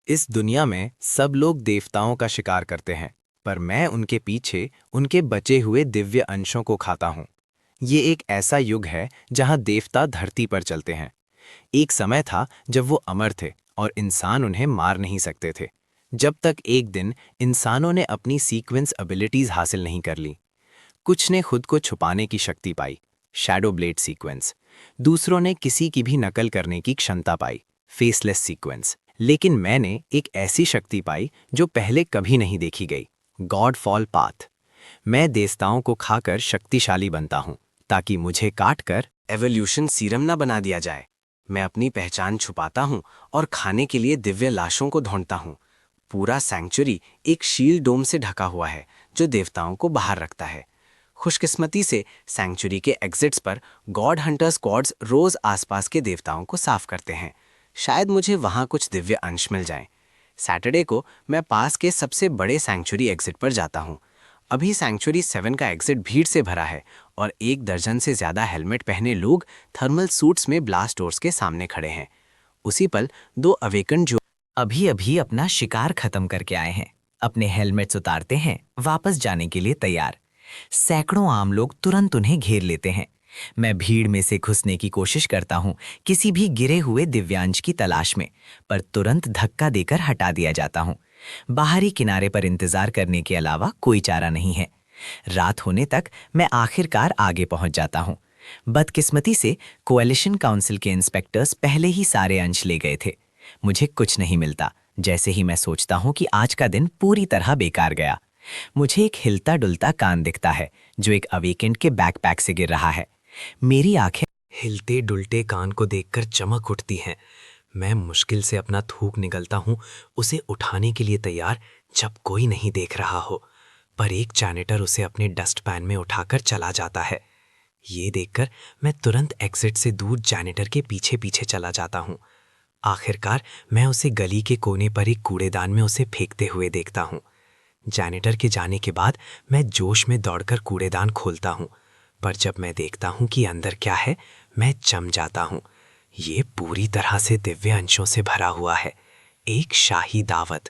इस दुनिया में सब लोग देवताओं का शिकार करते हैं, पर मैं उनके पीछे उनके बचे हुए दिव्य अंशों को खाता हूँ। ये एक ऐसा युग है जहाँ देवता धरती पर चलते हैं। एक समय था जब वो अमर थे और इंसान उन्हें मार नहीं सकते थे, जब तक एक दिन इंसानों ने अपनी सीक्वेंस एबिलिटीज हासिल नहीं कर ली। कुछ ने खुद को छुपाने की शक्ति पाई, शैडो ब्लेड सीक्वेंस। दूसरों ने किसी की भी नकल करने की क्षमता पाई, फेसलेस सीक्वेंस। लेकिन मैंने एक ऐसी शक्ति पाई जो पहले कभी नहीं देखी गई, गॉड फॉल पाथ। मैं देवताओं को खाकर शक्तिशाली बनता हूँ, ताकि मुझे काटकर एवोल्यूशन सीरम ना बना दिया जाए। मैं अपनी पहचान छुपाता हूँ और खाने के लिए दिव्य लाशों को ढूंढता हूँ। पूरा सैंक्चुरी एक शील्ड डोम से ढका हुआ है जो देवताओं को बाहर रखता है। खुशकिस्मती से सैंक्चुरी के एग्जिट्स पर गॉड हंटर स्क्वाड्स रोज आसपास के देवताओं को साफ करते हैं। शायद मुझे वहां कुछ दिव्य अंश मिल जाएं। सैटरडे को मैं पास के सबसे बड़े सैंक्चुरी एग्जिट पर जाता हूं। अभी सैंक्चुरी 7 का एग्जिट भीड़ से भरा है और 1 दर्जन से ज्यादा हेलमेट पहने लोग थर्मल सूट्स में ब्लास्ट डोर्स के सामने खड़े हैं। उसी पल 2 अवेकन जो अभी अभी अपना शिकार खत्म करके आए हैं, अपने हेलमेट्स उतारते हैं, वापस जाने के लिए तैयार। सैकड़ों आम लोग तुरंत उन्हें घेर लेते हैं। मैं भीड़ में से घुसने की कोशिश करता हूं, किसी भी गिरे हुए दिव्यांश की तलाश में, पर तुरंत धक्का देकर हटा दिया जाता हूं। बाहरी किनारे पर इंतजार करने के अलावा कोई चारा नहीं है। रात होने तक मैं आखिरकार आगे पहुंच जाता हूं। बदकिस्मती से कोएलिशन काउंसिल के इंस्पेक्टर्स पहले ही सारे अंश ले गए थे। मुझे कुछ नहीं मिलता। जैसे ही मैं सोचता हूं कि आज का दिन पूरी तरह बेकार गया, मुझे एक हिलता डुलता कान दिखता है जो एक अवेकेंड के बैकपैक से गिर रहा है। मेरी आंखें हिलते डुलते कान को देखकर चमक उठती हैं। मैं मुश्किल से अपना थूक निगलता हूँ उसे उठाने के लिए तैयार, जब कोई नहीं देख रहा हो। पर एक जैनिटर उसे अपने डस्ट पैन में उठाकर चला जाता है। ये देखकर मैं तुरंत एग्जिट से दूर जैनिटर के पीछे पीछे चला जाता हूँ। आखिरकार मैं उसे गली के कोने पर एक कूड़ेदान में उसे फेंकते हुए देखता हूँ। जैनिटर के जाने के बाद मैं जोश में दौड़कर कूड़ेदान खोलता हूँ, पर जब मैं देखता हूँ कि अंदर क्या है, मैं जम जाता हूँ। ये पूरी तरह से दिव्य अंशों से भरा हुआ है, एक शाही दावत।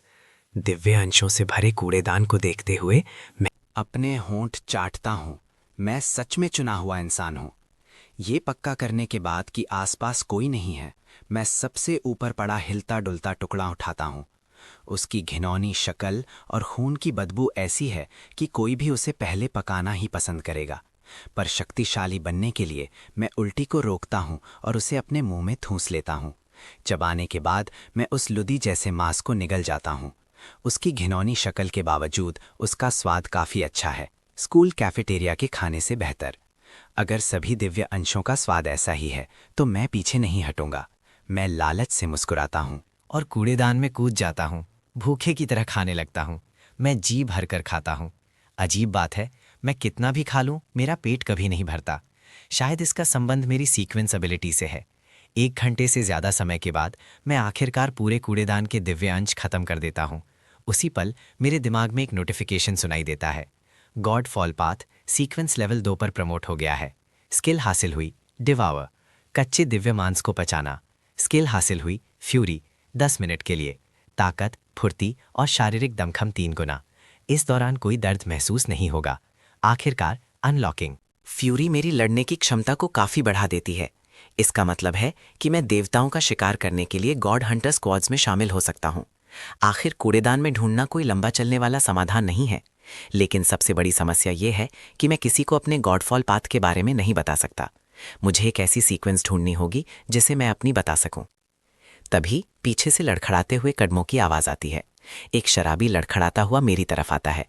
दिव्य अंशों से भरे कूड़ेदान को देखते हुए मैं अपने होंठ चाटता हूँ। मैं सच में चुना हुआ इंसान हूँ। ये पक्का करने के बाद कि आसपास कोई नहीं है, मैं सबसे ऊपर पड़ा हिलता डुलता टुकड़ा उठाता हूँ। उसकी घिनौनी शक्ल और खून की बदबू ऐसी है कि कोई भी उसे पहले पकाना ही पसंद करेगा। पर शक्तिशाली बनने के लिए मैं उल्टी को रोकता हूँ और उसे अपने मुंह में ठूंस लेता हूँ। चबाने के बाद मैं उस लुदी जैसे मांस को निगल जाता हूँ। उसकी घिनौनी शक्ल के बावजूद उसका स्वाद काफ़ी अच्छा है, स्कूल कैफेटेरिया के खाने से बेहतर। अगर सभी दिव्य अंशों का स्वाद ऐसा ही है तो मैं पीछे नहीं हटूंगा। मैं लालच से मुस्कुराता हूँ और कूड़ेदान में कूद जाता हूँ। भूखे की तरह खाने लगता हूँ। मैं जी भरकर खाता हूँ। अजीब बात है, मैं कितना भी खा लूँ मेरा पेट कभी नहीं भरता। शायद इसका संबंध मेरी सीक्वेंस एबिलिटी से है। 1 घंटे से ज्यादा समय के बाद मैं आखिरकार पूरे कूड़ेदान के दिव्य अंश खत्म कर देता हूँ। उसी पल मेरे दिमाग में एक नोटिफिकेशन सुनाई देता है, God fall path sequence level 2 पर प्रमोट हो गया है। स्किल हासिल हुई डिवावर, कच्चे दिव्य मांस को पचाना। स्किल हासिल हुई फ्यूरी, 10 मिनट के लिए। ताकत, फुर्ती और शारीरिक दमखम 3 गुना। इस दौरान कोई दर्द महसूस नहीं होगा। आखिरकार अनलॉकिंग। फ्यूरी मेरी लड़ने की क्षमता को काफी बढ़ा देती है। इसका मतलब है कि मैं देवताओं का शिकार करने के लिए गॉड हंटर स्क्वाड्स में शामिल हो सकता हूँ। आखिर कूड़ेदान में ढूंढना कोई लंबा चलने वाला समाधान नहीं है, लेकिन सबसे बड़ी समस्या यह है कि मैं किसी को अपने गॉडफॉल पाथ के बारे में नहीं बता सकता। मुझे एक ऐसी सीक्वेंस ढूंढनी होगी जिसे मैं अपनी बता सकूं। तभी पीछे से लड़खड़ाते हुए कदमों की आवाज आती है। एक शराबी लड़खड़ाता हुआ मेरी तरफ आता है।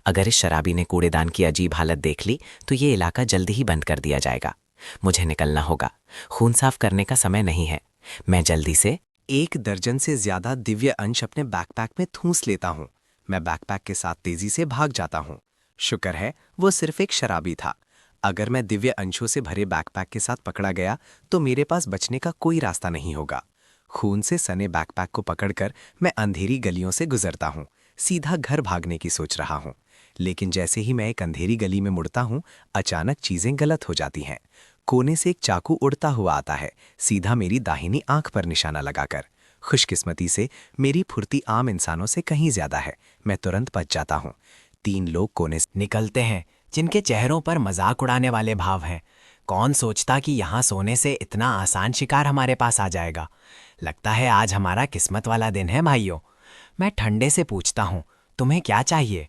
अगर इस शराबी ने कूड़ेदान की अजीब हालत देख ली तो ये इलाका जल्दी ही बंद कर दिया जाएगा। मुझे निकलना होगा, खून साफ करने का समय नहीं है। मैं जल्दी से 1 दर्जन से ज्यादा दिव्य अंश अपने बैकपैक में ठूंस लेता हूँ। मैं बैकपैक के साथ तेजी से भाग जाता हूँ। शुक्र है वो सिर्फ एक शराबी था। अगर मैं दिव्य अंशों से भरे बैकपैक के साथ पकड़ा गया तो मेरे पास बचने का कोई रास्ता नहीं होगा। खून से सने बैकपैक को पकड़कर मैं अंधेरी गलियों से गुजरता हूँ, सीधा घर भागने की सोच रहा हूँ। लेकिन जैसे ही मैं एक अंधेरी गली में मुड़ता हूँ, अचानक चीजें गलत हो जाती हैं। कोने से एक चाकू उड़ता हुआ आता है, सीधा मेरी दाहिनी आंख पर निशाना लगाकर। खुशकिस्मती से मेरी फुर्ती आम इंसानों से कहीं ज्यादा है। मैं तुरंत बच जाता हूँ। 3 लोग कोने से निकलते हैं जिनके चेहरों पर मजाक उड़ाने वाले भाव हैं। कौन सोचता कि यहाँ सोने से इतना आसान शिकार हमारे पास आ जाएगा। लगता है आज हमारा किस्मत वाला दिन है भाइयों। मैं ठंडे से पूछता हूँ, तुम्हें क्या चाहिए?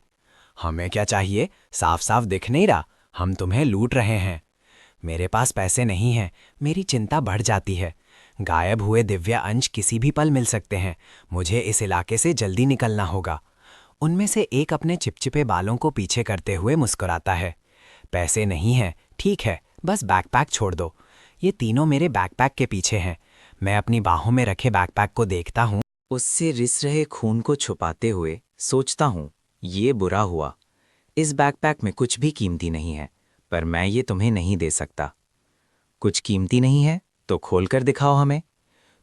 हमें क्या चाहिए, साफ साफ दिख नहीं रहा, हम तुम्हें लूट रहे हैं। मेरे पास पैसे नहीं हैं। मेरी चिंता बढ़ जाती है। गायब हुए दिव्य अंश किसी भी पल मिल सकते हैं। मुझे इस इलाके से जल्दी निकलना होगा। उनमें से एक अपने चिपचिपे बालों को पीछे करते हुए मुस्कुराता है। पैसे नहीं हैं, ठीक है, बस बैकपैक छोड़ दो। ये तीनों मेरे बैकपैक के पीछे हैं। मैं अपनी बाहों में रखे बैकपैक को देखता हूँ। उससे रिस रहे खून को छुपाते हुए सोचता हूँ, ये बुरा हुआ। इस बैकपैक में कुछ भी कीमती नहीं है, पर मैं ये तुम्हें नहीं दे सकता। कुछ कीमती नहीं है तो खोल कर दिखाओ हमें।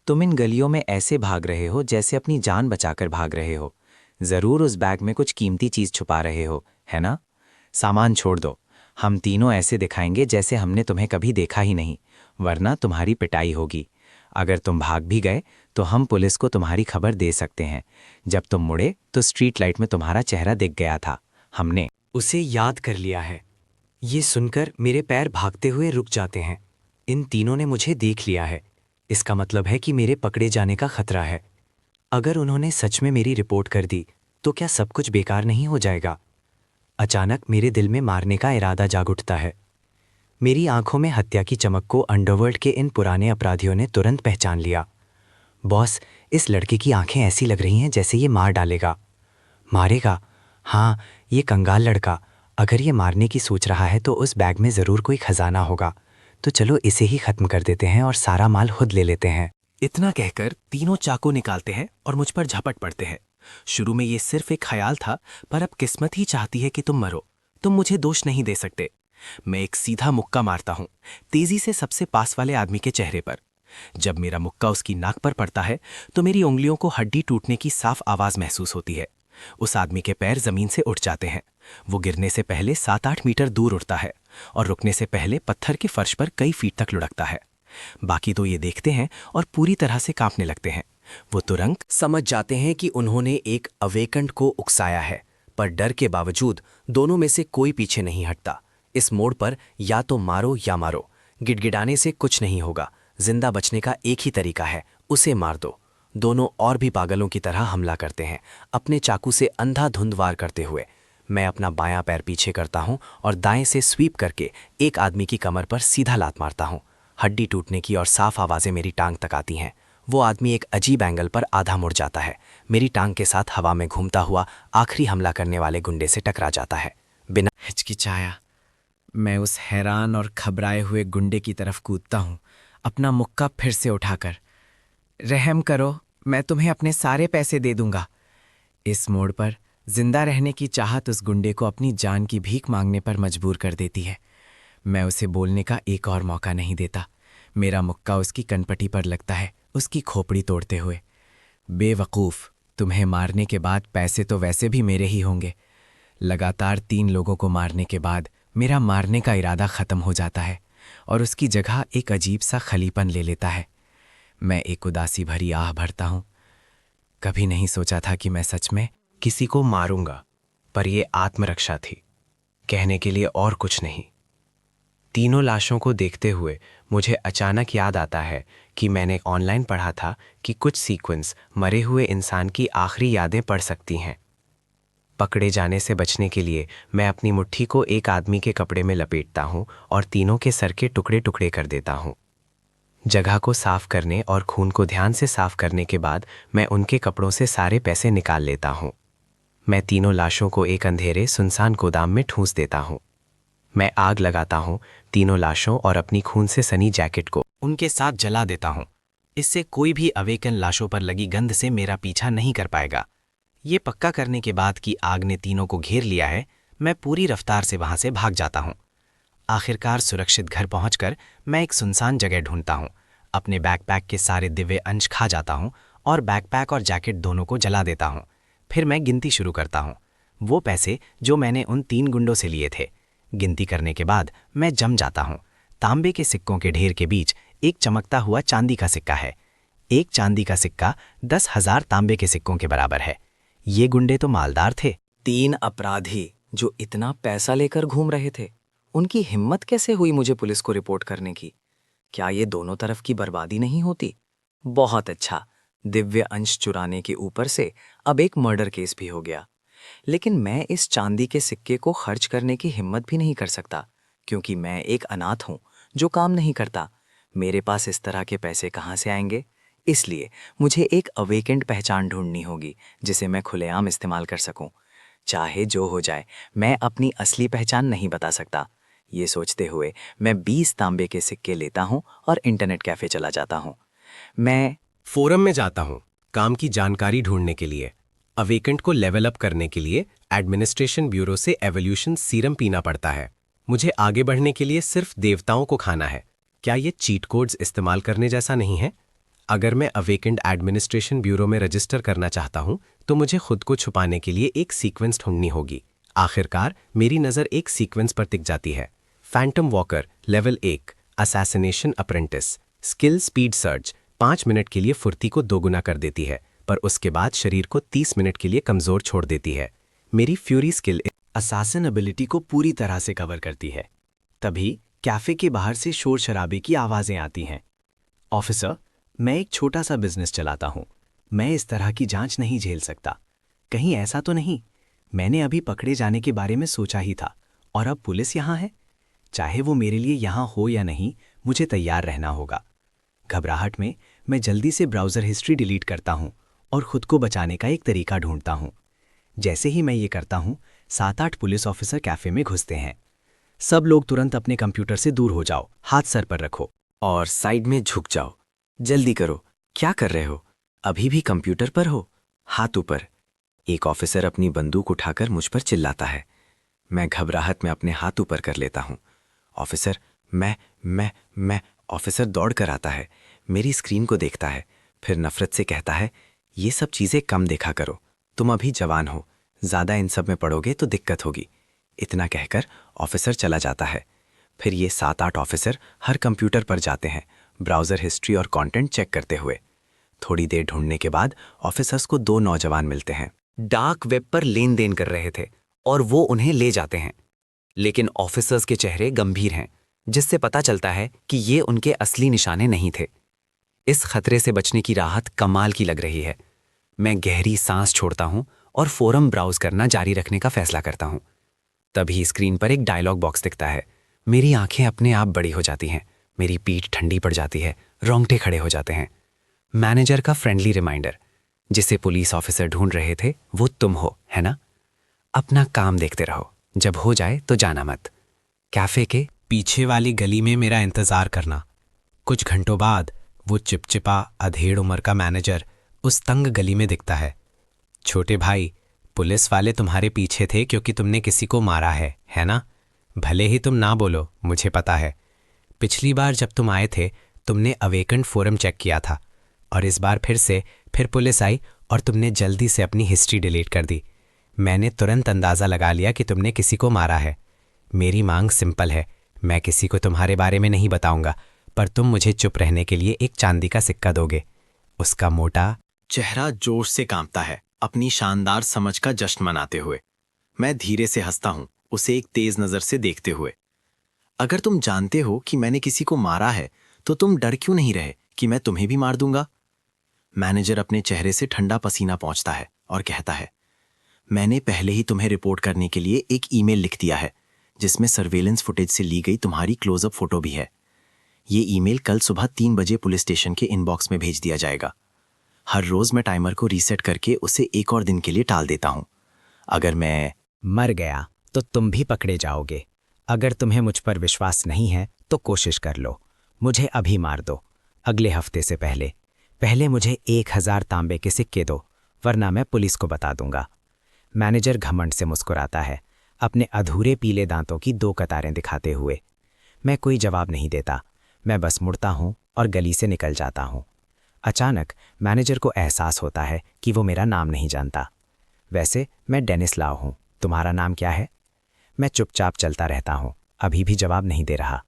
तुम इन गलियों में ऐसे भाग रहे हो जैसे अपनी जान बचाकर भाग रहे हो। जरूर उस बैग में कुछ कीमती चीज छुपा रहे हो, है ना? सामान छोड़ दो। हम तीनों ऐसे दिखाएंगे जैसे हमने तुम्हें कभी देखा ही नहीं, वरना तुम्हारी पिटाई होगी। अगर तुम भाग भी गए तो हम पुलिस को तुम्हारी खबर दे सकते हैं। जब तुम मुड़े तो स्ट्रीट लाइट में तुम्हारा चेहरा दिख गया था। हमने उसे याद कर लिया है। ये सुनकर मेरे पैर भागते हुए रुक जाते हैं। इन तीनों ने मुझे देख लिया है। इसका मतलब है कि मेरे पकड़े जाने का खतरा है। अगर उन्होंने सच में मेरी रिपोर्ट कर दी तो क्या सब कुछ बेकार नहीं हो जाएगा? अचानक मेरे दिल में मारने का इरादा जाग उठता है। मेरी आंखों में हत्या की चमक को अंडरवर्ल्ड के इन पुराने अपराधियों ने तुरंत पहचान लिया। बॉस, इस लड़के की आंखें ऐसी लग रही हैं जैसे ये मार डालेगा। मारेगा? हाँ, ये कंगाल लड़का। अगर ये मारने की सोच रहा है तो उस बैग में ज़रूर कोई खजाना होगा। तो चलो इसे ही ख़त्म कर देते हैं और सारा माल खुद ले लेते हैं। इतना कहकर तीनों चाकू निकालते हैं और मुझ पर झपट पड़ते हैं। शुरू में ये सिर्फ एक ख्याल था, पर अब किस्मत ही चाहती है कि तुम मरो। तुम मुझे दोष नहीं दे सकते। मैं एक सीधा मुक्का मारता हूं, तेजी से सबसे पास वाले आदमी के चेहरे पर। जब मेरा मुक्का उसकी नाक पर पड़ता है तो मेरी उंगलियों को हड्डी टूटने की साफ आवाज महसूस होती है। उस आदमी के पैर जमीन से उठ जाते हैं। वो गिरने से पहले 7-8 मीटर दूर उड़ता है और रुकने से पहले पत्थर के फर्श पर कई फीट तक लुढ़कता है। बाकी तो ये देखते हैं और पूरी तरह से कांपने लगते हैं। वो तुरंत समझ जाते हैं कि उन्होंने एक अवेकंट को उकसाया है, पर डर के बावजूद दोनों में से कोई पीछे नहीं हटता। इस मोड़ पर या तो मारो या मारो। गिड़गिड़ाने से कुछ नहीं होगा। जिंदा बचने का एक ही तरीका है, उसे मार दो। दोनों और भी पागलों की तरह हमला करते हैं, अपने चाकू से अंधाधुंध वार करते हुए। मैं अपना बायां पैर पीछे करता हूं और दाएं से स्वीप करके एक आदमी की कमर पर सीधा लात मारता हूं। हड्डी टूटने की और साफ आवाजें मेरी टांग तक आती हैं। वो आदमी एक अजीब एंगल पर आधा मुड़ जाता है। मेरी टांग के साथ हवा में घूमता हुआ आखिरी हमला करने वाले गुंडे से टकरा जाता है। बिना हिचकिचाया मैं उस हैरान और घबराए हुए गुंडे की तरफ कूदता हूँ, अपना मुक्का फिर से उठाकर। रहम करो, मैं तुम्हें अपने सारे पैसे दे दूंगा। इस मोड़ पर जिंदा रहने की चाहत उस गुंडे को अपनी जान की भीख मांगने पर मजबूर कर देती है। मैं उसे बोलने का एक और मौका नहीं देता। मेरा मुक्का उसकी कनपटी पर लगता है, उसकी खोपड़ी तोड़ते हुए। बेवकूफ़, तुम्हें मारने के बाद पैसे तो वैसे भी मेरे ही होंगे। लगातार 3 लोगों को मारने के बाद मेरा मारने का इरादा ख़त्म हो जाता है और उसकी जगह एक अजीब सा खलीपन ले लेता है। मैं एक उदासी भरी आह भरता हूँ। कभी नहीं सोचा था कि मैं सच में किसी को मारूंगा, पर यह आत्मरक्षा थी, कहने के लिए और कुछ नहीं। तीनों लाशों को देखते हुए मुझे अचानक याद आता है कि मैंने ऑनलाइन पढ़ा था कि कुछ सीक्वेंस मरे हुए इंसान की आखिरी यादें पढ़ सकती हैं। पकड़े जाने से बचने के लिए मैं अपनी मुट्ठी को एक आदमी के कपड़े में लपेटता हूं और तीनों के सर के टुकड़े टुकड़े कर देता हूं। जगह को साफ करने और खून को ध्यान से साफ करने के बाद मैं उनके कपड़ों से सारे पैसे निकाल लेता हूं। मैं तीनों लाशों को एक अंधेरे सुनसान गोदाम में ठूंस देता हूं। मैं आग लगाता हूं तीनों लाशों और अपनी खून से सनी जैकेट को उनके साथ जला देता हूं। इससे कोई भी अवेकन लाशों पर लगी गंध से मेरा पीछा नहीं कर पाएगा। ये पक्का करने के बाद कि आग ने तीनों को घेर लिया है, मैं पूरी रफ्तार से वहां से भाग जाता हूं। आखिरकार सुरक्षित घर पहुंचकर मैं एक सुनसान जगह ढूंढता हूं, अपने बैकपैक के सारे दिव्य अंश खा जाता हूं और बैकपैक और जैकेट दोनों को जला देता हूं। फिर मैं गिनती शुरू करता हूं, वो पैसे जो मैंने उन 3 गुंडों से लिए थे। गिनती करने के बाद मैं जम जाता हूं। तांबे के सिक्कों के ढेर के बीच एक चमकता हुआ चांदी का सिक्का है। एक चांदी का सिक्का 10,000 तांबे के सिक्कों के बराबर है। ये गुंडे तो मालदार थे। 3 अपराधी जो इतना पैसा लेकर घूम रहे थे, उनकी हिम्मत कैसे हुई मुझे पुलिस को रिपोर्ट करने की? क्या ये दोनों तरफ की बर्बादी नहीं होती? बहुत अच्छा, दिव्य अंश चुराने के ऊपर से अब एक मर्डर केस भी हो गया। लेकिन मैं इस चांदी के सिक्के को खर्च करने की हिम्मत भी नहीं कर सकता, क्योंकि मैं एक अनाथ हूं जो काम नहीं करता। मेरे पास इस तरह के पैसे कहाँ से आएंगे? इसलिए मुझे एक अवेकेंट पहचान ढूंढनी होगी जिसे मैं खुलेआम इस्तेमाल कर सकूं। चाहे जो हो जाए, मैं अपनी असली पहचान नहीं बता सकता। ये सोचते हुए मैं 20 तांबे के सिक्के लेता हूं और इंटरनेट कैफे चला जाता हूं। मैं फोरम में जाता हूं काम की जानकारी ढूंढने के लिए। अवेकेंट को लेवल अप करने के लिए एडमिनिस्ट्रेशन ब्यूरो से एवोल्यूशन सीरम पीना पड़ता है। मुझे आगे बढ़ने के लिए सिर्फ देवताओं को खाना है। क्या ये चीट कोड्स इस्तेमाल करने जैसा नहीं है? अगर मैं अवेकेंट एडमिनिस्ट्रेशन ब्यूरो में रजिस्टर करना चाहता हूं तो मुझे खुद को छुपाने के लिए एक सीक्वेंस ढूंढनी होगी। आखिरकार मेरी नज़र एक सीक्वेंस पर टिक जाती है। Phantom walker level 1 assassination apprentice. Skill speed search 5 minute के लिए फुर्ती को दोगुना कर देती है, पर उसके बाद शरीर को 30 मिनट के लिए कमज़ोर छोड़ देती है। मेरी फ्यूरी स्किल असैसिन एबिलिटी को पूरी तरह से कवर करती है। तभी कैफे के बाहर से शोर शराबे की आवाज़ें आती हैं। ऑफिसर, मैं एक छोटा सा बिजनेस चलाता हूँ। मैं इस तरह की जांच नहीं झेल सकता। कहीं ऐसा तो नहीं? मैंने अभी पकड़े जाने के बारे में सोचा ही था और अब पुलिस यहाँ है। चाहे वो मेरे लिए यहाँ हो या नहीं, मुझे तैयार रहना होगा। घबराहट में मैं जल्दी से ब्राउज़र हिस्ट्री डिलीट करता हूँ और खुद को बचाने का एक तरीका ढूंढता हूँ। जैसे ही मैं ये करता हूँ, 7-8 पुलिस ऑफिसर कैफे में घुसते हैं। सब लोग तुरंत अपने कंप्यूटर से दूर हो जाओ, हाथ सर पर रखो और साइड में झुक जाओ। जल्दी करो, क्या कर रहे हो? अभी भी कंप्यूटर पर हो? हाथ ऊपर। एक ऑफिसर अपनी बंदूक उठाकर मुझ पर चिल्लाता है। मैं घबराहट में अपने हाथ ऊपर कर लेता हूँ। ऑफिसर, मैं ऑफिसर दौड़ कर आता है, मेरी स्क्रीन को देखता है, फिर नफरत से कहता है, ये सब चीज़ें कम देखा करो, तुम अभी जवान हो, ज़्यादा इन सब में पड़ोगे तो दिक्कत होगी। इतना कहकर ऑफिसर चला जाता है। फिर ये 7-8 ऑफिसर हर कंप्यूटर पर जाते हैं, ब्राउज़र हिस्ट्री और कंटेंट चेक करते हुए। थोड़ी देर ढूंढने के बाद ऑफिसर्स को 2 नौजवान मिलते हैं। डार्क वेब पर लेन देन कर रहे थे और वो उन्हें ले जाते हैं। लेकिन ऑफिसर्स के चेहरे गंभीर हैं, जिससे पता चलता है कि ये उनके असली निशाने नहीं थे। इस खतरे से बचने की राहत कमाल की लग रही है। मैं गहरी सांस छोड़ता हूं और फोरम ब्राउज करना जारी रखने का फैसला करता हूं। तभी स्क्रीन पर एक डायलॉग बॉक्स दिखता है। मेरी आंखें अपने आप बड़ी हो जाती हैं, मेरी पीठ ठंडी पड़ जाती है, रोंगटे खड़े हो जाते हैं। मैनेजर का फ्रेंडली रिमाइंडर, जिसे पुलिस ऑफिसर ढूंढ रहे थे वो तुम हो, है ना? अपना काम देखते रहो, जब हो जाए तो जाना मत। कैफे के पीछे वाली गली में मेरा इंतजार करना। कुछ घंटों बाद वो चिपचिपा अधेड़ उम्र का मैनेजर उस तंग गली में दिखता है। छोटे भाई, पुलिस वाले तुम्हारे पीछे थे क्योंकि तुमने किसी को मारा है ना? भले ही तुम ना बोलो, मुझे पता है। पिछली बार जब तुम आए थे तुमने अवेकेंट फोरम चेक किया था और इस बार फिर पुलिस आई और तुमने जल्दी से अपनी हिस्ट्री डिलीट कर दी। मैंने तुरंत अंदाज़ा लगा लिया कि तुमने किसी को मारा है। मेरी मांग सिंपल है, मैं किसी को तुम्हारे बारे में नहीं बताऊंगा, पर तुम मुझे चुप रहने के लिए एक चांदी का सिक्का दोगे। उसका मोटा चेहरा जोश से कांपता है, अपनी शानदार समझ का जश्न मनाते हुए। मैं धीरे से हंसता हूं, उसे एक तेज नजर से देखते हुए। अगर तुम जानते हो कि मैंने किसी को मारा है तो तुम डर क्यों नहीं रहे कि मैं तुम्हें भी मार दूंगा? मैनेजर अपने चेहरे से ठंडा पसीना पोंछता है और कहता है, मैंने पहले ही तुम्हें रिपोर्ट करने के लिए एक ईमेल लिख दिया है जिसमें सर्वेलेंस फुटेज से ली गई तुम्हारी क्लोजअप फोटो भी है। ये ईमेल कल सुबह 3 बजे पुलिस स्टेशन के इनबॉक्स में भेज दिया जाएगा। हर रोज मैं टाइमर को रीसेट करके उसे एक और दिन के लिए टाल देता हूं। अगर मैं मर गया तो तुम भी पकड़े जाओगे। अगर तुम्हें मुझ पर विश्वास नहीं है तो कोशिश कर लो, मुझे अभी मार दो, अगले हफ्ते से पहले मुझे 1000 तांबे के सिक्के दो, वरना मैं पुलिस को बता दूंगा। मैनेजर घमंड से मुस्कुराता है, अपने अधूरे पीले दांतों की 2 कतारें दिखाते हुए। मैं कोई जवाब नहीं देता, मैं बस मुड़ता हूं और गली से निकल जाता हूं। अचानक मैनेजर को एहसास होता है कि वो मेरा नाम नहीं जानता। वैसे मैं डेनिस लाव हूं, तुम्हारा नाम क्या है? मैं चुपचाप चलता रहता हूं, अभी भी जवाब नहीं दे रहा।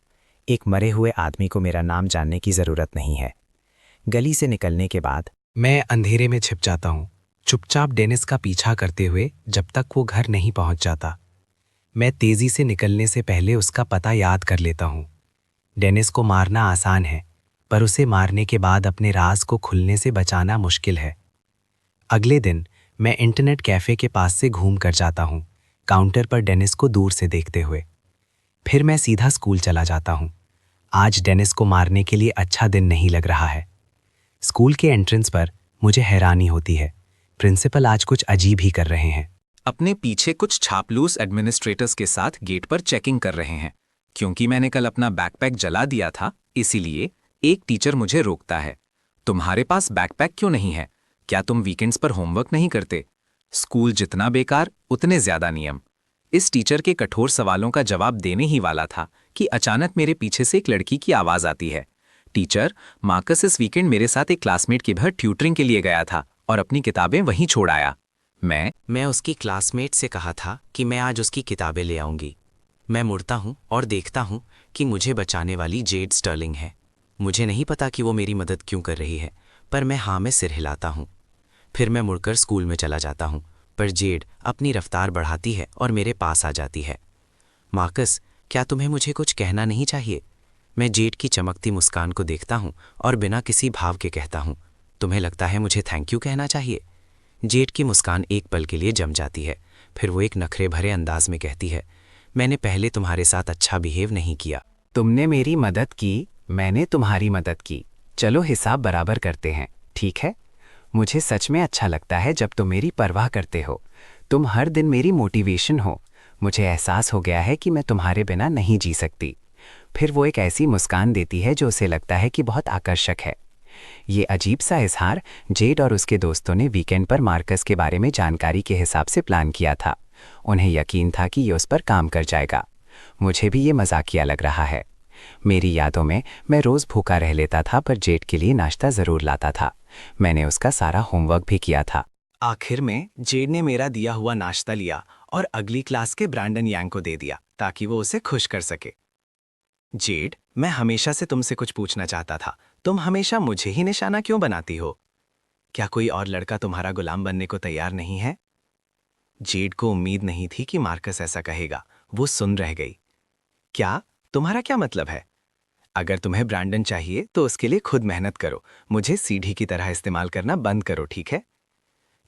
एक मरे हुए आदमी को मेरा नाम जानने की ज़रूरत नहीं है। गली से निकलने के बाद मैं अंधेरे में छिप जाता हूँ, चुपचाप डेनिस का पीछा करते हुए जब तक वो घर नहीं पहुंच जाता। मैं तेजी से निकलने से पहले उसका पता याद कर लेता हूँ। डेनिस को मारना आसान है, पर उसे मारने के बाद अपने राज को खुलने से बचाना मुश्किल है। अगले दिन मैं इंटरनेट कैफ़े के पास से घूम कर जाता हूँ, काउंटर पर डेनिस को दूर से देखते हुए। फिर मैं सीधा स्कूल चला जाता हूँ। आज डेनिस को मारने के लिए अच्छा दिन नहीं लग रहा है। स्कूल के एंट्रेंस पर मुझे हैरानी होती है। प्रिंसिपल आज कुछ अजीब ही कर रहे हैं। अपने पीछे कुछ छापलूस एडमिनिस्ट्रेटर्स के साथ गेट पर चेकिंग कर रहे हैं। क्योंकि मैंने कल अपना बैकपैक जला दिया था, इसीलिए एक टीचर मुझे रोकता है। तुम्हारे पास बैकपैक क्यों नहीं है? क्या तुम वीकेंड्स पर होमवर्क नहीं करते? स्कूल जितना बेकार, उतने ज्यादा नियम। इस टीचर के कठोर सवालों का जवाब देने ही वाला था कि अचानक मेरे पीछे से एक लड़की की आवाज आती है। टीचर, मार्कस इस वीकेंड मेरे साथ एक क्लासमेट के घर ट्यूटरिंग के लिए गया था और अपनी किताबें वहीं छोड़ आया। मैं उसकी क्लासमेट से कहा था कि मैं आज उसकी किताबें ले आऊंगी। मैं मुड़ता हूँ और देखता हूँ कि मुझे बचाने वाली जेड स्टर्लिंग है। मुझे नहीं पता कि वो मेरी मदद क्यों कर रही है, पर मैं हाँ में सिर हिलाता हूँ। फिर मैं मुड़कर स्कूल में चला जाता हूँ, पर जेड अपनी रफ्तार बढ़ाती है और मेरे पास आ जाती है। मार्कस, क्या तुम्हें मुझे कुछ कहना नहीं चाहिए? मैं जेड की चमकती मुस्कान को देखता हूँ और बिना किसी भाव के कहता हूँ, तुम्हें लगता है मुझे थैंक यू कहना चाहिए? जेड की मुस्कान एक पल के लिए जम जाती है, फिर वो एक नखरे भरे अंदाज में कहती है, मैंने पहले तुम्हारे साथ अच्छा बिहेव नहीं किया। तुमने मेरी मदद की, मैंने तुम्हारी मदद की। चलो हिसाब बराबर करते हैं, ठीक है? मुझे सच में अच्छा लगता है जब तुम मेरी परवाह करते हो। तुम हर दिन मेरी मोटिवेशन हो। मुझे एहसास हो गया है कि मैं तुम्हारे बिना नहीं जी सकती। फिर वो एक ऐसी मुस्कान देती है जो उसे लगता है कि बहुत आकर्षक है। ये अजीब सा इजहार जेड और उसके दोस्तों ने वीकेंड पर मार्कस के बारे में जानकारी के हिसाब से प्लान किया था। उन्हें यकीन था कि ये उस पर काम कर जाएगा। मुझे भी ये मजाकिया लग रहा है। मेरी यादों में मैं रोज़ भूखा रह लेता था, पर जेड के लिए नाश्ता ज़रूर लाता था। मैंने उसका सारा होमवर्क भी किया था। आखिर में जेड ने मेरा दिया हुआ नाश्ता लिया और अगली क्लास के ब्रैंडन यांग को दे दिया ताकि वो उसे खुश कर सके। जेड, मैं हमेशा से तुमसे कुछ पूछना चाहता था। तुम हमेशा मुझे ही निशाना क्यों बनाती हो? क्या कोई और लड़का तुम्हारा गुलाम बनने को तैयार नहीं है? जेड को उम्मीद नहीं थी कि मार्कस ऐसा कहेगा। वो सुन रह गई। क्या? तुम्हारा क्या मतलब है? अगर तुम्हें ब्रैंडन चाहिए तो उसके लिए खुद मेहनत करो। मुझे सीढ़ी की तरह इस्तेमाल करना बंद करो, ठीक है?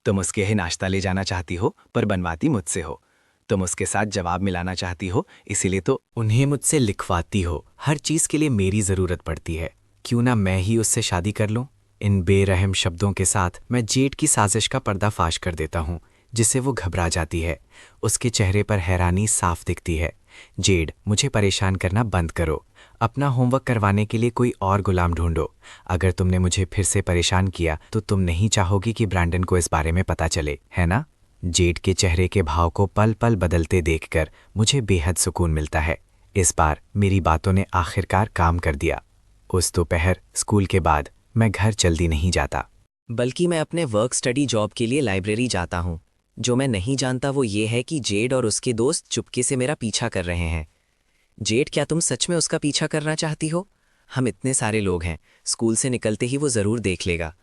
तुम उसके ही नाश्ता ले जाना चाहती हो, पर बनवाती मुझसे हो। तुम उसके साथ जवाब मिलाना चाहती हो, इसीलिए तो उन्हें मुझसे लिखवाती हो। हर चीज़ के लिए मेरी ज़रूरत पड़ती है। क्यों ना मैं ही उससे शादी कर लूं? इन बेरहम शब्दों के साथ मैं जेड की साजिश का पर्दाफाश कर देता हूँ, जिससे वो घबरा जाती है। उसके चेहरे पर हैरानी साफ दिखती है। जेड, मुझे परेशान करना बंद करो। अपना होमवर्क करवाने के लिए कोई और गुलाम ढूंढो। अगर तुमने मुझे फिर से परेशान किया तो तुम नहीं चाहोगी कि ब्रैंडन को इस बारे में पता चले, है ना? जेड के चेहरे के भाव को पल पल बदलते देखकर मुझे बेहद सुकून मिलता है। इस बार मेरी बातों ने आखिरकार काम कर दिया। उस दोपहर स्कूल के बाद मैं घर जल्दी नहीं जाता, बल्कि मैं अपने वर्क स्टडी जॉब के लिए लाइब्रेरी जाता हूँ। जो मैं नहीं जानता वो ये है कि जेड और उसके दोस्त चुपके से मेरा पीछा कर रहे हैं। जेड, क्या तुम सच में उसका पीछा करना चाहती हो? हम इतने सारे लोग हैं, स्कूल से निकलते ही वो ज़रूर देख लेगा।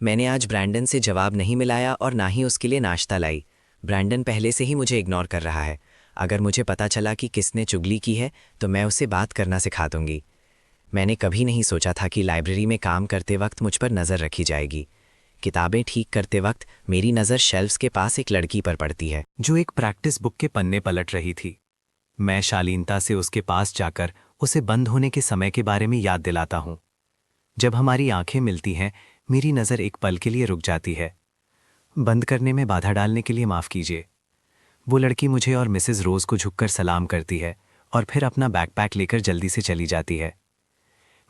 मैंने आज ब्रैंडन से जवाब नहीं मिलाया और ना ही उसके लिए नाश्ता लाई। ब्रैंडन पहले से ही मुझे इग्नोर कर रहा है। अगर मुझे पता चला कि किसने चुगली की है तो मैं उसे बात करना सिखा दूंगी। मैंने कभी नहीं सोचा था कि लाइब्रेरी में काम करते वक्त मुझ पर नज़र रखी जाएगी। किताबें ठीक करते वक्त मेरी नज़र शेल्फ्स के पास एक लड़की पर पड़ती है जो एक प्रैक्टिस बुक के पन्ने पलट रही थी। मैं शालीनता से उसके पास जाकर उसे बंद होने के समय के बारे में याद दिलाता हूँ। जब हमारी आंखें मिलती हैं, मेरी नज़र एक पल के लिए रुक जाती है। बंद करने में बाधा डालने के लिए माफ़ कीजिए। वो लड़की मुझे और मिसेस रोज़ को झुककर सलाम करती है और फिर अपना बैकपैक लेकर जल्दी से चली जाती है।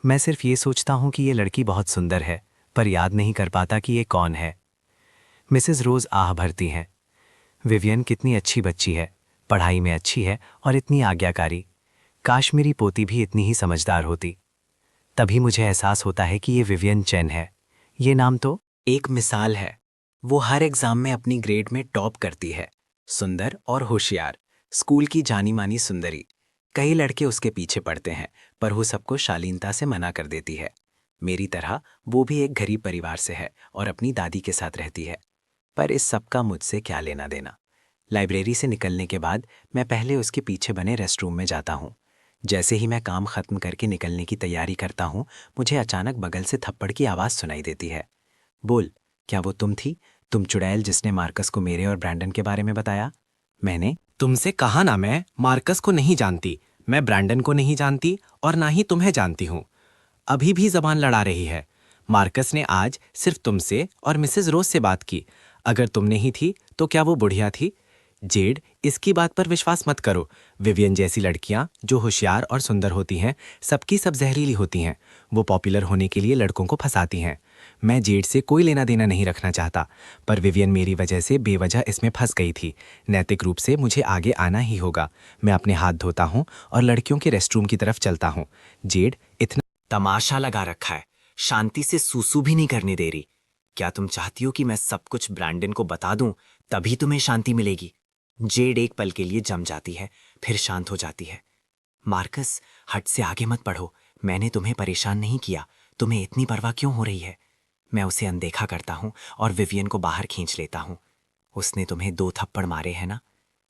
मैं सिर्फ ये सोचता हूँ कि ये लड़की बहुत सुंदर है, पर याद नहीं कर पाता कि ये कौन है। मिसेस रोज़ आह भरती हैं। विवियन कितनी अच्छी बच्ची है, पढ़ाई में अच्छी है और इतनी आज्ञाकारी। काश मेरी पोती भी इतनी ही समझदार होती। तभी मुझे एहसास होता है कि ये विवियन चेन है। ये नाम तो एक मिसाल है। वो हर एग्ज़ाम में अपनी ग्रेड में टॉप करती है। सुंदर और होशियार, स्कूल की जानी मानी सुंदरी। कई लड़के उसके पीछे पड़ते हैं, पर वो सबको शालीनता से मना कर देती है। मेरी तरह वो भी एक गरीब परिवार से है और अपनी दादी के साथ रहती है। पर इस सब का मुझसे क्या लेना देना। लाइब्रेरी से निकलने के बाद मैं पहले उसके पीछे बने रेस्टरूम में जाता हूँ। जैसे ही मैं काम खत्म करके निकलने की तैयारी करता हूँ, मुझे अचानक बगल से थप्पड़ की आवाज़ सुनाई देती है। बोल, क्या वो तुम थी? तुम चुड़ैल जिसने मार्कस को मेरे और ब्रैंडन के बारे में बताया? मैंने तुमसे कहा ना, मैं मार्कस को नहीं जानती, मैं ब्रैंडन को नहीं जानती और ना ही तुम्हें जानती हूँ। अभी भी जबान लड़ा रही है। मार्कस ने आज सिर्फ तुमसे और मिसेस रोज से बात की। अगर तुम नहीं थी तो क्या वो बुढ़िया थी? जेड, इसकी बात पर विश्वास मत करो। विवियन जैसी लड़कियां जो होशियार और सुंदर होती हैं, सबकी सब जहरीली होती हैं। वो पॉपुलर होने के लिए लड़कों को फंसाती हैं। मैं जेड से कोई लेना देना नहीं रखना चाहता, पर विवियन मेरी वजह से बेवजह इसमें फंस गई थी। नैतिक रूप से मुझे आगे आना ही होगा। मैं अपने हाथ धोता हूँ और लड़कियों के रेस्टरूम की तरफ चलता हूँ। जेड, इतना तमाशा लगा रखा है, शांति से सूसू भी नहीं करने दे रही। क्या तुम चाहती हो कि मैं सब कुछ ब्रैंडन को बता दूं, तभी तुम्हें शांति मिलेगी? जेड एक पल के लिए जम जाती है, फिर शांत हो जाती है। मार्कस, हट से आगे मत बढ़ो। मैंने तुम्हें परेशान नहीं किया, तुम्हें इतनी परवाह क्यों हो रही है? मैं उसे अनदेखा करता हूं और विवियन को बाहर खींच लेता हूं। उसने तुम्हें 2 थप्पड़ मारे हैं ना?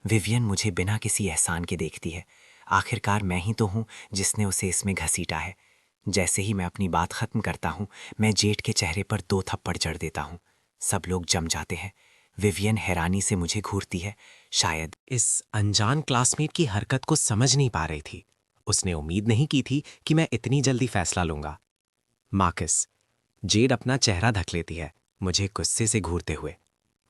विवियन मुझे बिना किसी एहसान के देखती है। आखिरकार मैं ही तो हूं जिसने उसे इसमें घसीटा है। जैसे ही मैं अपनी बात खत्म करता हूं, मैं जेड के चेहरे पर 2 थप्पड़ जड़ देता हूं। सब लोग जम जाते हैं। विवियन हैरानी से मुझे घूरती है। शायद इस अनजान क्लासमेट की हरकत को समझ नहीं पा रही थी। उसने उम्मीद नहीं की थी कि मैं इतनी जल्दी फैसला लूंगा। मार्कस, जेड अपना चेहरा ढक लेती है, मुझे गुस्से से घूरते हुए।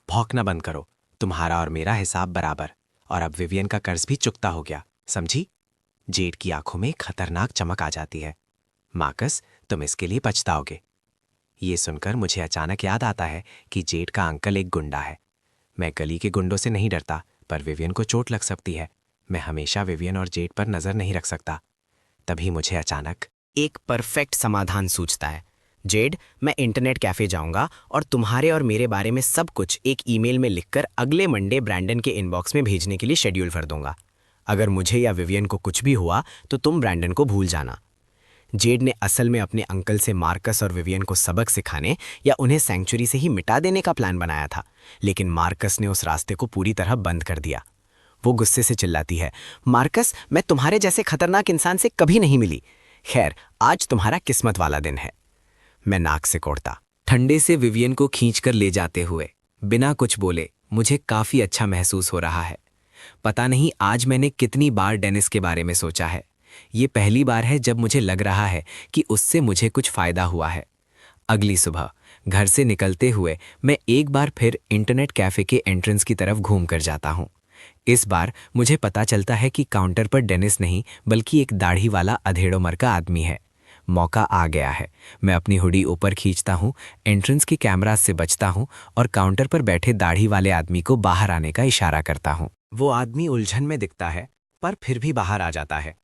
भौंकना बंद करो, तुम्हारा और मेरा हिसाब बराबर, और अब विवियन का कर्ज भी चुकता हो गया, समझी? जेड की आंखों में खतरनाक चमक आ जाती है। मार्कस, तुम इसके लिए पछताओगे। ये सुनकर मुझे अचानक याद आता है कि जेड का अंकल एक गुंडा है। मैं गली के गुंडों से नहीं डरता, पर विवियन को चोट लग सकती है। मैं हमेशा विवियन और जेड पर नजर नहीं रख सकता। तभी मुझे अचानक एक परफेक्ट समाधान सूझता है। जेड, मैं इंटरनेट कैफे जाऊंगा और तुम्हारे और मेरे बारे में सब कुछ एक ईमेल में लिखकर अगले मंडे ब्रैंडन के इनबॉक्स में भेजने के लिए शेड्यूल कर दूंगा। अगर मुझे या विवियन को कुछ भी हुआ तो तुम ब्रैंडन को भूल जाना। जेड ने असल में अपने अंकल से मार्कस और विवियन को सबक सिखाने या उन्हें सैंक्चुरी से ही मिटा देने का प्लान बनाया था, लेकिन मार्कस ने उस रास्ते को पूरी तरह बंद कर दिया। वो गुस्से से चिल्लाती है, मार्कस, मैं तुम्हारे जैसे खतरनाक इंसान से कभी नहीं मिली। खैर, आज तुम्हारा किस्मत वाला दिन है। मैं नाक से कोड़ता, ठंडे से विवियन को खींचकर ले जाते हुए बिना कुछ बोले। मुझे काफी अच्छा महसूस हो रहा है। पता नहीं आज मैंने कितनी बार डेनिस के बारे में सोचा है। ये पहली बार है जब मुझे लग रहा है कि उससे मुझे कुछ फायदा हुआ है। अगली सुबह घर से निकलते हुए मैं एक बार फिर इंटरनेट कैफे के एंट्रेंस की तरफ घूम कर जाता हूँ। इस बार मुझे पता चलता है कि काउंटर पर डेनिस नहीं बल्कि एक दाढ़ी वाला अधेड़ोमर का आदमी है। मौका आ गया है। मैं अपनी हुडी ऊपर खींचता हूँ, एंट्रेंस के कैमरा से बचता हूँ और काउंटर पर बैठे दाढ़ी वाले आदमी को बाहर आने का इशारा करता हूँ। वो आदमी उलझन में दिखता है, पर फिर भी बाहर आ जाता है।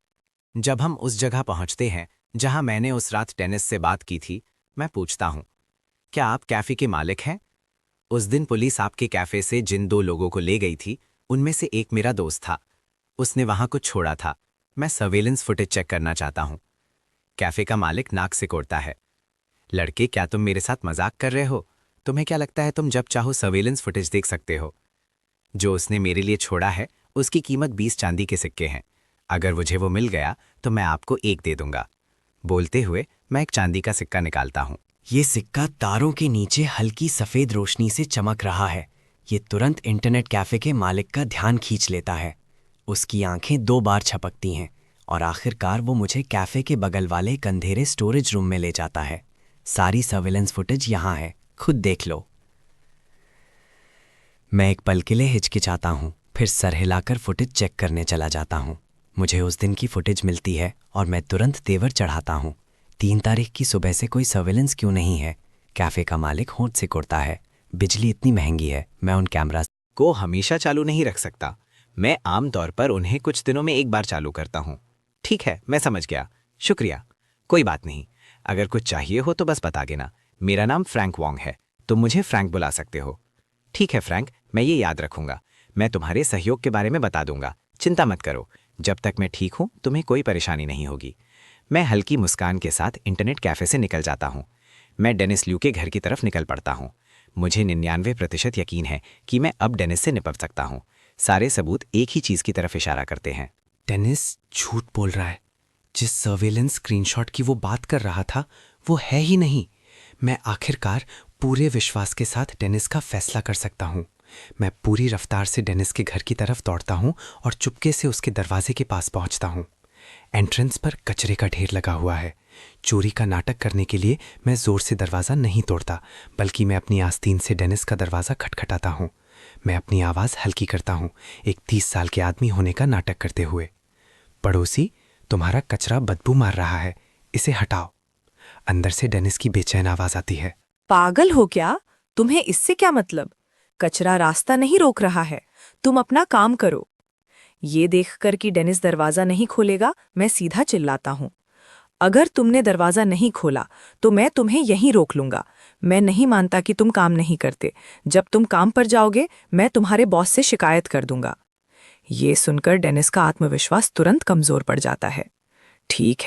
जब हम उस जगह पहुंचते हैं जहां मैंने उस रात टेनिस से बात की थी, मैं पूछता हूं, क्या आप कैफे के मालिक हैं? उस दिन पुलिस आपके कैफे से जिन 2 लोगों को ले गई थी, उनमें से एक मेरा दोस्त था। उसने वहां कुछ छोड़ा था। मैं सर्वेलेंस फुटेज चेक करना चाहता हूं। कैफे का मालिक नाक से कोड़ता है। लड़के, क्या तुम मेरे साथ मजाक कर रहे हो? तुम्हें क्या लगता है तुम जब चाहो सर्वेलेंस फुटेज देख सकते हो? जो उसने मेरे लिए छोड़ा है उसकी कीमत 20 चांदी के सिक्के हैं। अगर मुझे वो मिल गया तो मैं आपको 1 दे दूंगा। बोलते हुए मैं एक चांदी का सिक्का निकालता हूं। ये सिक्का तारों के नीचे हल्की सफेद रोशनी से चमक रहा है। ये तुरंत इंटरनेट कैफे के मालिक का ध्यान खींच लेता है। उसकी आंखें 2 बार छपकती हैं और आखिरकार वो मुझे कैफे के बगल वाले एक अंधेरे स्टोरेज रूम में ले जाता है। सारी सर्वेलेंस फुटेज यहाँ है, खुद देख लो। मैं एक पल के लिए हिचकिचाता हूँ, फिर सर हिलाकर फुटेज चेक करने चला जाता हूँ। मुझे उस दिन की फुटेज मिलती है और मैं तुरंत तेवर चढ़ाता हूँ। 3 तारीख की सुबह से कोई सर्वेलेंस क्यों नहीं है? कैफे का मालिक होंठ से कुड़ता है। बिजली इतनी महंगी है, मैं उन कैमरा को हमेशा चालू नहीं रख सकता। मैं आमतौर पर उन्हें कुछ दिनों में एक बार चालू करता हूँ। ठीक है, मैं समझ गया, शुक्रिया। कोई बात नहीं, अगर कुछ चाहिए हो तो बस बता देना। मेरा नाम फ्रैंक वॉन्ग है, तुम मुझे फ्रैंक बुला सकते हो। ठीक है फ्रैंक, मैं ये याद रखूंगा। मैं तुम्हारे सहयोग के बारे में बता दूंगा, चिंता मत करो। जब तक मैं ठीक हूं तुम्हें कोई परेशानी नहीं होगी। मैं हल्की मुस्कान के साथ इंटरनेट कैफे से निकल जाता हूँ। मैं डेनिस ल्यू के घर की तरफ निकल पड़ता हूँ। मुझे 99% यकीन है कि मैं अब डेनिस से निपट सकता हूँ। सारे सबूत एक ही चीज़ की तरफ इशारा करते हैं। डेनिस झूठ बोल रहा है। जिस सर्वेलेंस स्क्रीनशॉट की वो बात कर रहा था वो है ही नहीं। मैं आखिरकार पूरे विश्वास के साथ डेनिस का फैसला कर सकता हूँ। मैं पूरी रफ्तार से डेनिस के घर की तरफ दौड़ता हूँ और चुपके से उसके दरवाजे के पास पहुँचता हूँ। एंट्रेंस पर कचरे का ढेर लगा हुआ है। चोरी का नाटक करने के लिए मैं जोर से दरवाज़ा नहीं तोड़ता, बल्कि मैं अपनी आस्तीन से डेनिस का दरवाज़ा खटखटाता हूँ। मैं अपनी आवाज़ हल्की करता हूँ, एक 30 साल के आदमी होने का नाटक करते हुए। पड़ोसी, तुम्हारा कचरा बदबू मार रहा है, इसे हटाओ। अंदर से डेनिस की बेचैन आवाज़ आती है। पागल हो क्या? तुम्हें इससे क्या मतलब? कचरा रास्ता नहीं रोक रहा है, तुम अपना काम करो। ये देखकर कि डेनिस दरवाजा नहीं खोलेगा, मैं सीधा चिल्लाता हूँ, अगर तुमने दरवाजा नहीं खोला तो मैं तुम्हें यहीं रोक लूंगा। मैं नहीं मानता कि तुम काम नहीं करते। जब तुम काम पर जाओगे मैं तुम्हारे बॉस से शिकायत कर दूंगा। ये सुनकर डेनिस का आत्मविश्वास तुरंत कमजोर पड़ जाता है। ठीक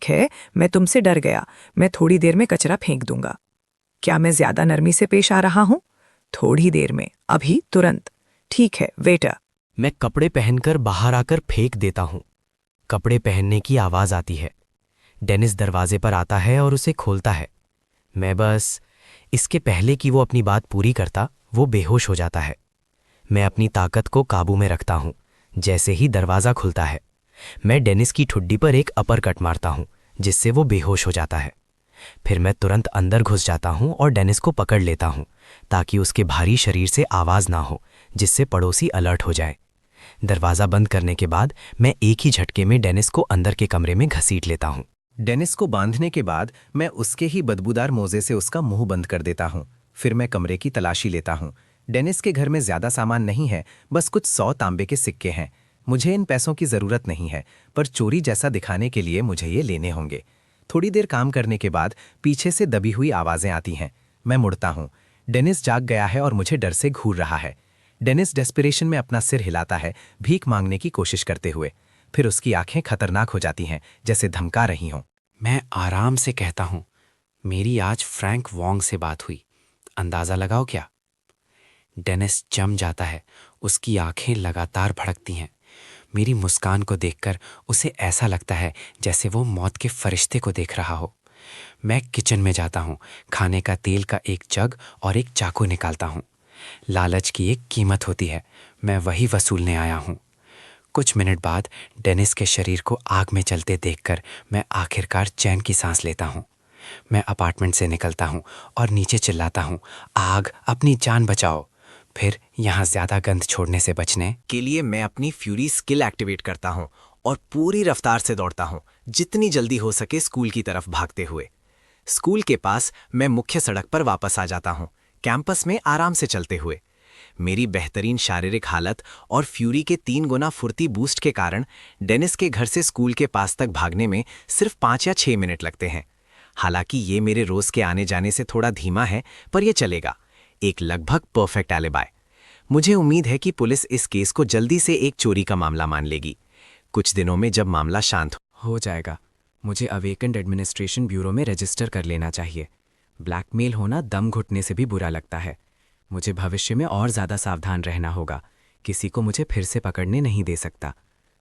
है, मैं तुमसे डर गया। मैं थोड़ी देर में कचरा फेंक दूंगा। क्या मैं ज्यादा नरमी से पेश आ रहा हूँ? थोड़ी देर में, अभी, तुरंत। ठीक है वेटर। मैं कपड़े पहनकर बाहर आकर फेंक देता हूँ। कपड़े पहनने की आवाज़ आती है। डेनिस दरवाजे पर आता है और उसे खोलता है। मैं बस इसके पहले कि वो अपनी बात पूरी करता, वो बेहोश हो जाता है। मैं अपनी ताकत को काबू में रखता हूँ। जैसे ही दरवाज़ा खुलता है मैं डेनिस की ठुड्डी पर एक अपरकट मारता हूँ, जिससे वो बेहोश हो जाता है। फिर मैं तुरंत अंदर घुस जाता हूँ और डेनिस को पकड़ लेता हूँ, ताकि उसके भारी शरीर से आवाज़ ना हो, जिससे पड़ोसी अलर्ट हो जाए। दरवाज़ा बंद करने के बाद मैं एक ही झटके में डेनिस को अंदर के कमरे में घसीट लेता हूँ। डेनिस को बांधने के बाद मैं उसके ही बदबूदार मोजे से उसका मुंह बंद कर देता हूँ। फिर मैं कमरे की तलाशी लेता हूँ। डेनिस के घर में ज्यादा सामान नहीं है, बस कुछ 100 तांबे के सिक्के हैं। मुझे इन पैसों की जरूरत नहीं है, पर चोरी जैसा दिखाने के लिए मुझे ये लेने होंगे। थोड़ी देर काम करने के बाद पीछे से दबी हुई आवाजें आती हैं। मैं मुड़ता हूँ। डेनिस जाग गया है और मुझे डर से घूर रहा है। डेनिस डेस्परेशन में अपना सिर हिलाता है, भीख मांगने की कोशिश करते हुए। फिर उसकी आंखें खतरनाक हो जाती हैं, जैसे धमका रही हों। मैं आराम से कहता हूँ, मेरी आज फ्रैंक वॉन्ग से बात हुई, अंदाज़ा लगाओ क्या? डेनिस जम जाता है। उसकी आंखें लगातार भड़कती हैं। मेरी मुस्कान को देखकर उसे ऐसा लगता है जैसे वो मौत के फरिश्ते को देख रहा हो। मैं किचन में जाता हूँ। खाने का तेल का एक जग और एक चाकू निकालता हूँ। लालच की एक कीमत होती है, मैं वही वसूलने आया हूँ। कुछ मिनट बाद डेनिस के शरीर को आग में जलते देखकर मैं आखिरकार चैन की सांस लेता हूँ। मैं अपार्टमेंट से निकलता हूँ और नीचे चिल्लाता हूँ, आग, अपनी जान बचाओ। फिर यहाँ ज़्यादा गंध छोड़ने से बचने के लिए मैं अपनी फ्यूरी स्किल एक्टिवेट करता हूँ और पूरी रफ्तार से दौड़ता हूँ, जितनी जल्दी हो सके स्कूल की तरफ भागते हुए। स्कूल के पास मैं मुख्य सड़क पर वापस आ जाता हूँ, कैंपस में आराम से चलते हुए। मेरी बेहतरीन शारीरिक हालत और फ्यूरी के 3 गुना फुर्ती बूस्ट के कारण डेनिस के घर से स्कूल के पास तक भागने में सिर्फ 5 या 6 मिनट लगते हैं। हालांकि ये मेरे रोज के आने जाने से थोड़ा धीमा है, पर यह चलेगा। एक लगभग परफेक्ट एलिबाई। मुझे उम्मीद है कि पुलिस इस केस को जल्दी से एक चोरी का मामला मान लेगी। कुछ दिनों में जब मामला शांत हो जाएगा, मुझे अवेकेंड एडमिनिस्ट्रेशन ब्यूरो में रजिस्टर कर लेना चाहिए। ब्लैकमेल होना दम घुटने से भी बुरा लगता है। मुझे भविष्य में और ज़्यादा सावधान रहना होगा। किसी को मुझे फिर से पकड़ने नहीं दे सकता।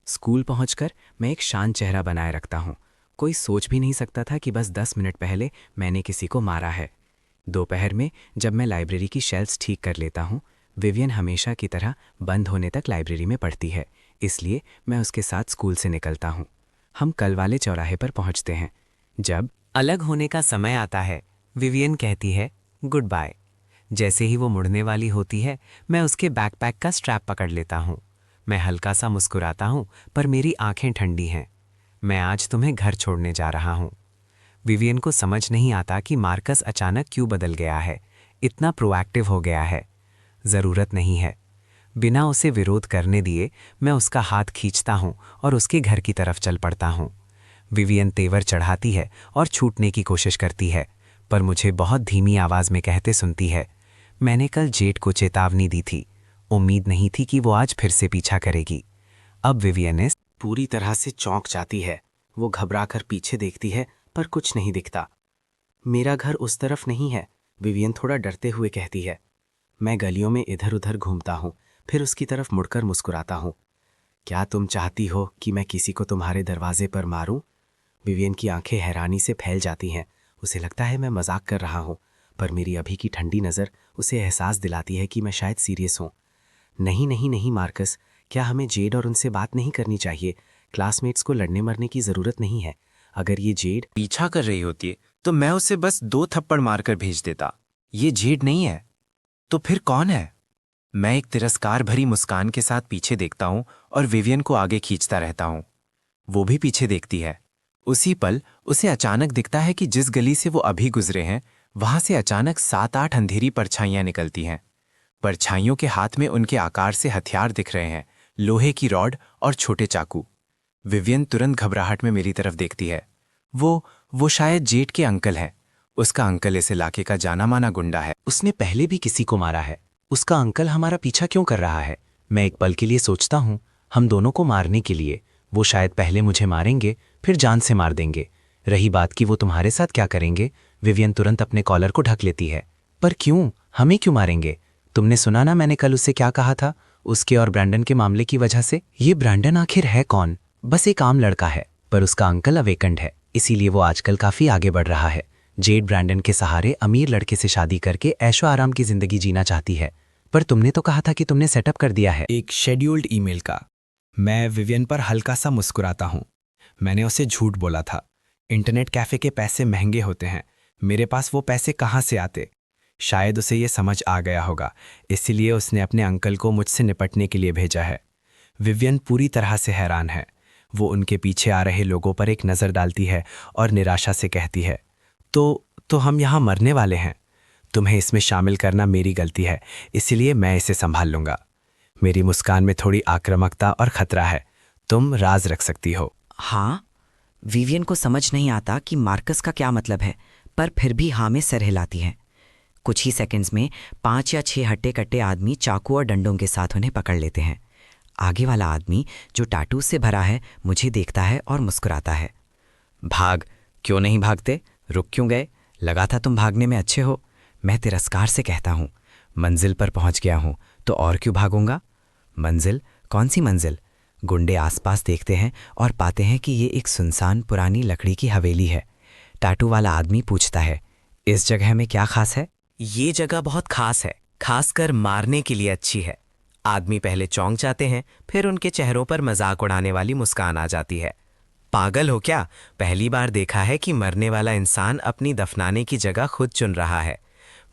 स्कूल पहुंचकर मैं एक शांत चेहरा बनाए रखता हूं। कोई सोच भी नहीं सकता था कि बस 10 मिनट पहले मैंने किसी को मारा है। दोपहर में जब मैं लाइब्रेरी की शेल्फ्स ठीक कर लेता हूं, विवियन हमेशा की तरह बंद होने तक लाइब्रेरी में पढ़ती है, इसलिए मैं उसके साथ स्कूल से निकलता हूं। हम कल वाले चौराहे पर पहुंचते हैं। जब अलग होने का समय आता है, विवियन कहती है गुड बाय। जैसे ही वो मुड़ने वाली होती है, मैं उसके बैकपैक का स्ट्रैप पकड़ लेता हूँ। मैं हल्का सा मुस्कुराता हूँ, पर मेरी आंखें ठंडी हैं। मैं आज तुम्हें घर छोड़ने जा रहा हूँ। विवियन को समझ नहीं आता कि मार्कस अचानक क्यों बदल गया है, इतना प्रोएक्टिव हो गया है। ज़रूरत नहीं है। बिना उसे विरोध करने दिए मैं उसका हाथ खींचता हूँ और उसके घर की तरफ चल पड़ता हूँ। विवियन तेवर चढ़ाती है और छूटने की कोशिश करती है, पर मुझे बहुत धीमी आवाज़ में कहते सुनती है, मैंने कल जेड को चेतावनी दी थी। उम्मीद नहीं थी कि वो आज फिर से पीछा करेगी। अब विवियन पूरी तरह से चौंक जाती है। वो घबराकर पीछे देखती है पर कुछ नहीं दिखता। मेरा घर उस तरफ नहीं है, विवियन थोड़ा डरते हुए कहती है। मैं गलियों में इधर उधर घूमता हूँ, फिर उसकी तरफ मुड़कर मुस्कुराता हूँ। क्या तुम चाहती हो कि मैं किसी को तुम्हारे दरवाजे पर मारूं? विवियन की आंखें हैरानी से फैल जाती हैं। उसे लगता है मैं मजाक कर रहा हूँ, पर मेरी अभी की ठंडी नज़र उसे एहसास दिलाती है कि मैं शायद सीरियस हूँ। नहीं नहीं नहीं मार्कस, क्या हमें जेड और उनसे बात नहीं करनी चाहिए? क्लासमेट्स को लड़ने मरने की ज़रूरत नहीं है। अगर ये जेड पीछा कर रही होती तो मैं उसे बस 2 थप्पड़ मारकर भेज देता। ये जेड नहीं है तो फिर कौन है? मैं एक तिरस्कार भरी मुस्कान के साथ पीछे देखता हूं और विवियन को आगे खींचता रहता हूं। वो भी पीछे देखती है। उसी पल उसे अचानक दिखता है कि जिस गली से वो अभी गुजरे हैं वहां से अचानक 7-8 अंधेरी परछाइयां निकलती हैं। परछाइयों के हाथ में उनके आकार से हथियार दिख रहे हैं, लोहे की रॉड और छोटे चाकू। विवियन तुरंत घबराहट में मेरी तरफ देखती है। वो शायद जेड के अंकल हैं। उसका अंकल इस इलाके का जाना माना गुंडा है। उसने पहले भी किसी को मारा है। उसका अंकल हमारा पीछा क्यों कर रहा है? मैं एक पल के लिए सोचता हूँ, हम दोनों को मारने के लिए। वो शायद पहले मुझे मारेंगे, फिर जान से मार देंगे। रही बात कि वो तुम्हारे साथ क्या करेंगे, विवियन तुरंत अपने कॉलर को ढक लेती है। पर क्यों? हमें क्यों मारेंगे? तुमने सुना ना मैंने कल उससे क्या कहा था? उसके और ब्रैंडन के मामले की वजह से। ये ब्रैंडन आखिर है कौन? बस एक आम लड़का है, पर उसका अंकल अवेकंड है, इसीलिए वो आजकल काफी आगे बढ़ रहा है। जेड ब्रैंडन के सहारे अमीर लड़के से शादी करके ऐशो आराम की जिंदगी जीना चाहती है। पर तुमने तो कहा था कि तुमने सेटअप कर दिया है। एक शेड्यूल्ड ईमेल का। मैं विवियन पर हल्का सा मुस्कुराता हूँ। मैंने उसे झूठ बोला था। इंटरनेट कैफे के पैसे महंगे होते हैं, मेरे पास वो पैसे कहाँ से आते? शायद उसे ये समझ आ गया होगा, इसीलिए उसने अपने अंकल को मुझसे निपटने के लिए भेजा है। विवियन पूरी तरह से हैरान है। वो उनके पीछे आ रहे लोगों पर एक नज़र डालती है और निराशा से कहती है, तो हम यहाँ मरने वाले हैं। तुम्हें इसमें शामिल करना मेरी गलती है, इसलिए मैं इसे संभाल लूँगा। मेरी मुस्कान में थोड़ी आक्रामकता और खतरा है। तुम राज रख सकती हो। हाँ, विवियन को समझ नहीं आता कि मार्कस का क्या मतलब है, पर फिर भी हाँ में सर हिलाती है। कुछ ही सेकंड्स में 5 या 6 हट्टे कट्टे आदमी चाकू और डंडों के साथ उन्हें पकड़ लेते हैं। आगे वाला आदमी जो टाटू से भरा है मुझे देखता है और मुस्कुराता है। भाग, क्यों नहीं भागते? रुक क्यों गए? लगा था तुम भागने में अच्छे हो। मैं तिरस्कार से कहता हूँ, मंजिल पर पहुँच गया हूँ तो और क्यों भागूंगा? मंजिल? कौन सी मंजिल? गुंडे आसपास देखते हैं और पाते हैं कि ये एक सुनसान पुरानी लकड़ी की हवेली है। टाटू वाला आदमी पूछता है, इस जगह में क्या खास है? ये जगह बहुत खास है, खासकर मारने के लिए अच्छी है। आदमी पहले चौंक जाते हैं, फिर उनके चेहरों पर मजाक उड़ाने वाली मुस्कान आ जाती है। पागल हो क्या? पहली बार देखा है कि मरने वाला इंसान अपनी दफनाने की जगह खुद चुन रहा है।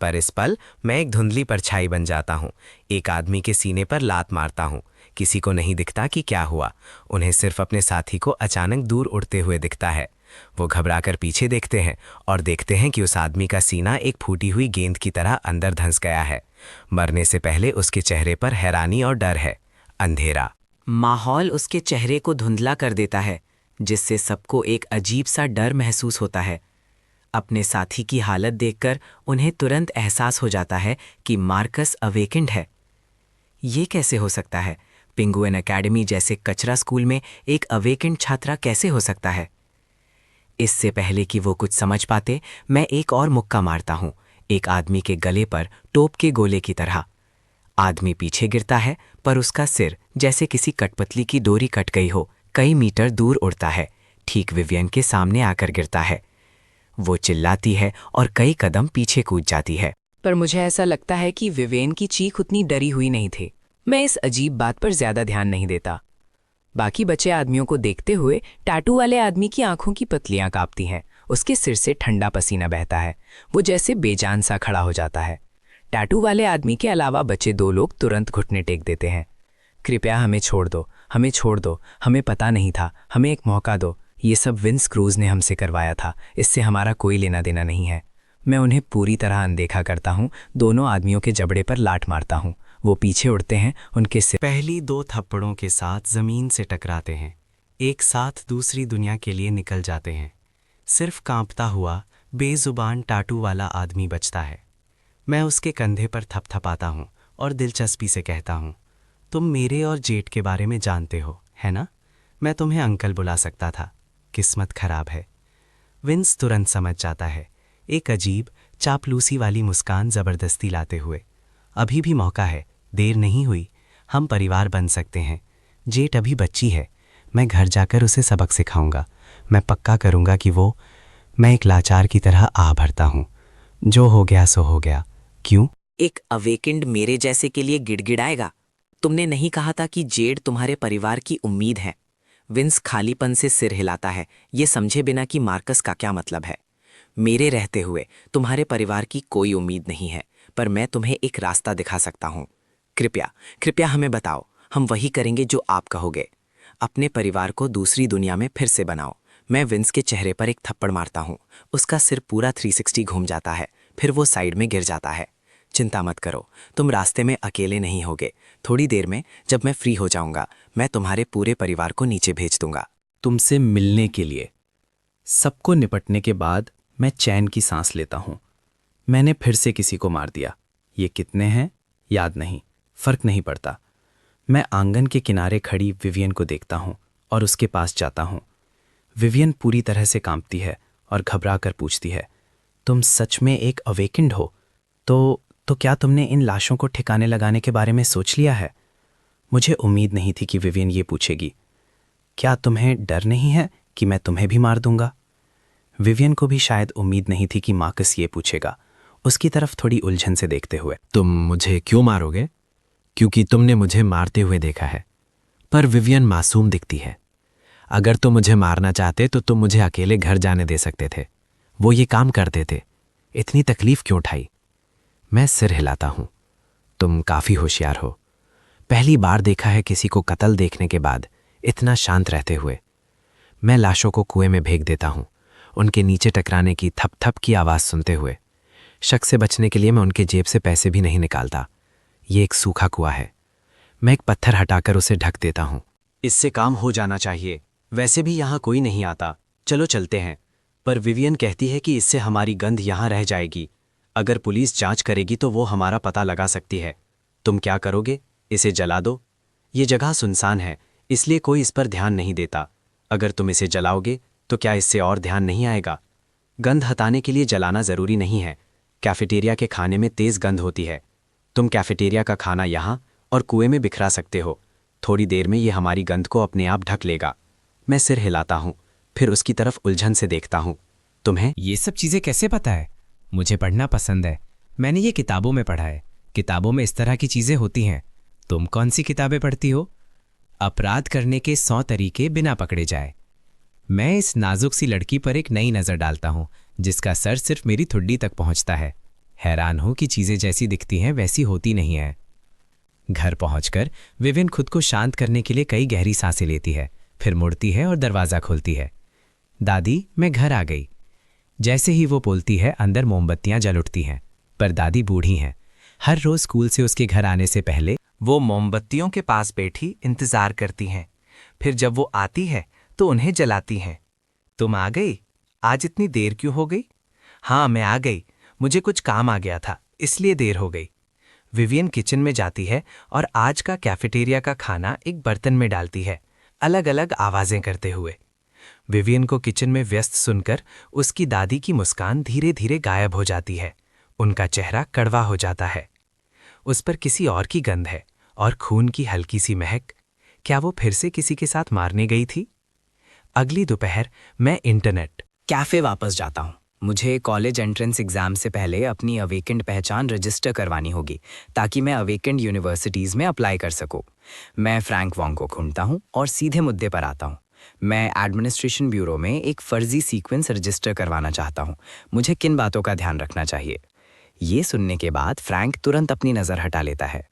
पर इस पल मैं एक धुंधली परछाई बन जाता हूँ। एक आदमी के सीने पर लात मारता हूँ। किसी को नहीं दिखता कि क्या हुआ, उन्हें सिर्फ अपने साथी को अचानक दूर उड़ते हुए दिखता है। वो घबराकर पीछे देखते हैं और देखते हैं कि उस आदमी का सीना एक फूटी हुई गेंद की तरह अंदर धंस गया है। मरने से पहले उसके चेहरे पर हैरानी और डर है। अंधेरा माहौल उसके चेहरे को धुंधला कर देता है, जिससे सबको एक अजीब सा डर महसूस होता है। अपने साथी की हालत देखकर उन्हें तुरंत एहसास हो जाता है कि मार्कस अवेकेंड है। ये कैसे हो सकता है? पेंगुइन एकेडमी जैसे कचरा स्कूल में एक अवेकेंड छात्रा कैसे हो सकता है? इससे पहले कि वो कुछ समझ पाते, मैं एक और मुक्का मारता हूँ, एक आदमी के गले पर टोप के गोले की तरह। आदमी पीछे गिरता है, पर उसका सिर जैसे किसी कठपुतली की डोरी कट गई हो कई मीटर दूर उड़ता है, ठीक विवियन के सामने आकर गिरता है। वो चिल्लाती है और कई कदम पीछे कूद जाती है। पर मुझे ऐसा लगता है कि विवेन की चीख उतनी डरी हुई नहीं थी। मैं इस अजीब बात पर ज्यादा ध्यान नहीं देता। बाकी बचे आदमियों को देखते हुए टाटू वाले आदमी की आंखों की पतलियां कांपती हैं। उसके सिर से ठंडा पसीना बहता है। वो जैसे बेजान सा खड़ा हो जाता है। टाटू वाले आदमी के अलावा बचे 2 लोग तुरंत घुटने टेक देते हैं। कृपया हमें छोड़ दो, हमें छोड़ दो, हमें पता नहीं था, हमें एक मौका दो। ये सब विंस क्रूज ने हमसे करवाया था, इससे हमारा कोई लेना देना नहीं है। मैं उन्हें पूरी तरह अनदेखा करता हूँ। दोनों आदमियों के जबड़े पर लात मारता हूँ। वो पीछे उड़ते हैं, उनके सिर पहली 2 थप्पड़ों के साथ जमीन से टकराते हैं, एक साथ दूसरी दुनिया के लिए निकल जाते हैं। सिर्फ कांपता हुआ बेजुबान टाटू वाला आदमी बचता है। मैं उसके कंधे पर थपथपाता हूँ और दिलचस्पी से कहता हूँ, तुम मेरे और जेट के बारे में जानते हो, है ना? मैं तुम्हें अंकल बुला सकता था। किस्मत खराब है। विंस तुरंत समझ जाता है, एक अजीब चापलूसी वाली मुस्कान जबरदस्ती लाते हुए। अभी भी मौका है, देर नहीं हुई, हम परिवार बन सकते हैं। जेट अभी बच्ची है, मैं घर जाकर उसे सबक सिखाऊंगा। मैं पक्का करूंगा कि मैं एक लाचार की तरह आ भरता हूं। जो हो गया सो हो गया। क्यों? एक अवेकेंड मेरे जैसे के लिए गिड़गिड़ाएगा? तुमने नहीं कहा था कि जेड तुम्हारे परिवार की उम्मीद है? विंस खालीपन से सिर हिलाता है, ये समझे बिना कि मार्कस का क्या मतलब है। मेरे रहते हुए तुम्हारे परिवार की कोई उम्मीद नहीं है, पर मैं तुम्हें एक रास्ता दिखा सकता हूँ। कृपया कृपया हमें बताओ, हम वही करेंगे जो आप कहोगे। अपने परिवार को दूसरी दुनिया में फिर से बनाओ। मैं विंस के चेहरे पर एक थप्पड़ मारता हूँ। उसका सिर पूरा 360 घूम जाता है, फिर वो साइड में गिर जाता है। चिंता मत करो, तुम रास्ते में अकेले नहीं होगे। थोड़ी देर में जब मैं फ्री हो जाऊंगा, मैं तुम्हारे पूरे परिवार को नीचे भेज दूंगा। तुमसे मिलने के लिए। सबको निपटने के बाद मैं चैन की सांस लेता हूं। मैंने फिर से किसी को मार दिया। ये कितने हैं याद नहीं, फर्क नहीं पड़ता। मैं आंगन के किनारे खड़ी विवियन को देखता हूं और उसके पास जाता हूं। विवियन पूरी तरह से कांपती है और घबरा कर पूछती है, तुम सच में एक अवेकेंड हो? तो क्या तुमने इन लाशों को ठिकाने लगाने के बारे में सोच लिया है? मुझे उम्मीद नहीं थी कि विवियन ये पूछेगी। क्या तुम्हें डर नहीं है कि मैं तुम्हें भी मार दूंगा? विवियन को भी शायद उम्मीद नहीं थी कि मार्कस ये पूछेगा, उसकी तरफ थोड़ी उलझन से देखते हुए। तुम मुझे क्यों मारोगे? क्योंकि तुमने मुझे मारते हुए देखा है। पर विवियन मासूम दिखती है। अगर तुम मुझे मारना चाहते तो तुम मुझे अकेले घर जाने दे सकते थे। वो ये काम करते थे, इतनी तकलीफ क्यों उठाई? मैं सिर हिलाता हूं। तुम काफी होशियार हो। पहली बार देखा है किसी को कत्ल देखने के बाद इतना शांत रहते हुए। मैं लाशों को कुएं में फेंक देता हूं, उनके नीचे टकराने की थप थप की आवाज सुनते हुए। शक से बचने के लिए मैं उनके जेब से पैसे भी नहीं निकालता। ये एक सूखा कुआं है। मैं एक पत्थर हटाकर उसे ढक देता हूं। इससे काम हो जाना चाहिए। वैसे भी यहाँ कोई नहीं आता, चलो चलते हैं। पर विवियन कहती है कि इससे हमारी गंध यहाँ रह जाएगी। अगर पुलिस जांच करेगी तो वो हमारा पता लगा सकती है। तुम क्या करोगे? इसे जला दो। ये जगह सुनसान है, इसलिए कोई इस पर ध्यान नहीं देता। अगर तुम इसे जलाओगे तो क्या इससे और ध्यान नहीं आएगा? गंध हटाने के लिए जलाना जरूरी नहीं है। कैफेटेरिया के खाने में तेज गंध होती है। तुम कैफेटेरिया का खाना यहाँ और कुएं में बिखरा सकते हो। थोड़ी देर में ये हमारी गंध को अपने आप ढक लेगा। मैं सिर हिलाता हूँ, फिर उसकी तरफ उलझन से देखता हूँ। तुम्हें ये सब चीजें कैसे पता है? मुझे पढ़ना पसंद है, मैंने ये किताबों में पढ़ा है। किताबों में इस तरह की चीजें होती हैं। तुम कौन सी किताबें पढ़ती हो? अपराध करने के 100 तरीके बिना पकड़े जाए। मैं इस नाजुक सी लड़की पर एक नई नजर डालता हूं, जिसका सर सिर्फ मेरी ठुड्डी तक पहुंचता है। हैरान हूं कि चीजें जैसी दिखती हैं वैसी होती नहीं है। घर पहुंचकर विवियन खुद को शांत करने के लिए कई गहरी सांसें लेती है, फिर मुड़ती है और दरवाजा खोलती है। दादी, मैं घर आ गई। जैसे ही वो बोलती है, अंदर मोमबत्तियां जल उठती हैं। पर दादी बूढ़ी हैं। हर रोज स्कूल से उसके घर आने से पहले वो मोमबत्तियों के पास बैठी इंतजार करती हैं। फिर जब वो आती है तो उन्हें जलाती हैं। तुम आ गई? आज इतनी देर क्यों हो गई? हाँ, मैं आ गई। मुझे कुछ काम आ गया था, इसलिए देर हो गई। विवियन किचन में जाती है और आज का कैफेटेरिया का खाना एक बर्तन में डालती है, अलग अलग आवाजें करते हुए। विवियन को किचन में व्यस्त सुनकर उसकी दादी की मुस्कान धीरे धीरे गायब हो जाती है। उनका चेहरा कड़वा हो जाता है। उस पर किसी और की गंध है और खून की हल्की सी महक। क्या वो फिर से किसी के साथ मारने गई थी? अगली दोपहर मैं इंटरनेट कैफे वापस जाता हूँ। मुझे कॉलेज एंट्रेंस एग्जाम से पहले अपनी अवेकेंड पहचान रजिस्टर करवानी होगी, ताकि मैं अवेकेंड यूनिवर्सिटीज़ में अप्लाई कर सकूँ। मैं फ्रैंक वॉन्ग को ढूंढता हूँ और सीधे मुद्दे पर आता हूँ। मैं एडमिनिस्ट्रेशन ब्यूरो में एक फर्जी सीक्वेंस रजिस्टर करवाना चाहता हूँ। मुझे किन बातों का ध्यान रखना चाहिए? ये सुनने के बाद फ्रैंक तुरंत अपनी नज़र हटा लेता है।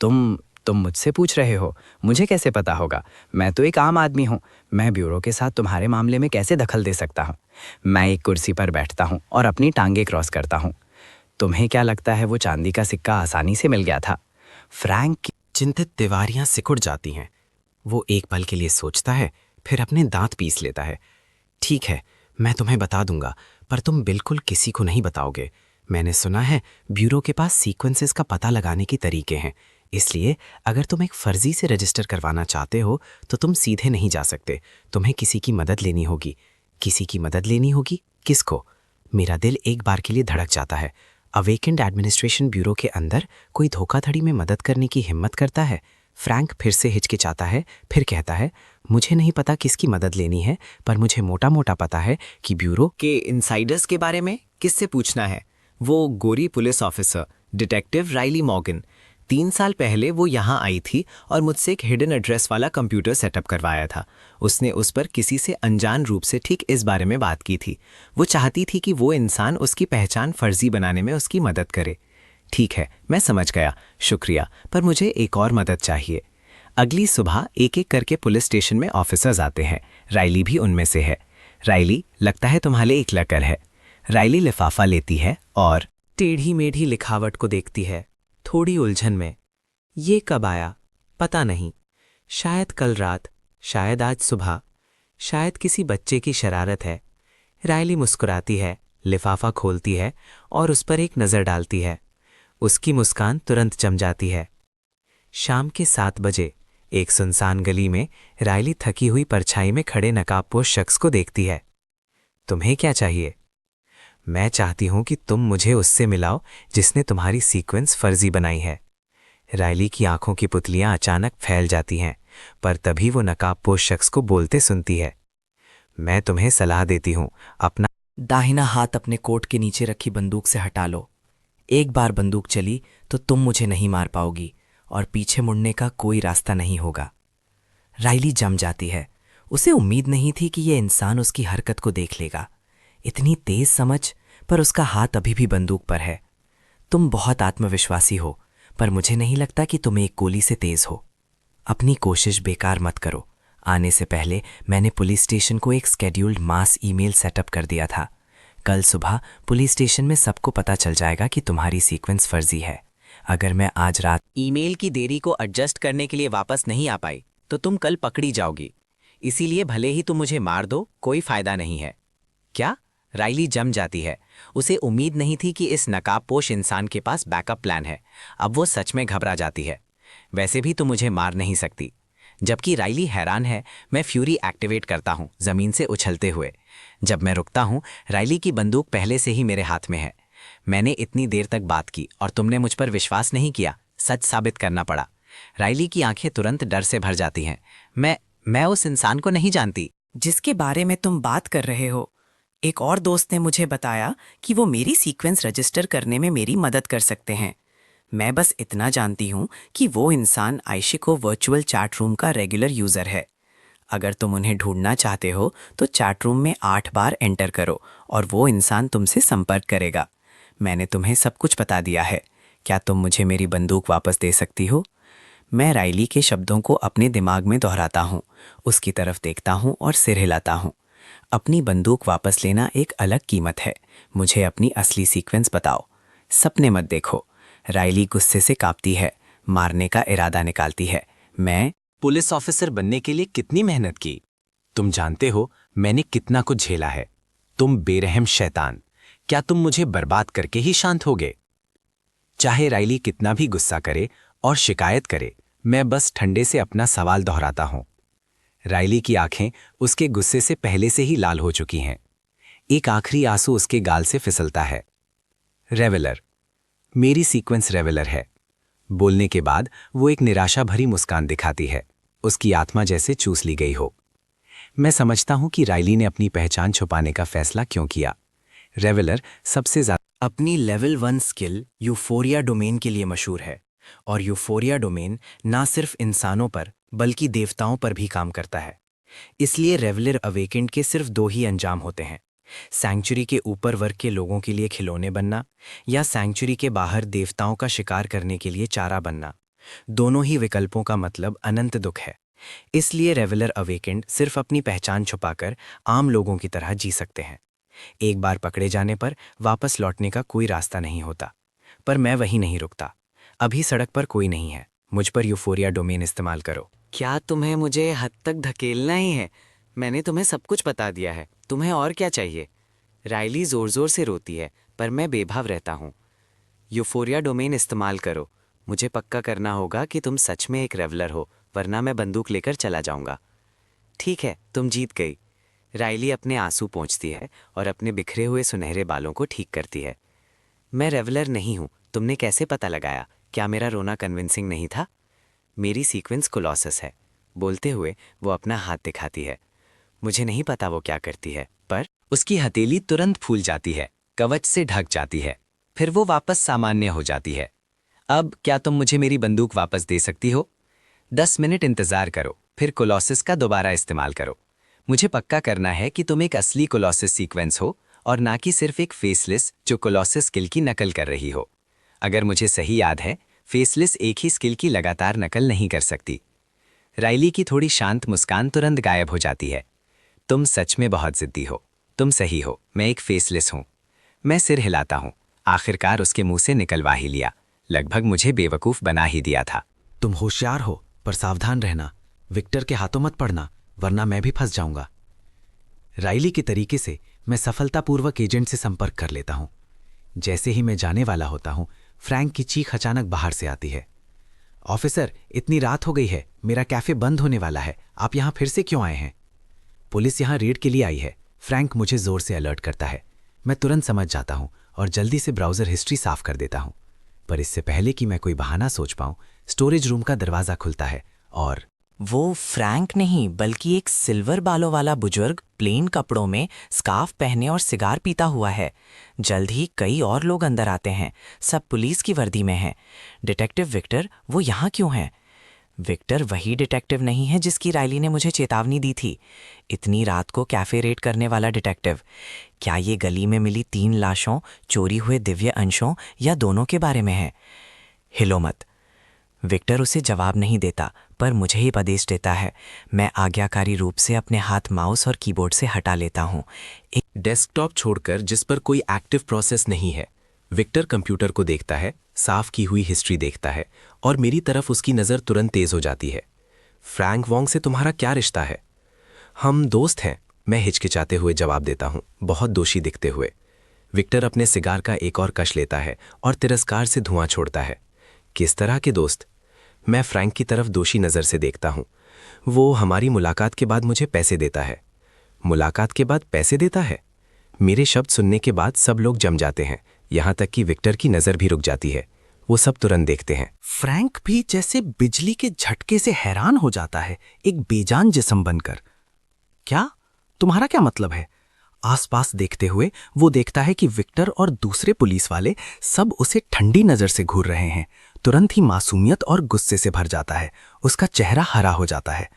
तुम मुझसे पूछ रहे हो, मुझे कैसे पता होगा? मैं तो एक आम आदमी हूँ। मैं ब्यूरो के साथ तुम्हारे मामले में कैसे दखल दे सकता हूँ? मैं एक कुर्सी पर बैठता हूँ और अपनी टांगे क्रॉस करता हूँ। तुम्हें क्या लगता है वो चांदी का सिक्का आसानी से मिल गया था? फ्रैंक की चिंतित तिवारियां सिकुड़ जाती हैं। वो एक पल के लिए सोचता है, फिर अपने दांत पीस लेता है। ठीक है, मैं तुम्हें बता दूंगा, पर तुम बिल्कुल किसी को नहीं बताओगे। मैंने सुना है ब्यूरो के पास सीक्वेंसेस का पता लगाने के तरीके हैं, इसलिए अगर तुम एक फर्जी से रजिस्टर करवाना चाहते हो तो तुम सीधे नहीं जा सकते, तुम्हें किसी की मदद लेनी होगी। किसी की मदद लेनी होगी? किसको? मेरा दिल एक बार के लिए धड़क जाता है। अवेकेंड एडमिनिस्ट्रेशन ब्यूरो के अंदर कोई धोखाधड़ी में मदद करने की हिम्मत करता है? फ्रैंक फिर से हिचकिचाता है, फिर कहता है, मुझे नहीं पता किसकी मदद लेनी है, पर मुझे मोटा मोटा पता है कि ब्यूरो के इनसाइडर्स के बारे में किससे पूछना है? वो गोरी police officer detective Riley Morgan. 3 साल पहले वो यहाँ आई थी और मुझसे एक हिडन एड्रेस वाला कंप्यूटर सेटअप करवाया था। उसने उस पर किसी से अनजान रूप से ठीक इस बारे में बात की थी। वो चाहती थी कि वो इंसान उसकी पहचान फर्जी बनाने में उसकी मदद करे। ठीक है, मैं समझ गया, शुक्रिया, पर मुझे एक और मदद चाहिए। अगली सुबह एक एक करके पुलिस स्टेशन में ऑफिसर्स आते हैं। राइली भी उनमें से है। राइली, लगता है तुम्हारे एक लकर है। राइली लिफाफा लेती है और टेढ़ी मेढ़ी लिखावट को देखती है, थोड़ी उलझन में। ये कब आया? पता नहीं। शायद कल रात, शायद आज सुबह, शायद किसी बच्चे की शरारत है। राइली मुस्कुराती है, लिफाफा खोलती है और उस पर एक नज़र डालती है। उसकी मुस्कान तुरंत जम जाती है। शाम के 7 बजे एक सुनसान गली में राइली थकी हुई परछाई में खड़े नकाबपोश शख्स को देखती है। तुम्हें क्या चाहिए? मैं चाहती हूं कि तुम मुझे उससे मिलाओ जिसने तुम्हारी सीक्वेंस फर्जी बनाई है। राइली की आंखों की पुतलियां अचानक फैल जाती हैं, पर तभी वो नकाबपोश शख्स को बोलते सुनती है। मैं तुम्हें सलाह देती हूं, अपना दाहिना हाथ अपने कोट के नीचे रखी बंदूक से हटा लो। एक बार बंदूक चली तो तुम मुझे नहीं मार पाओगी और पीछे मुड़ने का कोई रास्ता नहीं होगा। राइली जम जाती है। उसे उम्मीद नहीं थी कि यह इंसान उसकी हरकत को देख लेगा। इतनी तेज समझ, पर उसका हाथ अभी भी बंदूक पर है। तुम बहुत आत्मविश्वासी हो, पर मुझे नहीं लगता कि तुम एक गोली से तेज हो। अपनी कोशिश बेकार मत करो। आने से पहले मैंने पुलिस स्टेशन को एक स्केड्यूल्ड मास ईमेल सेटअप कर दिया था। कल सुबह पुलिस स्टेशन में सबको पता चल जाएगा कि तुम्हारी सीक्वेंस फर्जी है। अगर मैं आज रात ईमेल की देरी को एडजस्ट करने के लिए वापस नहीं आ पाई तो तुम कल पकड़ी जाओगी। इसीलिए भले ही तुम मुझे मार दो, कोई फायदा नहीं है। क्या? राइली जम जाती है। उसे उम्मीद नहीं थी कि इस नकाबपोश इंसान के पास बैकअप प्लान है। अब वो सच में घबरा जाती है। वैसे भी तुम मुझे मार नहीं सकती। जबकि राइली हैरान है, मैं फ्यूरी एक्टिवेट करता हूँ जमीन से उछलते हुए। जब मैं रुकता हूँ, राइली की बंदूक पहले से ही मेरे हाथ में है। मैंने इतनी देर तक बात की और तुमने मुझ पर विश्वास नहीं किया। सच साबित करना पड़ा। राइली की आंखें तुरंत डर से भर जाती हैं। मैं उस इंसान को नहीं जानती। जिसके बारे में तुम बात कर रहे हो, एक और दोस्त ने मुझे बताया कि वो मेरी सीक्वेंस रजिस्टर करने में मेरी मदद कर सकते हैं। मैं बस इतना जानती हूँ कि वो इंसान आइशिको वर्चुअल चैट रूम का रेगुलर यूज़र है। अगर तुम उन्हें ढूंढना चाहते हो तो चैट रूम में 8 बार एंटर करो और वो इंसान तुमसे संपर्क करेगा। मैंने तुम्हें सब कुछ बता दिया है। क्या तुम मुझे मेरी बंदूक वापस दे सकती हो? मैं राइली के शब्दों को अपने दिमाग में दोहराता हूँ, उसकी तरफ देखता हूँ और सिर हिलाता हूँ। अपनी बंदूक वापस लेना एक अलग कीमत है। मुझे अपनी असली सीक्वेंस बताओ। सपने मत देखो। राइली गुस्से से कांपती है, मारने का इरादा निकालती है। मैं पुलिस ऑफिसर बनने के लिए कितनी मेहनत की। तुम जानते हो मैंने कितना कुछ झेला है। तुम बेरहम शैतान, क्या तुम मुझे बर्बाद करके ही शांत होगे? चाहे राइली कितना भी गुस्सा करे और शिकायत करे, मैं बस ठंडे से अपना सवाल दोहराता हूं। राइली की आंखें उसके गुस्से से पहले से ही लाल हो चुकी हैं। एक आखिरी आंसू उसके गाल से फिसलता है। रेवेलर, मेरी सीक्वेंस रेवेलर है। बोलने के बाद वो एक निराशा भरी मुस्कान दिखाती है, उसकी आत्मा जैसे चूस ली गई हो। मैं समझता हूं कि राइली ने अपनी पहचान छुपाने का फैसला क्यों किया। रेवेलर सबसे ज्यादा अपनी लेवल 1 स्किल यूफोरिया डोमेन के लिए मशहूर है, और यूफोरिया डोमेन ना सिर्फ इंसानों पर बल्कि देवताओं पर भी काम करता है। इसलिए रेवलर अवेकेंड के सिर्फ 2 ही अंजाम होते हैं: सैंक्चुरी के ऊपर वर्ग के लोगों के लिए खिलौने बनना, या सैंक्चुरी के बाहर देवताओं का शिकार करने के लिए चारा बनना। दोनों ही विकल्पों का मतलब अनंत दुख है। इसलिए रेवलर अवेकेंड सिर्फ अपनी पहचान छुपाकर आम लोगों की तरह जी सकते हैं। एक बार पकड़े जाने पर वापस लौटने का कोई रास्ता नहीं होता। पर मैं वहीं नहीं रुकता। अभी सड़क पर कोई नहीं है। मुझ पर यूफोरिया डोमेन इस्तेमाल करो। क्या तुम्हें मुझे हद तक धकेलना ही है? मैंने तुम्हें सब कुछ बता दिया है। तुम्हें और क्या चाहिए? राइली जोर जोर से रोती है, पर मैं बेभाव रहता हूँ। यूफोरिया डोमेन इस्तेमाल करो। मुझे पक्का करना होगा कि तुम सच में एक रेवलर हो, वरना मैं बंदूक लेकर चला जाऊंगा। ठीक है, तुम जीत गई। राइली अपने आंसू पोंछती है और अपने बिखरे हुए सुनहरे बालों को ठीक करती है। मैं रेवलर नहीं हूं, तुमने कैसे पता लगाया? क्या मेरा रोना कन्विंसिंग नहीं था? मेरी सीक्वेंस कोलोसस है। बोलते हुए वो अपना हाथ दिखाती है। मुझे नहीं पता वो क्या करती है, पर उसकी हथेली तुरंत फूल जाती है, कवच से ढक जाती है, फिर वो वापस सामान्य हो जाती है। अब क्या तुम मुझे मेरी बंदूक वापस दे सकती हो? 10 मिनट इंतजार करो, फिर कोलोसिस का दोबारा इस्तेमाल करो। मुझे पक्का करना है कि तुम एक असली कोलोसिस सीक्वेंस हो और ना कि सिर्फ एक फेसलेस जो कोलोसिस स्किल की नकल कर रही हो। अगर मुझे सही याद है, फेसलेस एक ही स्किल की लगातार नकल नहीं कर सकती। राइली की थोड़ी शांत मुस्कान तुरंत गायब हो जाती है। तुम सच में बहुत जिद्दी हो। तुम सही हो, मैं एक फेसलेस हूं। मैं सिर हिलाता हूं। आखिरकार उसके मुंह से निकलवा ही लिया। लगभग मुझे बेवकूफ बना ही दिया था। तुम होशियार हो, पर सावधान रहना। विक्टर के हाथों मत पड़ना, वरना मैं भी फंस जाऊंगा। राइली के तरीके से मैं सफलतापूर्वक एजेंट से संपर्क कर लेता हूं। जैसे ही मैं जाने वाला होता हूं, फ्रैंक की चीख अचानक बाहर से आती है। ऑफिसर, इतनी रात हो गई है, मेरा कैफे बंद होने वाला है, आप यहां फिर से क्यों आए हैं? पुलिस यहां रेड के लिए आई है। फ्रैंक मुझे जोर से अलर्ट करता है। मैं तुरंत समझ जाता हूं और जल्दी से ब्राउजर हिस्ट्री साफ कर देता हूं। पर इससे पहले कि मैं कोई बहाना सोच पाऊं, स्टोरेज रूम का दरवाजा खुलता है और वो फ्रैंक नहीं बल्कि एक सिल्वर बालों वाला बुजुर्ग प्लेन कपड़ों में स्कार्फ पहने और सिगार पीता हुआ है। जल्द ही कई और लोग अंदर आते हैं, सब पुलिस की वर्दी में हैं। डिटेक्टिव विक्टर, वो यहाँ क्यों है? विक्टर वही डिटेक्टिव नहीं है जिसकी राइली ने मुझे चेतावनी दी थी। इतनी रात को कैफे रेड करने वाला डिटेक्टिव। क्या ये गली में मिली 3 लाशों, चोरी हुए दिव्य अंशों या दोनों के बारे में है? हिलो मत। विक्टर उसे जवाब नहीं देता, पर मुझे ही आदेश देता है। मैं आज्ञाकारी रूप से अपने हाथ माउस और कीबोर्ड से हटा लेता हूँ। डेस्कटॉप छोड़कर जिस पर कोई एक्टिव प्रोसेस नहीं है, विक्टर कंप्यूटर को देखता है, साफ की हुई हिस्ट्री देखता है और मेरी तरफ उसकी नज़र तुरंत तेज हो जाती है। फ्रैंक वोंग से तुम्हारा क्या रिश्ता है? हम दोस्त हैं, मैं हिचकिचाते हुए जवाब देता हूं, बहुत दोषी दिखते हुए। विक्टर अपने सिगार का एक और कश लेता है और तिरस्कार से धुआं छोड़ता है। किस तरह के दोस्त? मैं फ्रैंक की तरफ दोषी नज़र से देखता हूं। वो हमारी मुलाकात के बाद मुझे पैसे देता है। मुलाकात के बाद पैसे देता है? मेरे शब्द सुनने के बाद सब लोग जम जाते हैं, यहां तक कि विक्टर की नज़र भी रुक जाती है। वो सब तुरंत देखते हैं। फ्रैंक भी जैसे बिजली के झटके से हैरान हो जाता है, एक बेजान जिस्म बनकर। क्या? तुम्हारा क्या मतलब है? आसपास देखते हुए वो देखता है कि विक्टर और दूसरे पुलिस वाले सब उसे ठंडी नजर से घूर रहे हैं। तुरंत ही मासूमियत और गुस्से से भर जाता है। उसका चेहरा हरा हो जाता है।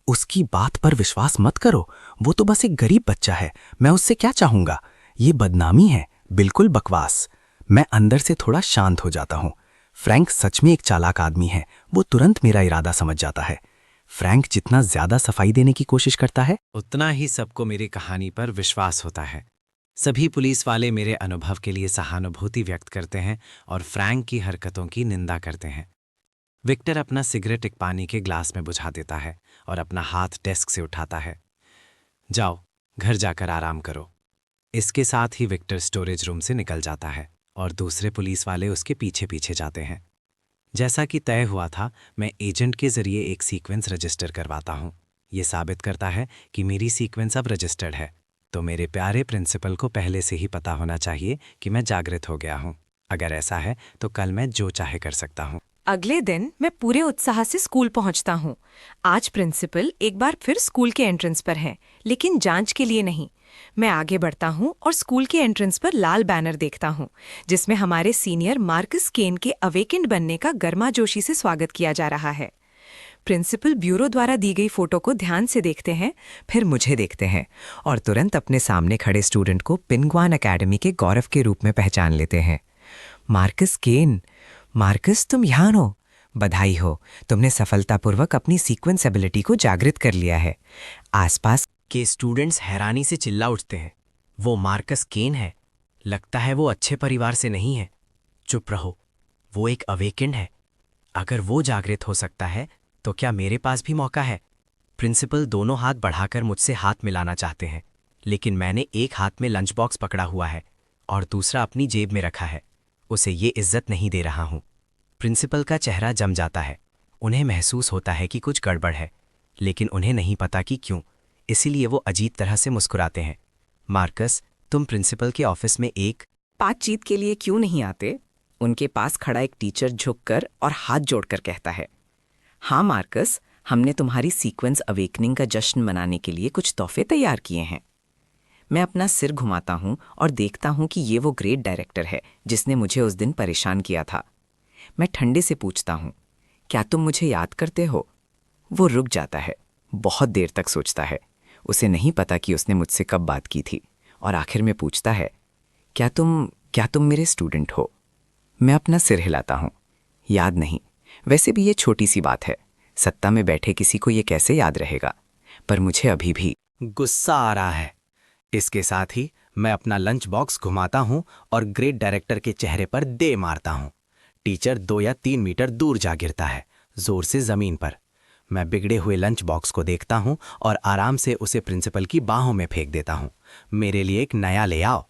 उसकी बात पर विश्वास मत करो, वो तो बस एक गरीब बच्चा है। मैं उससे क्या चाहूंगा? ये बदनामी है, बिल्कुल बकवास। मैं अंदर से थोड़ा शांत हो जाता हूं। फ्रैंक सच में एक चालाक आदमी है। वो तुरंत मेरा इरादा समझ जाता है। फ्रैंक जितना ज्यादा सफाई देने की कोशिश करता है, उतना ही सबको मेरी कहानी पर विश्वास होता है। सभी पुलिस वाले मेरे अनुभव के लिए सहानुभूति व्यक्त करते हैं और फ्रैंक की हरकतों की निंदा करते हैं। विक्टर अपना सिगरेट एक पानी के ग्लास में बुझा देता है और अपना हाथ डेस्क से उठाता है। जाओ, घर जाकर आराम करो। इसके साथ ही विक्टर स्टोरेज रूम से निकल जाता है और दूसरे पुलिस वाले उसके पीछे पीछे जाते हैं। जैसा कि तय हुआ था, मैं एजेंट के जरिए एक सीक्वेंस रजिस्टर करवाता हूं। ये साबित करता है कि मेरी सीक्वेंस अब रजिस्टर्ड है। तो मेरे प्यारे प्रिंसिपल को पहले से ही पता होना चाहिए कि मैं जागृत हो गया हूं। अगर ऐसा है तो कल मैं जो चाहे कर सकता हूं। अगले दिन मैं पूरे उत्साह से स्कूल पहुंचता हूं। आज प्रिंसिपल एक बार फिर स्कूल के एंट्रेंस पर हैं, लेकिन जांच के लिए नहीं। मैं आगे बढ़ता हूं और स्कूल के एंट्रेंस पर लाल बैनर देखता हूं, जिसमें हमारे सीनियर मार्कस केन के अवेकेंड बनने का गर्माजोशी से स्वागत किया जा रहा है। प्रिंसिपल ब्यूरो द्वारा दी गई फोटो को ध्यान से देखते हैं, फिर मुझे देखते हैं और तुरंत अपने सामने खड़े स्टूडेंट को पिनग्वान एकेडमी के गौरव के रूप में पहचान लेते हैं। मार्कस केन, मार्कस तुम यहाँ हो। बधाई हो, तुमने सफलतापूर्वक अपनी सीक्वेंस एबिलिटी को जागृत कर लिया है। आसपास के स्टूडेंट्स हैरानी से चिल्ला उठते हैं। वो मार्कस केन है। लगता है वो अच्छे परिवार से नहीं है। चुप रहो, वो एक अवेकेंड है। अगर वो जागृत हो सकता है तो क्या मेरे पास भी मौका है? प्रिंसिपल दोनों हाथ बढ़ाकर मुझसे हाथ मिलाना चाहते हैं, लेकिन मैंने एक हाथ में लंच बॉक्स पकड़ा हुआ है और दूसरा अपनी जेब में रखा है। उसे ये इज्जत नहीं दे रहा हूं। प्रिंसिपल का चेहरा जम जाता है। उन्हें महसूस होता है कि कुछ गड़बड़ है, लेकिन उन्हें नहीं पता कि क्यों, इसीलिए वो अजीब तरह से मुस्कुराते हैं। मार्कस, तुम प्रिंसिपल के ऑफिस में एक बातचीत के लिए क्यों नहीं आते? उनके पास खड़ा एक टीचर झुककर और हाथ जोड़कर कहता है, हाँ मार्कस, हमने तुम्हारी सीक्वेंस अवेकनिंग का जश्न मनाने के लिए कुछ तोहफे तैयार किए हैं। मैं अपना सिर घुमाता हूँ और देखता हूँ कि ये वो ग्रेट डायरेक्टर है जिसने मुझे उस दिन परेशान किया था। मैं ठंडे से पूछता हूँ, क्या तुम मुझे याद करते हो? वो रुक जाता है, बहुत देर तक सोचता है। उसे नहीं पता कि उसने मुझसे कब बात की थी, और आखिर में पूछता है, क्या तुम मेरे स्टूडेंट हो? मैं अपना सिर हिलाता हूँ, याद नहीं। वैसे भी ये छोटी सी बात है, सत्ता में बैठे किसी को ये कैसे याद रहेगा? पर मुझे अभी भी गुस्सा आ रहा है। इसके साथ ही मैं अपना लंच बॉक्स घुमाता हूं और ग्रेट डायरेक्टर के चेहरे पर दे मारता हूं। टीचर 2 या 3 मीटर दूर जा गिरता है, जोर से जमीन पर। मैं बिगड़े हुए लंच बॉक्स को देखता हूं और आराम से उसे प्रिंसिपल की बाहों में फेंक देता हूं। मेरे लिए एक नया ले आओ।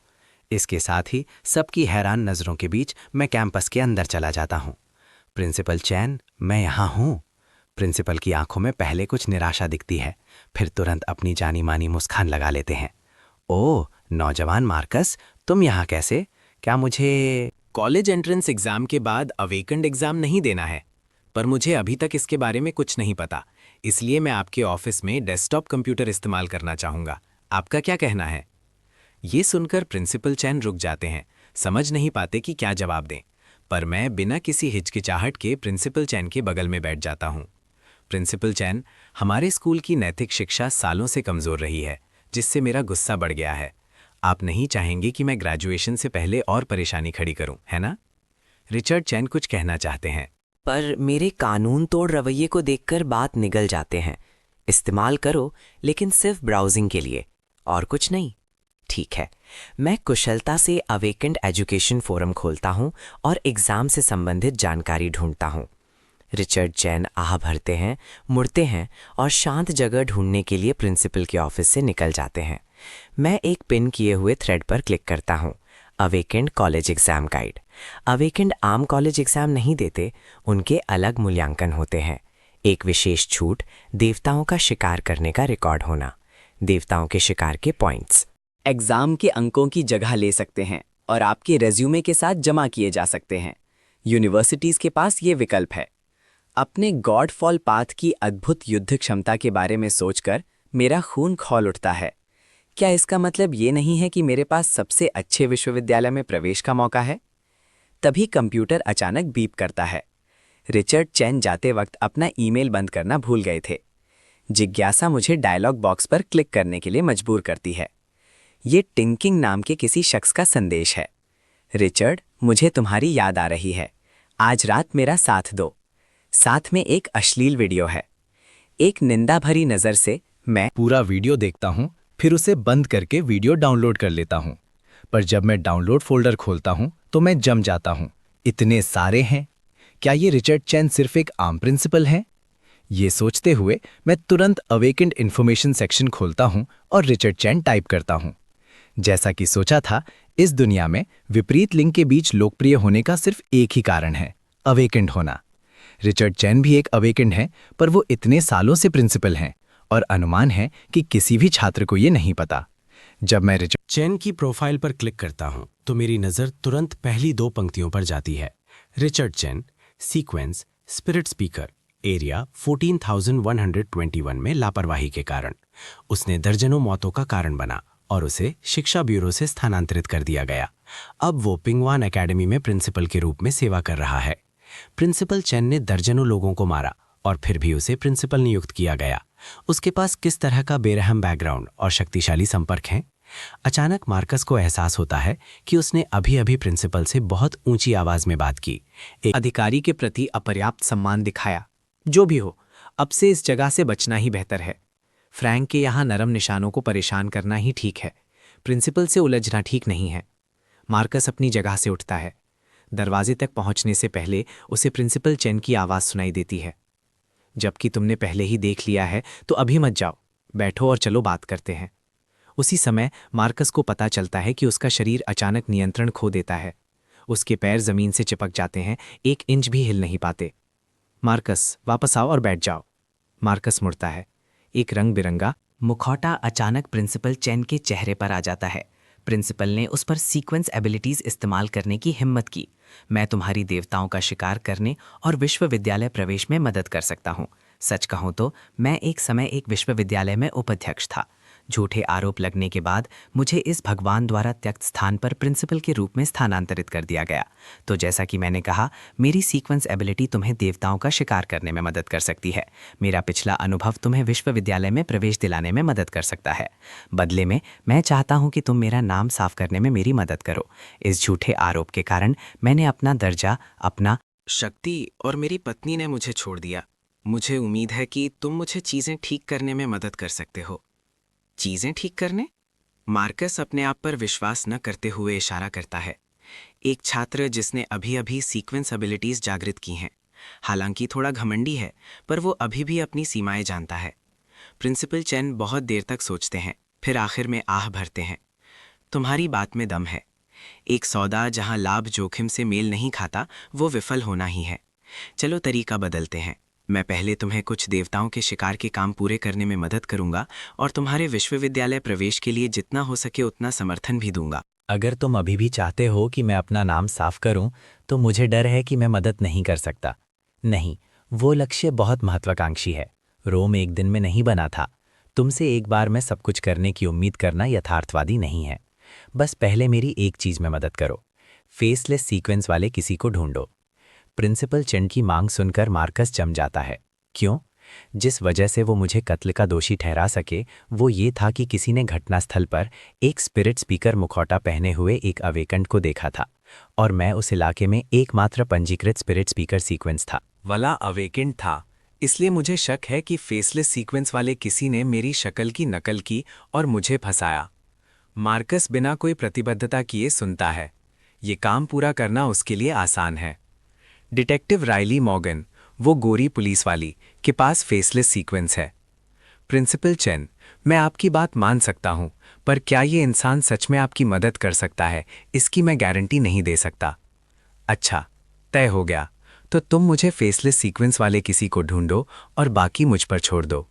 इसके साथ ही सबकी हैरान नजरों के बीच मैं कैंपस के अंदर चला जाता हूं। प्रिंसिपल चैन, मैं यहाँ हूं। प्रिंसिपल की आंखों में पहले कुछ निराशा दिखती है, फिर तुरंत अपनी जानी मानी मुस्कान लगा लेते हैं। ओह, नौजवान मार्कस, तुम यहाँ कैसे? क्या मुझे कॉलेज एंट्रेंस एग्जाम के बाद अवेकेंड एग्जाम नहीं देना है, पर मुझे अभी तक इसके बारे में कुछ नहीं पता, इसलिए मैं आपके ऑफिस में डेस्कटॉप कंप्यूटर इस्तेमाल करना चाहूँगा। आपका क्या कहना है? ये सुनकर प्रिंसिपल चैन रुक जाते हैं, समझ नहीं पाते कि क्या जवाब दें, पर मैं बिना किसी हिचकिचाहट के प्रिंसिपल चैन के बगल में बैठ जाता हूँ। प्रिंसिपल चैन, हमारे स्कूल की नैतिक शिक्षा सालों से कमज़ोर रही है, जिससे मेरा गुस्सा बढ़ गया है। आप नहीं चाहेंगे कि मैं ग्रेजुएशन से पहले और परेशानी खड़ी करूं, है ना? रिचर्ड चैन कुछ कहना चाहते हैं, पर मेरे कानून तोड़ रवैये को देखकर बात निगल जाते हैं। इस्तेमाल करो, लेकिन सिर्फ ब्राउजिंग के लिए, और कुछ नहीं। ठीक है, मैं कुशलता से अवेकेंड एजुकेशन फोरम खोलता हूं और एग्जाम से संबंधित जानकारी ढूंढता हूं। रिचर्ड चैन आह भरते हैं, मुड़ते हैं और शांत जगह ढूंढने के लिए प्रिंसिपल के ऑफिस से निकल जाते हैं। मैं एक पिन किए हुए थ्रेड पर क्लिक करता हूं, awakened college exam guide. Awakened आम कॉलेज एग्जाम नहीं देते, उनके अलग मूल्यांकन होते हैं। एक विशेष छूट, देवताओं का शिकार करने का रिकॉर्ड होना। देवताओं के शिकार के पॉइंट्स एग्जाम के अंकों की जगह ले सकते हैं और आपके रेज्यूमे के साथ जमा किए जा सकते हैं। यूनिवर्सिटीज के पास ये विकल्प है। अपने गॉडफॉल पाथ की अद्भुत युद्ध क्षमता के बारे में सोचकर मेरा खून खौल उठता है। क्या इसका मतलब ये नहीं है कि मेरे पास सबसे अच्छे विश्वविद्यालय में प्रवेश का मौका है? तभी कंप्यूटर अचानक बीप करता है। रिचर्ड चैन जाते वक्त अपना ईमेल बंद करना भूल गए थे। जिज्ञासा मुझे डायलॉग बॉक्स पर क्लिक करने के लिए मजबूर करती है। ये टिंकिंग नाम के किसी शख्स का संदेश है। रिचर्ड, मुझे तुम्हारी याद आ रही है। आज रात मेरा साथ दो। साथ में एक अश्लील वीडियो है। एक निंदा भरी नज़र से मैं पूरा वीडियो देखता हूं, फिर उसे बंद करके वीडियो डाउनलोड कर लेता हूं। पर जब मैं डाउनलोड फोल्डर खोलता हूं तो मैं जम जाता हूं। इतने सारे हैं। क्या ये रिचर्ड चैन सिर्फ एक आम प्रिंसिपल हैं? ये सोचते हुए मैं तुरंत अवेकेंड इन्फॉर्मेशन सेक्शन खोलता हूं और रिचर्ड चैन टाइप करता हूं। जैसा कि सोचा था, इस दुनिया में विपरीत लिंग के बीच लोकप्रिय होने का सिर्फ एक ही कारण है, अवेकेंड होना। रिचर्ड चैन भी एक अवेकेंड हैं, पर वो इतने सालों से प्रिंसिपल हैं और अनुमान है कि किसी भी छात्र को ये नहीं पता। जब मैं रिचर्ड चैन की प्रोफाइल पर क्लिक करता हूं तो मेरी नज़र तुरंत पहली 2 पंक्तियों पर जाती है। रिचर्ड चैन, सीक्वेंस, स्पिरिट स्पीकर, एरिया 14,121 में लापरवाही के कारण उसने दर्जनों मौतों का कारण बना और उसे शिक्षा ब्यूरो से स्थानांतरित कर दिया गया। अब वो पिंगवान एकेडमी में प्रिंसिपल के रूप में सेवा कर रहा है। प्रिंसिपल चैन ने दर्जनों लोगों को मारा और फिर भी उसे प्रिंसिपल नियुक्त किया गया। उसके पास किस तरह का बेरहम बैकग्राउंड और शक्तिशाली संपर्क हैं? अचानक मार्कस को एहसास होता है कि उसने अभी-अभी प्रिंसिपल से बहुत ऊंची आवाज में बात की, एक अधिकारी के प्रति अपर्याप्त सम्मान दिखाया। जो भी हो, अब से इस जगह से बचना ही बेहतर है। फ्रैंक के यहाँ नरम निशानों को परेशान करना ही ठीक है, प्रिंसिपल से उलझना ठीक नहीं है। मार्कस अपनी जगह से उठता है। दरवाजे तक पहुंचने से पहले उसे प्रिंसिपल चैन की आवाज़ सुनाई देती है, जबकि तुमने पहले ही देख लिया है तो अभी मत जाओ, बैठो और चलो बात करते हैं। उसी समय मार्कस को पता चलता है कि उसका शरीर अचानक नियंत्रण खो देता है। उसके पैर जमीन से चिपक जाते हैं, 1 इंच भी हिल नहीं पाते। मार्कस, वापस आओ और बैठ जाओ। मार्कस मुड़ता है। एक रंग बिरंगा मुखौटा अचानक प्रिंसिपल चेन के चेहरे पर आ जाता है। प्रिंसिपल ने उस पर सीक्वेंस एबिलिटीज इस्तेमाल करने की हिम्मत की। मैं तुम्हारी देवताओं का शिकार करने और विश्वविद्यालय प्रवेश में मदद कर सकता हूँ। सच कहूँ तो मैं एक समय एक विश्वविद्यालय में उपाध्यक्ष था। झूठे आरोप लगने के बाद मुझे इस भगवान द्वारा त्यक्त स्थान पर प्रिंसिपल के रूप में स्थानांतरित कर दिया गया। तो जैसा कि मैंने कहा, मेरी सीक्वेंस एबिलिटी तुम्हें देवताओं का शिकार करने में मदद कर सकती है। मेरा पिछला अनुभव तुम्हें विश्वविद्यालय में प्रवेश दिलाने में मदद कर सकता है। बदले में मैं चाहता हूं कि तुम मेरा नाम साफ करने में मेरी मदद करो। इस झूठे आरोप के कारण मैंने अपना दर्जा, अपना शक्ति और मेरी पत्नी ने मुझे छोड़ दिया। मुझे उम्मीद है कि तुम मुझे चीजें ठीक करने में मदद कर सकते हो। चीजें ठीक करने? मार्कस अपने आप पर विश्वास न करते हुए इशारा करता है। एक छात्र जिसने अभी अभी सीक्वेंस एबिलिटीज जागृत की हैं। हालांकि थोड़ा घमंडी है, पर वो अभी भी अपनी सीमाएं जानता है। प्रिंसिपल चेन बहुत देर तक सोचते हैं, फिर आखिर में आह भरते हैं। तुम्हारी बात में दम है। एक सौदा जहां लाभ जोखिम से मेल नहीं खाता, वो विफल होना ही है। चलो तरीका बदलते हैं। मैं पहले तुम्हें कुछ देवताओं के शिकार के काम पूरे करने में मदद करूंगा और तुम्हारे विश्वविद्यालय प्रवेश के लिए जितना हो सके उतना समर्थन भी दूंगा। अगर तुम अभी भी चाहते हो कि मैं अपना नाम साफ करूं, तो मुझे डर है कि मैं मदद नहीं कर सकता। नहीं, वो लक्ष्य बहुत महत्वाकांक्षी है। रोम एक दिन में नहीं बना था। तुमसे एक बार में सब कुछ करने की उम्मीद करना यथार्थवादी नहीं है। बस पहले मेरी एक चीज में मदद करो। फेसलेस सीक्वेंस वाले किसी को ढूंढो। प्रिंसिपल चेन की मांग सुनकर मार्कस जम जाता है। क्यों? जिस वजह से वो मुझे कत्ल का दोषी ठहरा सके, वो ये था कि किसी ने घटनास्थल पर एक स्पिरिट स्पीकर मुखौटा पहने हुए एक अवेकंट को देखा था, और मैं उस इलाके में एकमात्र पंजीकृत स्पिरिट स्पीकर सीक्वेंस था। वाला अवेकेंट था, इसलिए मुझे शक है कि फेसलेस सीक्वेंस वाले किसी ने मेरी शक्ल की नकल की और मुझे फंसाया। मार्कस बिना कोई प्रतिबद्धता किए सुनता है। ये काम पूरा करना उसके लिए आसान है। डिटेक्टिव राइली मॉर्गन, वो गोरी पुलिस वाली, के पास फेसलेस सीक्वेंस है। प्रिंसिपल चेन, मैं आपकी बात मान सकता हूं, पर क्या ये इंसान सच में आपकी मदद कर सकता है, इसकी मैं गारंटी नहीं दे सकता। अच्छा, तय हो गया। तो तुम मुझे फेसलेस सीक्वेंस वाले किसी को ढूंढो और बाकी मुझ पर छोड़ दो।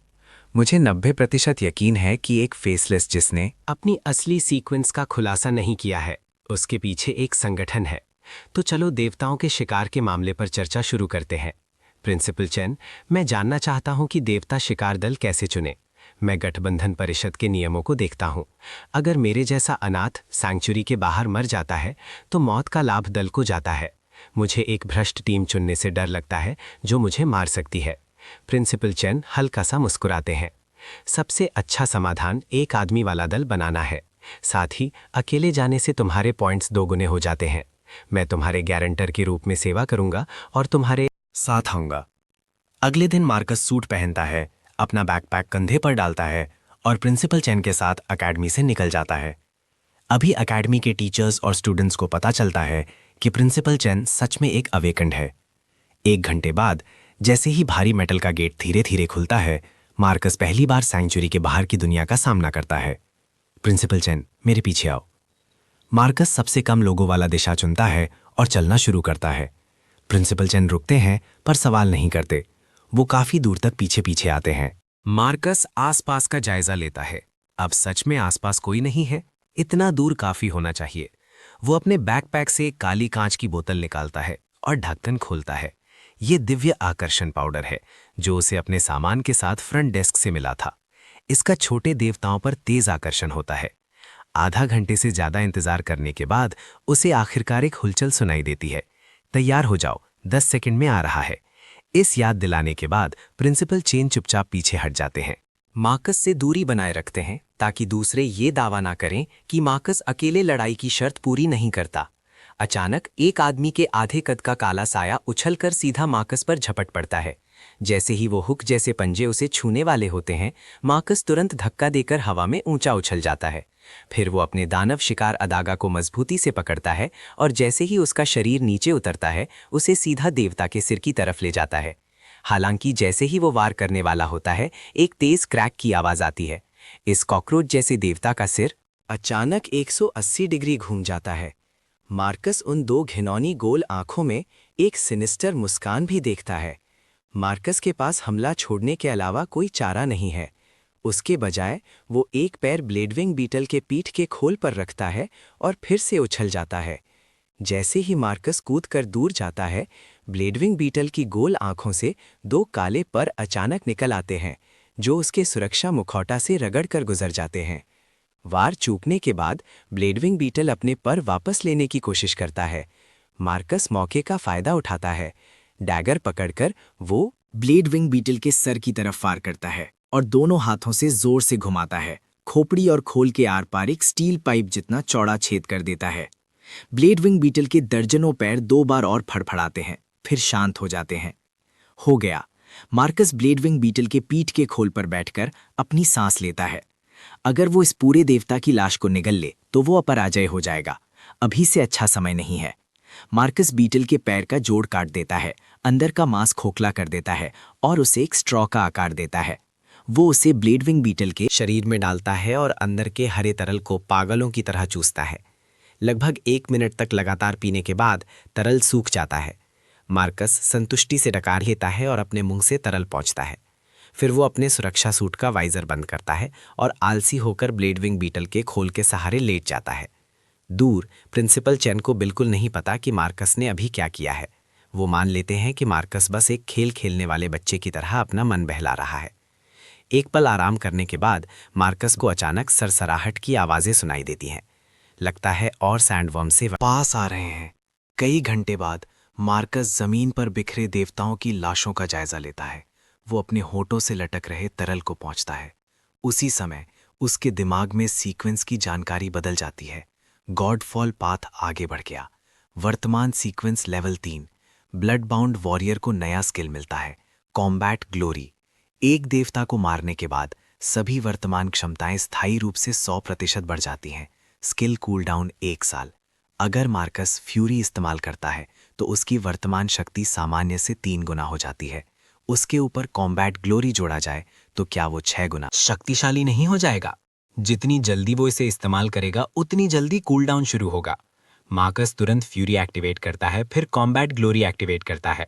मुझे 90% यकीन है कि एक फेसलेस जिसने अपनी असली सीक्वेंस का खुलासा नहीं किया है, उसके पीछे एक संगठन है। तो चलो देवताओं के शिकार के मामले पर चर्चा शुरू करते हैं। प्रिंसिपल चेन, मैं जानना चाहता हूं कि देवता शिकार दल कैसे चुने। मैं गठबंधन परिषद के नियमों को देखता हूं। अगर मेरे जैसा अनाथ सैंक्चुरी के बाहर मर जाता है, तो मौत का लाभ दल को जाता है। मुझे एक भ्रष्ट टीम चुनने से डर लगता है जो मुझे मार सकती है। प्रिंसिपल चेन हल्का सा मुस्कुराते हैं। सबसे अच्छा समाधान एक आदमी वाला दल बनाना है। साथ ही अकेले जाने से तुम्हारे पॉइंट्स दोगुने हो जाते हैं। मैं तुम्हारे गारंटर के रूप में सेवा करूंगा और तुम्हारे साथ आऊंगा। अगले दिन मार्कस सूट पहनता है, अपना बैकपैक कंधे पर डालता है और प्रिंसिपल चेन के साथ अकेडमी से निकल जाता है। अभी अकेडमी के टीचर्स और स्टूडेंट्स को पता चलता है कि प्रिंसिपल चेन सच में एक अवेकंड है। 1 घंटे बाद जैसे ही भारी मेटल का गेट धीरे धीरे खुलता है, मार्कस पहली बार सैंक्चुरी के बाहर की दुनिया का सामना करता है। प्रिंसिपल चेन, मेरे पीछे आओ। मार्कस सबसे कम लोगों वाला दिशा चुनता है और चलना शुरू करता है। प्रिंसिपल चेन रुकते हैं पर सवाल नहीं करते। वो काफी दूर तक पीछे पीछे आते हैं। मार्कस आसपास का जायजा लेता है। अब सच में आसपास कोई नहीं है, इतना दूर काफी होना चाहिए। वो अपने बैकपैक से एक काली कांच की बोतल निकालता है और ढक्कन खोलता है। ये दिव्य आकर्षण पाउडर है जो उसे अपने सामान के साथ फ्रंट डेस्क से मिला था। इसका छोटे देवताओं पर तेज आकर्षण होता है। आधा घंटे से ज्यादा इंतजार करने के बाद उसे आखिरकार एक हुलचल सुनाई देती है। तैयार हो जाओ, 10 सेकंड में आ रहा है। इस याद दिलाने के बाद प्रिंसिपल चेन चुपचाप पीछे हट जाते हैं। मार्कस से दूरी बनाए रखते हैं ताकि दूसरे ये दावा ना करें कि मार्कस अकेले लड़ाई की शर्त पूरी नहीं करता। अचानक एक आदमी के आधे कद का काला साया उछलकर सीधा मार्कस पर झपट पड़ता है। जैसे ही वो हुक जैसे पंजे उसे छूने वाले होते हैं, मार्कस तुरंत धक्का देकर हवा में ऊंचा उछल जाता है। फिर वो अपने दानव शिकार अदागा को मजबूती से पकड़ता है और जैसे ही उसका शरीर नीचे उतरता है, उसे सीधा देवता के सिर की तरफ ले जाता है। हालांकि जैसे ही वो वार करने वाला होता है, एक तेज क्रैक की आवाज आती है। इस कॉकरोच जैसे देवता का सिर अचानक 180 डिग्री घूम जाता है। मार्कस उन दो घिनौनी गोल आंखों में एक सिनिस्टर मुस्कान भी देखता है। मार्कस के पास हमला छोड़ने के अलावा कोई चारा नहीं है। उसके बजाय वो एक पैर ब्लेडविंग बीटल के पीठ के खोल पर रखता है और फिर से उछल जाता है। जैसे ही मार्कस कूदकर दूर जाता है, ब्लेडविंग बीटल की गोल आंखों से दो काले पर अचानक निकल आते हैं, जो उसके सुरक्षा मुखौटा से रगड़कर गुजर जाते हैं। वार चूकने के बाद ब्लेडविंग बीटल अपने पर वापस लेने की कोशिश करता है। मार्कस मौके का फायदा उठाता है। डैगर पकड़कर वो ब्लेडविंग बीटल के सर की तरफ फार करता है और दोनों हाथों से जोर से घुमाता है। खोपड़ी और खोल के आर पार एक स्टील पाइप जितना चौड़ा छेद कर देता है। ब्लेडविंग बीटल के दर्जनों पैर 2 बार और फड़फड़ाते हैं, फिर शांत हो जाते हैं। हो गया। मार्कस ब्लेडविंग बीटल के पीठ के खोल पर बैठकर अपनी सांस लेता है। अगर वो इस पूरे देवता की लाश को निगल ले तो वो अपराजय हो जाएगा। अभी से अच्छा समय नहीं है। मार्कस बीटल के पैर का जोड़ काट देता है, अंदर का मांस खोखला कर देता है और उसे एक स्ट्रॉ का आकार देता है। वो उसे ब्लेडविंग बीटल के शरीर में डालता है और अंदर के हरे तरल को पागलों की तरह चूसता है। लगभग 1 मिनट तक लगातार पीने के बाद तरल सूख जाता है। मार्कस संतुष्टि से डकार लेता है और अपने मुंह से तरल पहुंचता है। फिर वो अपने सुरक्षा सूट का वाइजर बंद करता है और आलसी होकर ब्लेडविंग बीटल के खोल के सहारे लेट जाता है। दूर प्रिंसिपल चेन को बिल्कुल नहीं पता कि मार्कस ने अभी क्या किया है। वो मान लेते हैं कि मार्कस बस एक खेल खेलने वाले बच्चे की तरह अपना मन बहला रहा है। एक पल आराम करने के बाद मार्कस को अचानक सरसराहट की आवाज़ें सुनाई देती हैं। लगता है और सैंडवर्म से पास आ रहे हैं। कई घंटे बाद मार्कस जमीन पर बिखरे देवताओं की लाशों का जायजा लेता है। वो अपने होठों से लटक रहे तरल को पहुंचता है। उसी समय उसके दिमाग में सीक्वेंस की जानकारी बदल जाती है। गॉडफॉल पाथ आगे बढ़ गया। वर्तमान sequence level 3। Blood bound warrior को नया स्किल मिलता है, कॉम्बैट ग्लोरी। एक देवता को मारने के बाद सभी वर्तमान क्षमताएं स्थायी रूप से 100% बढ़ जाती हैं। स्किल कूलडाउन 1 साल। अगर मार्कस फ्यूरी इस्तेमाल करता है तो उसकी वर्तमान शक्ति सामान्य से 3 गुना हो जाती है। उसके ऊपर कॉम्बैट ग्लोरी जोड़ा जाए तो क्या वो 6 गुना शक्तिशाली नहीं हो जाएगा? जितनी जल्दी वो इसे इस्तेमाल करेगा उतनी जल्दी कूलडाउन शुरू होगा। मार्कस तुरंत फ्यूरी एक्टिवेट करता है, फिर कॉम्बैट ग्लोरी एक्टिवेट करता है।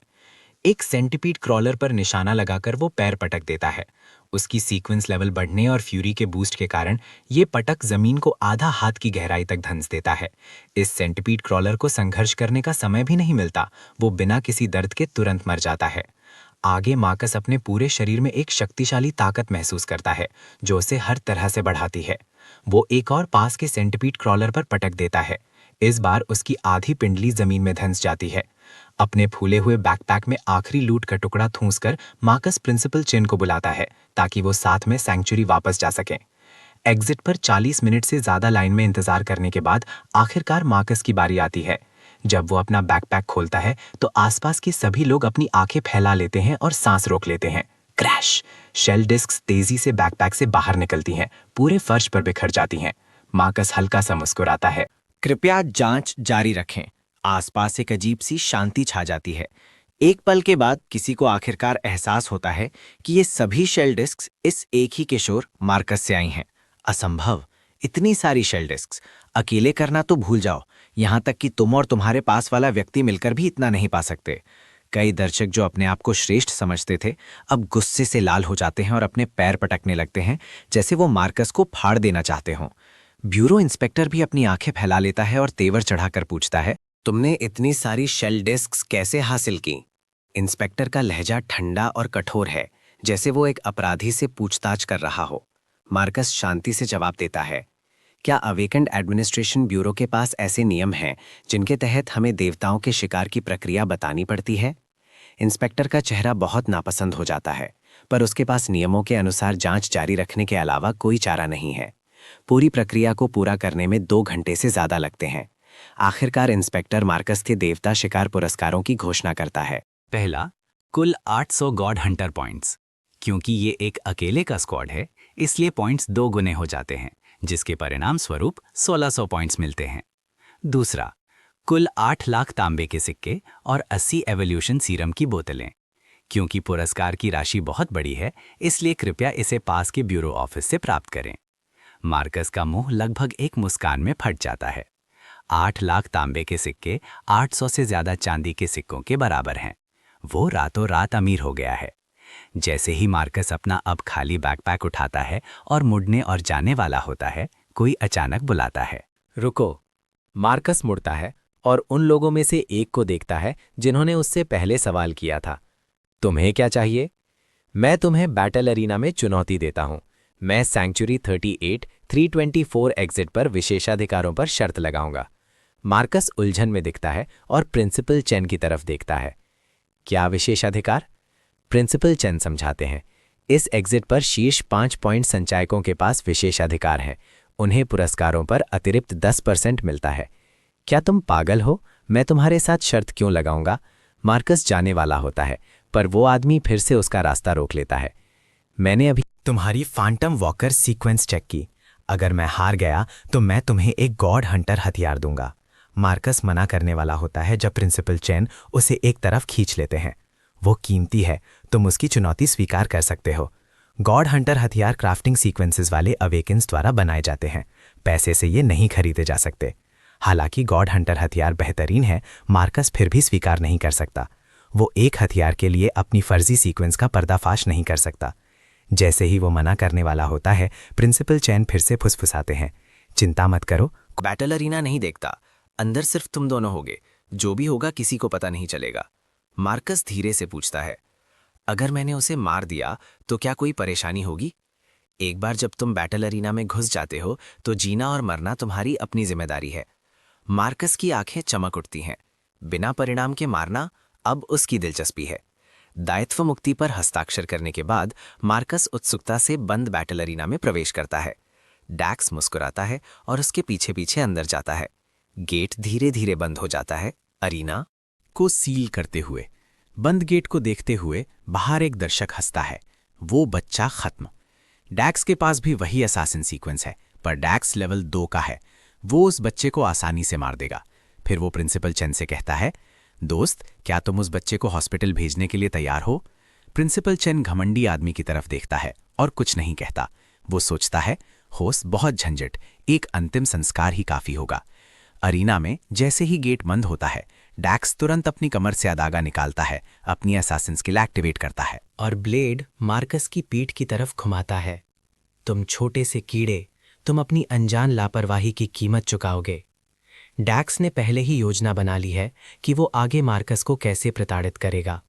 एक सेंटीपीड क्रॉलर पर निशाना लगाकर वो पैर पटक देता है। उसकी सीक्वेंस लेवल बढ़ने और फ्यूरी के बूस्ट के कारण ये पटक जमीन को आधा हाथ की गहराई तक धंस देता है। इस सेंटीपीड क्रॉलर को संघर्ष करने का समय भी नहीं मिलता। वो बिना किसी दर्द के तुरंत मर जाता है। आगे मार्कस अपने पूरे शरीर में एक शक्तिशाली ताकत महसूस करता है जो उसे हर तरह से बढ़ाती है। वो एक और पास के सेंटीपीड क्रॉलर पर पटक देता है। इस बार उसकी आधी पिंडली जमीन में धंस जाती है। अपने फूले हुए बैकपैक में आखिरी लूट का टुकड़ा ठूंसकर मार्कस प्रिंसिपल चिन को बुलाता है ताकि वो साथ में सैंक्चुरी वापस जा सकें। एग्जिट पर 40 मिनट से ज्यादा लाइन में इंतजार करने के बाद आखिरकार मार्कस की बारी आती है। जब वो अपना बैकपैक खोलता है तो आसपास के सभी लोग अपनी आंखें फैला लेते हैं और सांस रोक लेते हैं। क्रैश! शेल डिस्क्स तेजी से बैकपैक से बाहर निकलती हैं, पूरे फर्श पर बिखर जाती हैं। मार्कस हल्का सा मुस्कुराता है। कृपया जांच जारी रखें। आसपास एक अजीब सी शांति छा जाती है। एक पल के बाद किसी को आखिरकार एहसास होता है कि ये सभी शेल डिस्क्स इस एक ही किशोर मार्कस से आई हैं। असंभव! इतनी सारी शेल डिस्क्स अकेले करना तो भूल जाओ, यहाँ तक कि तुम और तुम्हारे पास वाला व्यक्ति मिलकर भी इतना नहीं पा सकते। कई दर्शक जो अपने आप को श्रेष्ठ समझते थे अब गुस्से से लाल हो जाते हैं और अपने पैर पटकने लगते हैं, जैसे वो मार्कस को फाड़ देना चाहते हों। ब्यूरो इंस्पेक्टर भी अपनी आंखें फैला लेता है और तेवर चढ़ाकर पूछता है, तुमने इतनी सारी शेल डिस्क्स कैसे हासिल की? इंस्पेक्टर का लहजा ठंडा और कठोर है, जैसे वो एक अपराधी से पूछताछ कर रहा हो। मार्कस शांति से जवाब देता है, क्या अवेकेंड एडमिनिस्ट्रेशन ब्यूरो के पास ऐसे नियम हैं जिनके तहत हमें देवताओं के शिकार की प्रक्रिया बतानी पड़ती है? इंस्पेक्टर का चेहरा बहुत नापसंद हो जाता है, पर उसके पास नियमों के अनुसार जांच जारी रखने के अलावा कोई चारा नहीं है। पूरी प्रक्रिया को पूरा करने में 2 घंटे से ज्यादा लगते हैं। आखिरकार इंस्पेक्टर मार्कस के देवता शिकार पुरस्कारों की घोषणा करता है। पहला, कुल 800 गॉड हंटर पॉइंट्स। क्योंकि ये एक अकेले का स्क्वाड है इसलिए पॉइंट्स 2 गुने हो जाते हैं, जिसके परिणाम स्वरूप 1600 पॉइंट्स मिलते हैं। दूसरा, कुल 8 लाख तांबे के सिक्के और 80 एवोल्यूशन सीरम की बोतलें। क्योंकि पुरस्कार की राशि बहुत बड़ी है इसलिए कृपया इसे पास के ब्यूरो ऑफिस से प्राप्त करें। मार्कस का मुंह लगभग एक मुस्कान में फट जाता है। 8 लाख तांबे के सिक्के 800 से ज्यादा चांदी के सिक्कों के बराबर हैं। वो रातों रात अमीर हो गया है। जैसे ही मार्कस अपना अब खाली बैकपैक उठाता है और मुड़ने और जाने वाला होता है, कोई अचानक बुलाता है। रुको। मार्कस मुड़ता है और उन लोगों में से एक को देखता है जिन्होंने उससे पहले सवाल किया था। तुम्हें क्या चाहिए? मैं तुम्हें बैटल अरीना में चुनौती देता हूं। मैं सैंक्चुरी 38 324 एग्जिट पर विशेषाधिकारों पर शर्त लगाऊंगा। मार्कस उलझन में दिखता है और प्रिंसिपल चेन की तरफ देखता है। क्या विशेषाधिकार? प्रिंसिपल चेन समझाते हैं, इस एग्जिट पर शीर्ष 5 पॉइंट संचायकों के पास विशेषाधिकार हैं। उन्हें पुरस्कारों पर अतिरिक्त 10% मिलता है। क्या तुम पागल हो? मैं तुम्हारे साथ शर्त क्यों लगाऊंगा? मार्कस जाने वाला होता है, पर वो आदमी फिर से उसका रास्ता रोक लेता है। मैंने अभी तुम्हारी फैंटम वॉकर सीक्वेंस चेक की। अगर मैं हार गया तो मैं तुम्हें एक गॉड हंटर हथियार दूंगा। मार्कस मना करने वाला होता है जब प्रिंसिपल चेन उसे एक तरफ खींच लेते हैं। वो कीमती है, तुम उसकी चुनौती स्वीकार कर सकते हो। गॉड हंटर हथियार क्राफ्टिंग सीक्वेंसेस वाले अवेकेंस द्वारा बनाए जाते हैं। पैसे से ये नहीं खरीदे जा सकते। हालांकि गॉड हंटर हथियार बेहतरीन है, मार्कस फिर भी स्वीकार नहीं कर सकता। वो एक हथियार के लिए अपनी फर्जी सीक्वेंस का पर्दाफाश नहीं कर सकता। जैसे ही वो मना करने वाला होता है, प्रिंसिपल चैन फिर से फुसफुसाते हैं, चिंता मत करो, बैटल अरीना नहीं देखता, अंदर सिर्फ तुम दोनों होगे। जो भी होगा किसी को पता नहीं चलेगा। मार्कस धीरे से पूछता है, अगर मैंने उसे मार दिया तो क्या कोई परेशानी होगी? एक बार जब तुम बैटल अरीना में घुस जाते हो तो जीना और मरना तुम्हारी अपनी जिम्मेदारी है। मार्कस की आंखें चमक उठती हैं। बिना परिणाम के मारना अब उसकी दिलचस्पी है। दायित्व मुक्ति पर हस्ताक्षर करने के बाद मार्कस उत्सुकता से बंद बैटल अरीना में प्रवेश करता है। डैक्स मुस्कुराता है और उसके पीछे पीछे अंदर जाता है। गेट धीरे धीरे बंद हो जाता है। अरीना को सील करते हुए, बंद गेट को देखते हुए बाहर एक दर्शक हंसता है। वो बच्चा खत्म। डैक्स के पास भी वही असासिन सीक्वेंस है, पर डैक्स लेवल 2 का है। वो उस बच्चे को आसानी से मार देगा। फिर वो प्रिंसिपल चेन से कहता है, दोस्त, क्या तुम उस बच्चे को हॉस्पिटल भेजने के लिए तैयार हो? प्रिंसिपल चेन घमंडी आदमी की तरफ देखता है और कुछ नहीं कहता। वो सोचता है, होस्ट बहुत झंझट, एक अंतिम संस्कार ही काफी होगा। अरीना में जैसे ही गेट बंद होता है, डैक्स तुरंत अपनी कमर से अदागा निकालता है, अपनी असासिन स्किल एक्टिवेट करता है और ब्लेड मार्कस की पीठ की तरफ घुमाता है। तुम छोटे से कीड़े, तुम अपनी अनजान लापरवाही की कीमत चुकाओगे। डैक्स ने पहले ही योजना बना ली है कि वो आगे मार्कस को कैसे प्रताड़ित करेगा।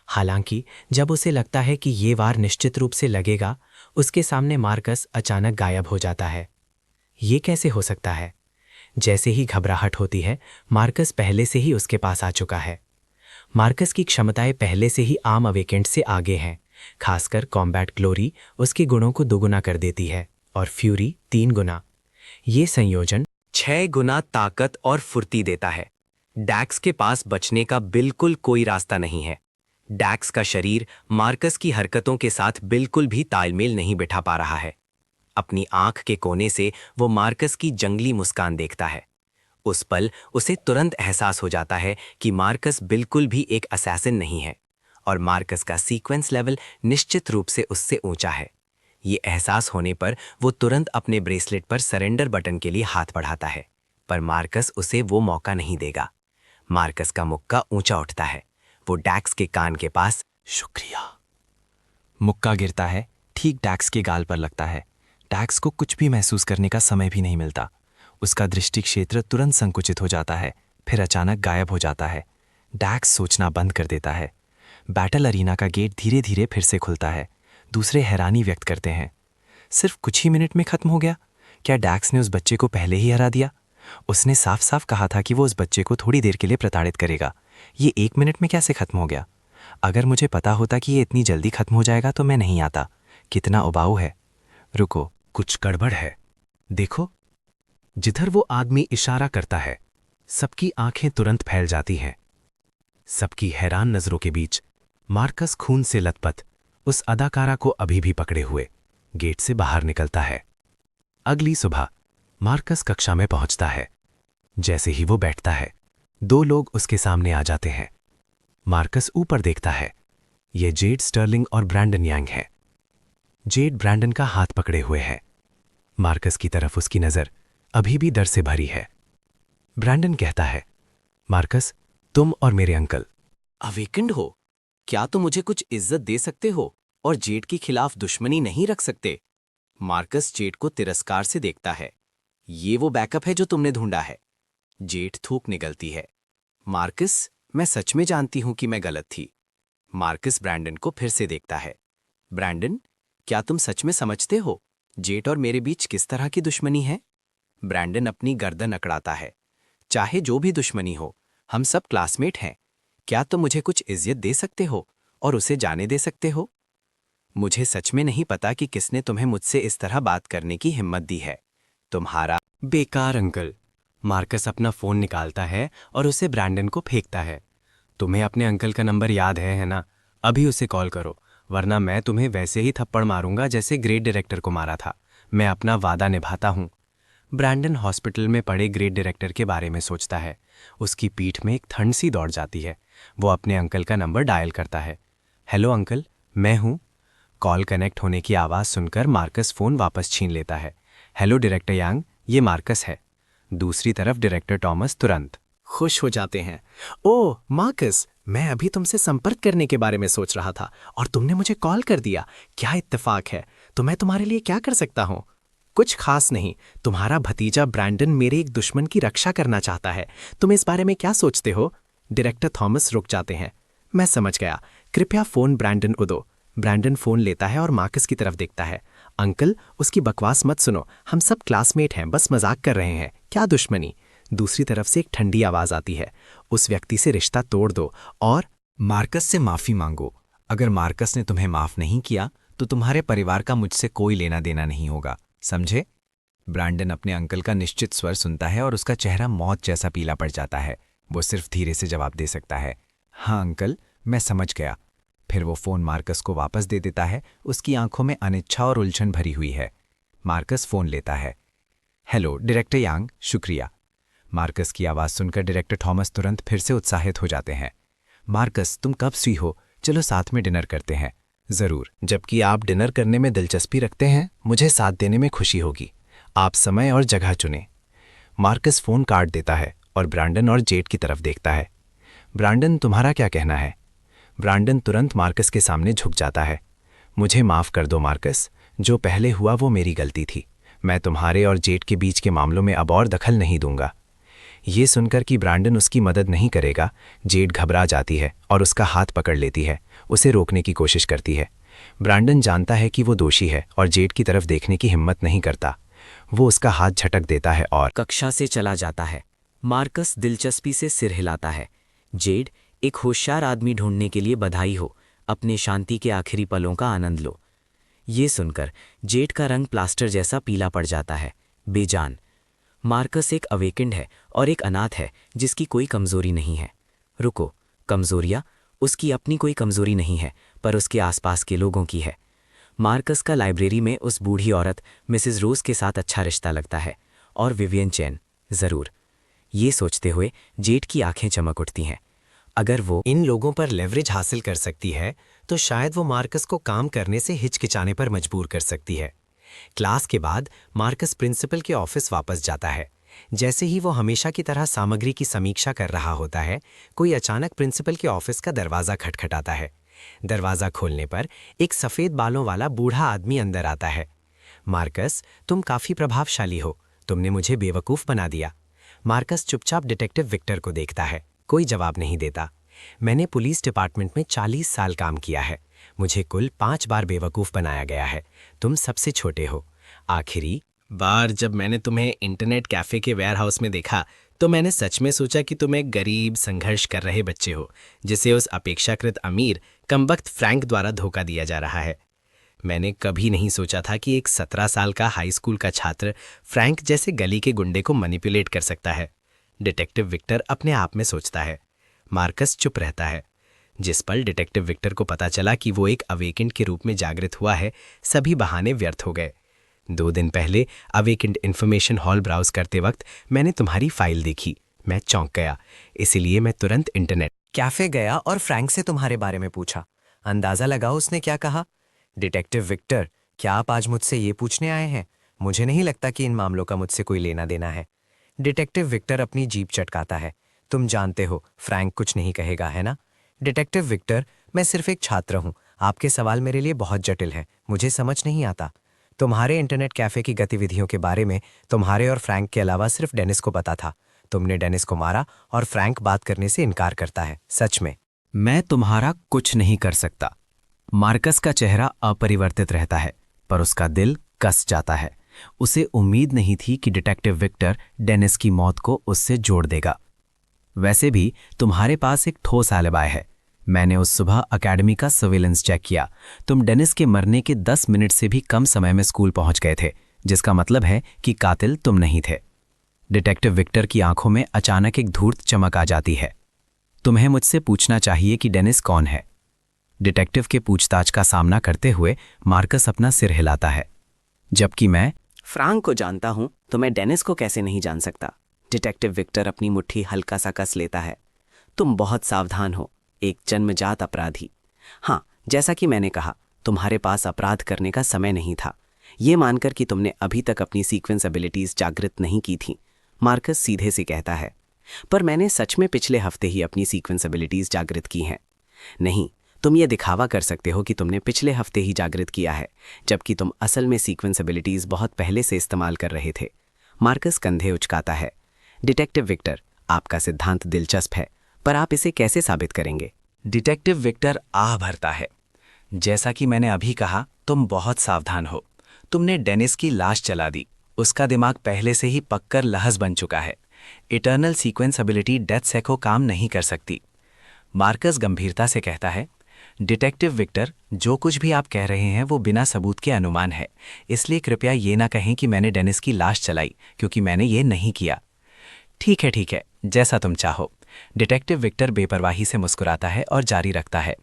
हालांकि जब उसे लगता है कि ये वार निश्चित रूप से लगेगा, उसके सामने मार्कस अचानक गायब हो जाता है। ये कैसे हो सकता है? जैसे ही घबराहट होती है, मार्कस पहले से ही उसके पास आ चुका है। मार्कस की क्षमताएं पहले से ही आम अवेकेंट से आगे हैं। खासकर कॉम्बैट ग्लोरी उसके गुणों को दोगुना कर देती है और फ्यूरी 3 गुना। ये संयोजन 6 गुना ताकत और फुर्ती देता है। डैक्स के पास बचने का बिल्कुल कोई रास्ता नहीं है। डैक्स का शरीर मार्कस की हरकतों के साथ बिल्कुल भी तालमेल नहीं बिठा पा रहा है। अपनी आंख के कोने से वो मार्कस की जंगली मुस्कान देखता है। उस पल उसे तुरंत एहसास हो जाता है कि मार्कस बिल्कुल भी एक असैसिन नहीं है और मार्कस का सीक्वेंस लेवल निश्चित रूप से उससे ऊंचा है। ये एहसास होने पर वो तुरंत अपने ब्रेसलेट पर सरेंडर बटन के लिए हाथ बढ़ाता है, पर मार्कस उसे वो मौका नहीं देगा। मार्कस का मुक्का ऊंचा उठता है। वो डैक्स के कान के पास शुक्रिया। मुक्का गिरता है, ठीक डैक्स के गाल पर लगता है। डैक्स को कुछ भी महसूस करने का समय भी नहीं मिलता। उसका दृष्टि क्षेत्र तुरंत संकुचित हो जाता है, फिर अचानक गायब हो जाता है। डैक्स सोचना बंद कर देता है। बैटल अरीना का गेट धीरे धीरे फिर से खुलता है। दूसरे हैरानी व्यक्त करते हैं, सिर्फ कुछ ही मिनट में खत्म हो गया? क्या डैक्स ने उस बच्चे को पहले ही हरा दिया? उसने साफ साफ कहा था कि वो उस बच्चे को थोड़ी देर के लिए प्रताड़ित करेगा। ये 1 मिनट में कैसे खत्म हो गया? अगर मुझे पता होता कि ये इतनी जल्दी खत्म हो जाएगा तो मैं नहीं आता। कितना उबाऊ है। रुको, कुछ गड़बड़ है। देखो, जिधर वो आदमी इशारा करता है, सबकी आंखें तुरंत फैल जाती हैं। सबकी हैरान नजरों के बीच मार्कस खून से लथपथ उस अदाकारा को अभी भी पकड़े हुए गेट से बाहर निकलता है। अगली सुबह मार्कस कक्षा में पहुंचता है। जैसे ही वो बैठता है, 2 लोग उसके सामने आ जाते हैं। मार्कस ऊपर देखता है। ये जेड स्टर्लिंग और ब्रैंडन यांग है। जेड ब्रैंडन का हाथ पकड़े हुए है। मार्कस की तरफ उसकी नजर अभी भी डर से भरी है। ब्रैंडन कहता है, मार्कस, तुम और मेरे अंकल। अवेकेंड हो? क्या तुम मुझे कुछ इज्जत दे सकते हो और जेड के खिलाफ दुश्मनी नहीं रख सकते? मार्कस जेड को तिरस्कार से देखता है। ये वो बैकअप है जो तुमने ढूंढा है। जेड थूक निकलती है। मार्कस, मैं सच में जानती हूं कि मैं गलत थी। मार्कस ब्रैंडन को फिर से देखता है। ब्रैंडन, क्या तुम सच में समझते हो जेड और मेरे बीच किस तरह की दुश्मनी है? ब्रैंडन अपनी गर्दन अकड़ाता है। चाहे जो भी दुश्मनी हो, हम सब क्लासमेट हैं। क्या तुम मुझे कुछ इज्जत दे सकते हो और उसे जाने दे सकते हो? मुझे सच में नहीं पता कि किसने तुम्हें मुझसे इस तरह बात करने की हिम्मत दी है। तुम्हारा बेकार अंकल। मार्कस अपना फोन निकालता है और उसे ब्रैंडन को फेंकता है। तुम्हें अपने अंकल का नंबर याद है ना? अभी उसे कॉल करो, वरना मैं तुम्हें वैसे ही थप्पड़ मारूंगा जैसे ग्रेड डायरेक्टर को मारा था। मैं अपना वादा निभाता हूं। ब्रैंडन हॉस्पिटल में पड़े ग्रेड डायरेक्टर के बारे में सोचता है। उसकी पीठ में एक ठंड सी दौड़ जाती है। वो अपने अंकल का नंबर डायल करता है। हेलो अंकल, मैं हूं। कॉल कनेक्ट होने की आवाज़ सुनकर मार्कस फ़ोन वापस छीन लेता है। हेलो डायरेक्टर यांग, ये मार्कस है। दूसरी तरफ डायरेक्टर टॉमस तुरंत खुश हो जाते हैं। ओह मार्कस, मैं अभी तुमसे संपर्क करने के बारे में सोच रहा था और तुमने मुझे कॉल कर दिया। क्या इत्तेफाक है। तो मैं तुम्हारे लिए क्या कर सकता हूँ? कुछ खास नहीं। तुम्हारा भतीजा ब्रैंडन मेरे एक दुश्मन की रक्षा करना चाहता है। तुम इस बारे में क्या सोचते हो? डायरेक्टर थॉमस रुक जाते हैं। मैं समझ गया। कृपया फोन ब्रैंडन को दो। ब्रैंडन फोन लेता है और मार्कस की तरफ देखता है। अंकल, उसकी बकवास मत सुनो। हम सब क्लासमेट हैं, बस मजाक कर रहे हैं। क्या दुश्मनी? दूसरी तरफ से एक ठंडी आवाज आती है। उस व्यक्ति से रिश्ता तोड़ दो और मार्कस से माफी मांगो। अगर मार्कस ने तुम्हें माफ नहीं किया तो तुम्हारे परिवार का मुझसे कोई लेना देना नहीं होगा, समझे? ब्रैंडन अपने अंकल का निश्चित स्वर सुनता है और उसका चेहरा मौत जैसा पीला पड़ जाता है। वो सिर्फ धीरे से जवाब दे सकता है, हाँ अंकल, मैं समझ गया। फिर वो फोन मार्कस को वापस दे देता है। उसकी आंखों में अनिच्छा और उलझन भरी हुई है। मार्कस फोन लेता है। हेलो डायरेक्टर यांग, शुक्रिया। मार्कस की आवाज़ सुनकर डायरेक्टर थॉमस तुरंत फिर से उत्साहित हो जाते हैं। मार्कस, तुम कब फ्री हो? चलो साथ में डिनर करते हैं। ज़रूर, जबकि आप डिनर करने में दिलचस्पी रखते हैं, मुझे साथ देने में खुशी होगी। आप समय और जगह चुनें। मार्कस फ़ोन काट देता है और ब्रैंडन और जेड की तरफ देखता है। ब्रैंडन, तुम्हारा क्या कहना है? ब्रैंडन तुरंत मार्कस के सामने झुक जाता है। मुझे माफ़ कर दो मार्कस, जो पहले हुआ वो मेरी गलती थी। मैं तुम्हारे और जेड के बीच के मामलों में अब और दखल नहीं दूंगा। ये सुनकर कि ब्रैंडन उसकी मदद नहीं करेगा, जेड घबरा जाती है और उसका हाथ पकड़ लेती है, उसे रोकने की कोशिश करती है। ब्रैंडन जानता है कि वो दोषी है और जेड की तरफ देखने की हिम्मत नहीं करता। वो उसका हाथ झटक देता है और कक्षा से चला जाता है। मार्कस दिलचस्पी से सिर हिलाता है। जेड, एक होशियार आदमी ढूंढने के लिए बधाई हो। अपने शांति के आखिरी पलों का आनंद लो। ये सुनकर जेड का रंग प्लास्टर जैसा पीला पड़ जाता है, बेजान। मार्कस एक अवेकेंड है और एक अनाथ है जिसकी कोई कमजोरी नहीं है। रुको, कमजोरियाँ? उसकी अपनी कोई कमजोरी नहीं है, पर उसके आसपास के लोगों की है। मार्कस का लाइब्रेरी में उस बूढ़ी औरत मिसेस रोज के साथ अच्छा रिश्ता लगता है, और विवियन चैन ज़रूर। ये सोचते हुए जेड की आंखें चमक उठती हैं। अगर वो इन लोगों पर लेवरेज हासिल कर सकती है तो शायद वो मार्कस को काम करने से हिचकिचाने पर मजबूर कर सकती है। क्लास के बाद मार्कस प्रिंसिपल के ऑफिस वापस जाता है। जैसे ही वो हमेशा की तरह सामग्री की समीक्षा कर रहा होता है, कोई अचानक प्रिंसिपल के ऑफिस का दरवाज़ा खटखटाता है। दरवाज़ा खोलने पर एक सफ़ेद बालों वाला बूढ़ा आदमी अंदर आता है। मार्कस, तुम काफ़ी प्रभावशाली हो, तुमने मुझे बेवकूफ़ बना दिया। मार्कस चुपचाप डिटेक्टिव विक्टर को देखता है, कोई जवाब नहीं देता। मैंने पुलिस डिपार्टमेंट में 40 साल काम किया है, मुझे कुल 5 बार बेवकूफ़ बनाया गया है, तुम सबसे छोटे हो। आखिरी बार जब मैंने तुम्हें इंटरनेट कैफ़े के वेयरहाउस में देखा तो मैंने सच में सोचा कि तुम एक गरीब संघर्ष कर रहे बच्चे हो, जिसे उस अपेक्षाकृत अमीर कमबख्त फ्रैंक द्वारा धोखा दिया जा रहा है। मैंने कभी नहीं सोचा था कि एक 17 साल का हाई स्कूल का छात्र फ्रैंक जैसे गली के गुंडे को मैनिपुलेट कर सकता है। डिटेक्टिव विक्टर अपने आप में सोचता है। मार्कस चुप रहता है। जिस पल डिटेक्टिव विक्टर को पता चला कि वो एक अवेकेंड के रूप में जागृत हुआ है, सभी बहाने व्यर्थ हो गए। 2 दिन पहले अवेकेंड इन्फॉर्मेशन हॉल ब्राउज करते वक्त मैंने तुम्हारी फाइल देखी, मैं चौंक गया, इसीलिए मैं तुरंत इंटरनेट कैफे गया और फ्रैंक से तुम्हारे बारे में पूछा। अंदाजा लगाओ उसने क्या कहा। डिटेक्टिव विक्टर, क्या आप आज मुझसे ये पूछने आए हैं? मुझे नहीं लगता कि इन मामलों का मुझसे कोई लेना देना है। डिटेक्टिव विक्टर अपनी जीभ चटकाता है। तुम जानते हो फ्रैंक कुछ नहीं कहेगा, है ना? डिटेक्टिव विक्टर, मैं सिर्फ एक छात्र हूँ। आपके सवाल मेरे लिए बहुत जटिल है, मुझे समझ नहीं आता। तुम्हारे इंटरनेट कैफे की गतिविधियों के बारे में तुम्हारे और फ्रैंक के अलावा सिर्फ डेनिस को पता था। तुमने डेनिस को मारा और फ्रैंक बात करने से इनकार करता है, सच में? मैं तुम्हारा कुछ नहीं कर सकता। मार्कस का चेहरा अपरिवर्तित रहता है, पर उसका दिल कस जाता है। उसे उम्मीद नहीं थी कि डिटेक्टिव विक्टर डेनिस की मौत को उससे जोड़ देगा। वैसे भी तुम्हारे पास एक ठोस आलिबाय है। मैंने उस सुबह अकेडमी का सर्विलेंस चेक किया। तुम डेनिस के मरने के 10 मिनट से भी कम समय में स्कूल पहुंच गए थे, जिसका मतलब है कि कातिल तुम नहीं थे। डिटेक्टिव विक्टर की आंखों में अचानक एक धूर्त चमक आ जाती है। तुम्हें मुझसे पूछना चाहिए कि डेनिस कौन है। डिटेक्टिव के पूछताछ का सामना करते हुए मार्कस अपना सिर हिलाता है। जबकि मैं फ्रैंक को जानता हूं तो मैं डेनिस को कैसे नहीं जान सकता। डिटेक्टिव विक्टर अपनी मुट्ठी हल्का सा कस लेता है। तुम बहुत सावधान हो, एक जन्मजात अपराधी। हाँ, जैसा कि मैंने कहा, तुम्हारे पास अपराध करने का समय नहीं था। ये मानकर कि तुमने अभी तक अपनी सीक्वेंस एबिलिटीज जागृत नहीं की थीं, मार्कस सीधे से कहता है। पर मैंने सच में पिछले हफ्ते ही अपनी सीक्वेंस एबिलिटीज जागृत की हैं। नहीं, तुम ये दिखावा कर सकते हो कि तुमने पिछले हफ्ते ही जागृत किया है, जबकि तुम असल में सीक्वेंस एबिलिटीज बहुत पहले से इस्तेमाल कर रहे थे। मार्कस कंधे उचकाता है। डिटेक्टिव विक्टर, आपका सिद्धांत दिलचस्प है, पर आप इसे कैसे साबित करेंगे? डिटेक्टिव विक्टर आह भरता है। जैसा कि मैंने अभी कहा, तुम बहुत सावधान हो। तुमने डेनिस की लाश जला दी। उसका दिमाग पहले से ही पककर लहस बन चुका है। Eternal sequence ability death Seiko काम नहीं कर सकती। मार्कस गंभीरता से कहता है, डिटेक्टिव विक्टर, जो कुछ भी आप कह रहे हैं वो बिना सबूत के अनुमान है, इसलिए कृपया ये ना कहें कि मैंने डेनिस की लाश जलाई, क्योंकि मैंने ये नहीं किया। ठीक है, जैसा तुम चाहो। डिटेक्टिव विक्टर बेपरवाही से मुस्कुराता है और जारी रखता है।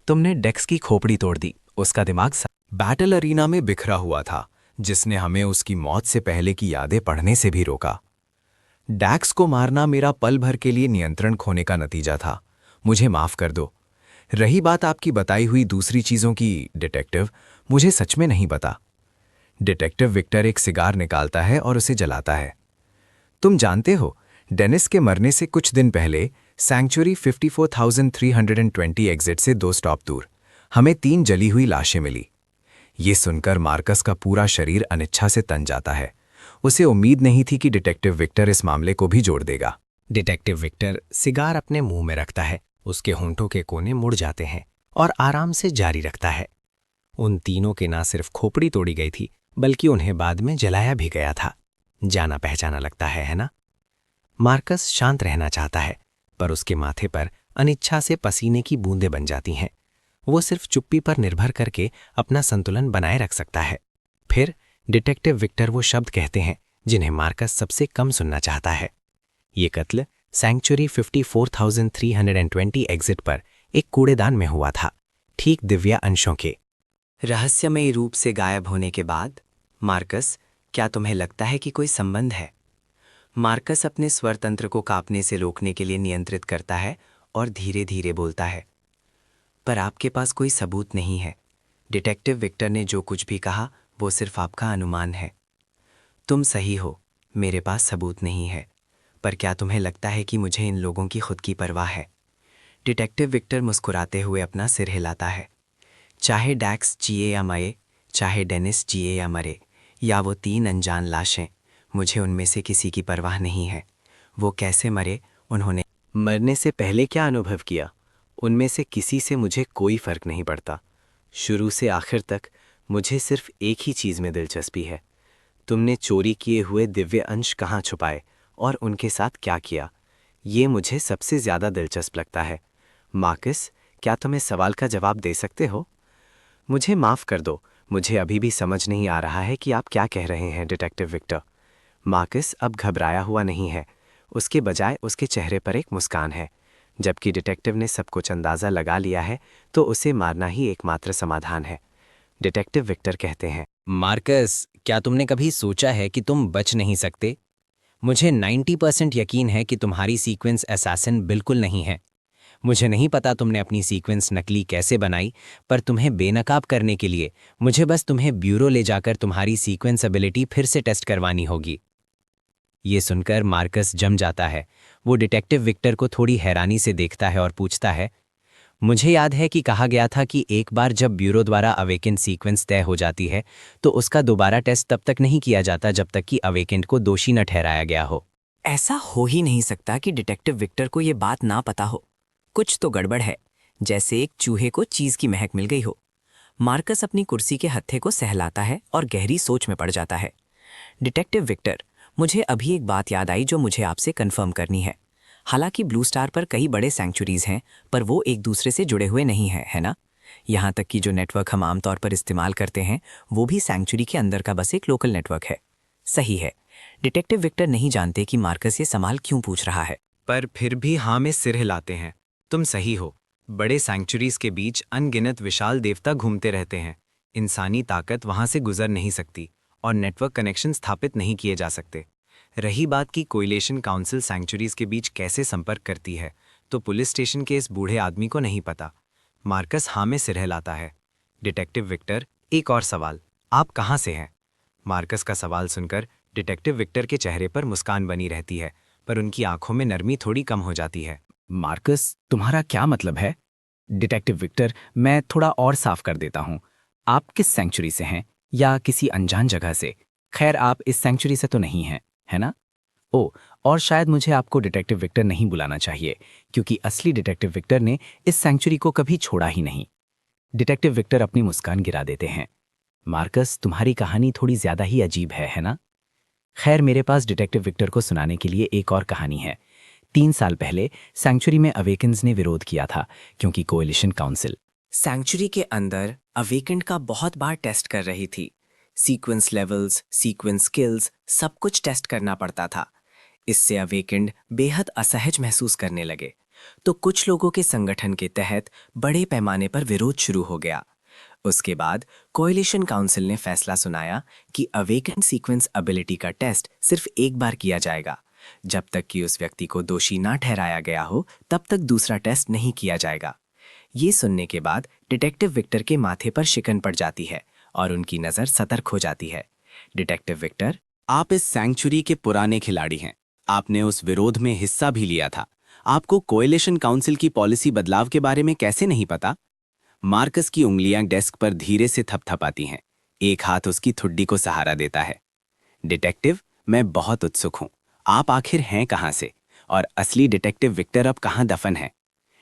तुमने डेक्स की खोपड़ी तोड़ दी। उसका दिमाग बैटल अरीना में बिखरा हुआ था, जिसने हमें उसकी मौत से पहले की यादें पढ़ने से भी रोका। डैक्स को मारना मेरा पल भर के लिए नियंत्रण खोने का नतीजा था। मुझे माफ कर दो। रही बात आपकी बताई हुई दूसरी चीजों की, डिटेक्टिव, मुझे सच में नहीं पता। डिटेक्टिव विक्टर एक सिगार निकालता है और उसे जलाता है। तुम जानते हो, डेनिस के मरने से कुछ दिन पहले सैंक्चुरी 54,320 एग्जिट से 2 स्टॉप दूर हमें 3 जली हुई लाशें मिली। ये सुनकर मार्कस का पूरा शरीर अनिच्छा से तन जाता है। उसे उम्मीद नहीं थी कि डिटेक्टिव विक्टर इस मामले को भी जोड़ देगा। डिटेक्टिव विक्टर सिगार अपने मुंह में रखता है। उसके होंठों के कोने मुड़ जाते हैं और आराम से जारी रखता है। उन तीनों के ना सिर्फ खोपड़ी तोड़ी गई थी, बल्कि उन्हें बाद में जलाया भी गया था। जाना पहचाना लगता है ना? मार्कस शांत रहना चाहता है, पर उसके माथे पर अनिच्छा से पसीने की बूंदें बन जाती हैं। वो सिर्फ चुप्पी पर निर्भर करके अपना संतुलन बनाए रख सकता है। फिर डिटेक्टिव विक्टर वो शब्द कहते हैं जिन्हें मार्कस सबसे कम सुनना चाहता है। ये कत्ल सैंक्चुरी 54,320 एग्जिट पर एक कूड़ेदान में हुआ था, ठीक दिव्या अंशों के। रहस्यमयी रूप से गायब होने के बाद, मार्कस, क्या तुम्हें लगता है कि कोई संबंध है? मार्कस अपने स्वर तंत्र को कांपने से रोकने के लिए नियंत्रित करता है और धीरे धीरे बोलता है, पर आपके पास कोई सबूत नहीं है। डिटेक्टिव विक्टर ने जो कुछ भी कहा वो सिर्फ आपका अनुमान है। तुम सही हो, मेरे पास सबूत नहीं है, पर क्या तुम्हें लगता है कि मुझे इन लोगों की खुद की परवाह है? डिटेक्टिव विक्टर मुस्कुराते हुए अपना सिर हिलाता है। चाहे डैक्स जिए या मरे, चाहे डेनिस जिए या मरे, या वो 3 अनजान लाशें, मुझे उनमें से किसी की परवाह नहीं है। वो कैसे मरे, उन्होंने मरने से पहले क्या अनुभव किया, उनमें से किसी से मुझे कोई फर्क नहीं पड़ता। शुरू से आखिर तक मुझे सिर्फ एक ही चीज़ में दिलचस्पी है। तुमने चोरी किए हुए दिव्य अंश कहाँ छुपाए और उनके साथ क्या किया, ये मुझे सबसे ज़्यादा दिलचस्प लगता है। मार्कस, क्या तुम इस सवाल का जवाब दे सकते हो? मुझे माफ़ कर दो, मुझे अभी भी समझ नहीं आ रहा है कि आप क्या कह रहे हैं, डिटेक्टिव विक्टर। मार्कस अब घबराया हुआ नहीं है, उसके बजाय उसके चेहरे पर एक मुस्कान है। जबकि डिटेक्टिव ने सब कुछ अंदाज़ा लगा लिया है, तो उसे मारना ही एकमात्र समाधान है। डिटेक्टिव विक्टर कहते हैं, मार्कस, क्या तुमने कभी सोचा है कि तुम बच नहीं सकते? मुझे 90% यकीन है कि तुम्हारी सीक्वेंस असैसिन बिल्कुल नहीं है। मुझे नहीं पता तुमने अपनी सीक्वेंस नकली कैसे बनाई, पर तुम्हें बेनकाब करने के लिए मुझे बस तुम्हें ब्यूरो ले जाकर तुम्हारी सीक्वेंस एबिलिटी फिर से टेस्ट करवानी होगी। ये सुनकर मार्कस जम जाता है। वो डिटेक्टिव विक्टर को थोड़ी हैरानी से देखता है और पूछता है, मुझे याद है कि कहा गया था कि एक बार जब ब्यूरो द्वारा अवेकेंट सीक्वेंस तय हो जाती है तो उसका दोबारा टेस्ट तब तक नहीं किया जाता जब तक कि अवेकेंट को दोषी न ठहराया गया हो। ऐसा हो ही नहीं सकता कि डिटेक्टिव विक्टर को ये बात ना पता हो। कुछ तो गड़बड़ है, जैसे एक चूहे को चीज की महक मिल गई हो। मार्कस अपनी कुर्सी के हत्थे को सहलाता है और गहरी सोच में पड़ जाता है। डिटेक्टिव विक्टर, मुझे अभी एक बात याद आई जो मुझे आपसे कंफर्म करनी है। हालांकि ब्लू स्टार पर कई बड़े सैंक्चुरीज हैं, पर वो एक दूसरे से जुड़े हुए नहीं हैं, है ना? यहाँ तक कि जो नेटवर्क हम आमतौर पर इस्तेमाल करते हैं वो भी सैंक्चुरी के अंदर का बस एक लोकल नेटवर्क है। सही है। डिटेक्टिव विक्टर नहीं जानते कि मार्कस ये सवाल क्यों पूछ रहा है, पर फिर भी हाँ में सिर हिलाते हैं। तुम सही हो। बड़े सैंक्चुरीज के बीच अनगिनत विशाल देवता घूमते रहते हैं। इंसानी ताकत वहां से गुजर नहीं सकती और नेटवर्क कनेक्शन स्थापित नहीं किए जा सकते। रही बात की कोइलेशन काउंसिल सैंक्चुरीज के बीच कैसे संपर्क करती है, तो पुलिस स्टेशन के इस बूढ़े आदमी को नहीं पता। मार्कस हाँ में सिर हिलाता है। डिटेक्टिव विक्टर, एक और सवाल, आप कहाँ से हैं? मार्कस का सवाल सुनकर डिटेक्टिव विक्टर के चेहरे पर मुस्कान बनी रहती है, पर उनकी आंखों में नरमी थोड़ी कम हो जाती है। मार्कस, तुम्हारा क्या मतलब है? डिटेक्टिव विक्टर, मैं थोड़ा और साफ कर देता हूं। आप किस सेंचुरी से हैं या किसी अनजान जगह से? खैर, आप इस सेंचुरी से तो नहीं हैं, है ना? ओ, और शायद मुझे आपको डिटेक्टिव विक्टर नहीं बुलाना चाहिए, क्योंकि असली डिटेक्टिव विक्टर ने इस सेंचुरी को कभी छोड़ा ही नहीं। डिटेक्टिव विक्टर अपनी मुस्कान गिरा देते हैं। मार्कस, तुम्हारी कहानी थोड़ी ज्यादा ही अजीब है ना? खैर, मेरे पास डिटेक्टिव विक्टर को सुनाने के लिए एक और कहानी है। 3 साल पहले सैंक्चुरी में अवेकेंस ने विरोध किया था, क्योंकि कोएलिशन काउंसिल सैंक्चुरी के अंदर अवेकेंट का बहुत बार टेस्ट कर रही थी। सीक्वेंस लेवल्स, सीक्वेंस स्किल्स, सब कुछ टेस्ट करना पड़ता था। इससे अवेकेंट बेहद असहज महसूस करने लगे, तो कुछ लोगों के संगठन के तहत बड़े पैमाने पर विरोध शुरू हो गया। उसके बाद कोएलिशन काउंसिल ने फैसला सुनाया कि अवेकेंट सीक्वेंस एबिलिटी का टेस्ट सिर्फ एक बार किया जाएगा। जब तक कि उस व्यक्ति को दोषी ना ठहराया गया हो, तब तक दूसरा टेस्ट नहीं किया जाएगा। ये सुनने के बाद डिटेक्टिव विक्टर के माथे पर शिकन पड़ जाती है और उनकी नजर सतर्क हो जाती है। डिटेक्टिव विक्टर, आप इस सैंक्चुरी के पुराने खिलाड़ी हैं। आपने उस विरोध में हिस्सा भी लिया था। आपको कोएलिशन काउंसिल की पॉलिसी बदलाव के बारे में कैसे नहीं पता? मार्कस की उंगलियां डेस्क पर धीरे से थपथपाती हैं। एक हाथ उसकी ठुड्डी को सहारा देता है। डिटेक्टिव, मैं बहुत उत्सुक हूं। आप आखिर हैं कहां से? और असली डिटेक्टिव विक्टर अब कहां दफन है?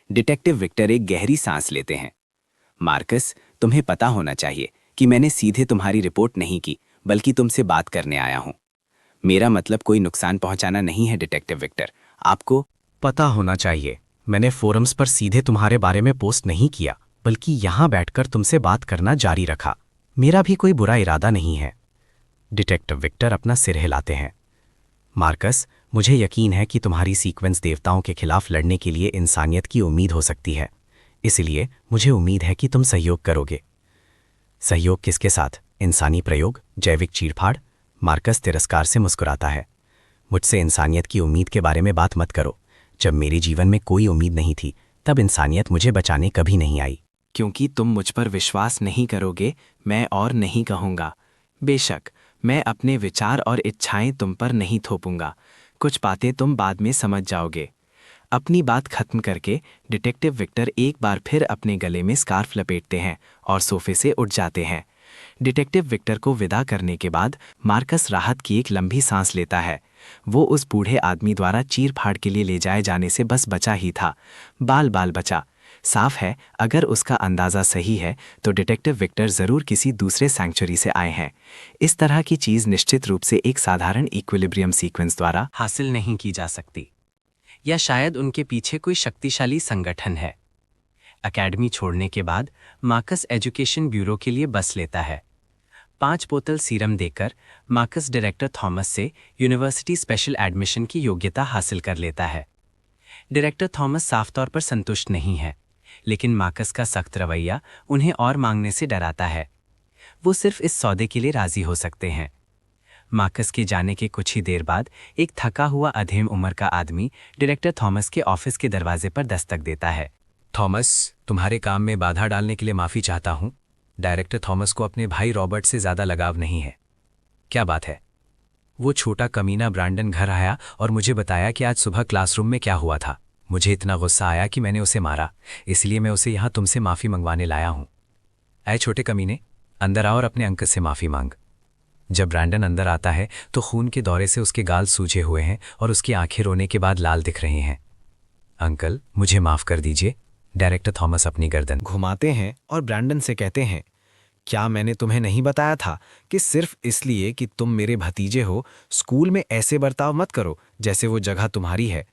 डिटेक्टिव विक्टर एक गहरी सांस लेते हैं। मार्कस, तुम्हें पता होना चाहिए कि मैंने सीधे तुम्हारी रिपोर्ट नहीं की, बल्कि तुमसे बात करने आया हूं। मेरा मतलब कोई नुकसान पहुंचाना नहीं है डिटेक्टिव विक्टर। आपको पता होना चाहिए, मैंने फोरम्स पर सीधे तुम्हारे बारे में पोस्ट नहीं किया, बल्कि यहां बैठकर तुमसे बात करना जारी रखा। मेरा भी कोई बुरा इरादा नहीं है। डिटेक्टिव विक्टर अपना सिर हिलाते हैं। मार्कस, मुझे यकीन है कि तुम्हारी सीक्वेंस देवताओं के खिलाफ लड़ने के लिए इंसानियत की उम्मीद हो सकती है। इसलिए मुझे उम्मीद है कि तुम सहयोग करोगे। सहयोग किसके साथ? इंसानी प्रयोग, जैविक चीरफाड़? मार्कस तिरस्कार से मुस्कुराता है। मुझसे इंसानियत की उम्मीद के बारे में बात मत करो। जब मेरे जीवन में कोई उम्मीद नहीं थी, तब इंसानियत मुझे बचाने कभी नहीं आई। क्योंकि तुम मुझ पर विश्वास नहीं करोगे, मैं और नहीं कहूँगा। बेशक, मैं अपने विचार और इच्छाएं तुम पर नहीं थोपूंगा। कुछ बातें तुम बाद में समझ जाओगे। अपनी बात खत्म करके डिटेक्टिव विक्टर एक बार फिर अपने गले में स्कार्फ लपेटते हैं और सोफे से उठ जाते हैं। डिटेक्टिव विक्टर को विदा करने के बाद मार्कस राहत की एक लंबी सांस लेता है। वो उस बूढ़े आदमी द्वारा चीर फाड़ के लिए ले जाए जाने से बस बचा ही था। बाल बाल बचा। साफ है, अगर उसका अंदाज़ा सही है तो डिटेक्टिव विक्टर ज़रूर किसी दूसरे सैंक्चुरी से आए हैं। इस तरह की चीज़ निश्चित रूप से एक साधारण इक्विलिब्रियम सीक्वेंस द्वारा हासिल नहीं की जा सकती, या शायद उनके पीछे कोई शक्तिशाली संगठन है। एकेडमी छोड़ने के बाद मार्कस एजुकेशन ब्यूरो के लिए बस लेता है। 5 बोतल सीरम देकर मार्कस डायरेक्टर थॉमस से यूनिवर्सिटी स्पेशल एडमिशन की योग्यता हासिल कर लेता है। डायरेक्टर थॉमस साफ तौर पर संतुष्ट नहीं है, लेकिन मार्कस का सख्त रवैया उन्हें और मांगने से डराता है। वो सिर्फ इस सौदे के लिए राजी हो सकते हैं। मार्कस के जाने के कुछ ही देर बाद एक थका हुआ अधेम उम्र का आदमी डायरेक्टर थॉमस के ऑफिस के दरवाजे पर दस्तक देता है। थॉमस, तुम्हारे काम में बाधा डालने के लिए माफ़ी चाहता हूँ। डायरेक्टर थॉमस को अपने भाई रॉबर्ट से ज़्यादा लगाव नहीं है। क्या बात है? वो छोटा कमीना ब्रैंडन घर आया और मुझे बताया कि आज सुबह क्लासरूम में क्या हुआ था। मुझे इतना गुस्सा आया कि मैंने उसे मारा, इसलिए मैं उसे यहाँ तुमसे माफ़ी मंगवाने लाया हूँ। ऐ छोटे कमीने, अंदर आओ और अपने अंकल से माफ़ी मांग। जब ब्रैंडन अंदर आता है तो खून के दौरे से उसके गाल सूजे हुए हैं और उसकी आंखें रोने के बाद लाल दिख रही हैं। अंकल, मुझे माफ़ कर दीजिए। डायरेक्टर थॉमस अपनी गर्दन घुमाते हैं और ब्रैंडन से कहते हैं, क्या मैंने तुम्हें नहीं बताया था कि सिर्फ इसलिए कि तुम मेरे भतीजे हो स्कूल में ऐसे बर्ताव मत करो जैसे वो जगह तुम्हारी है।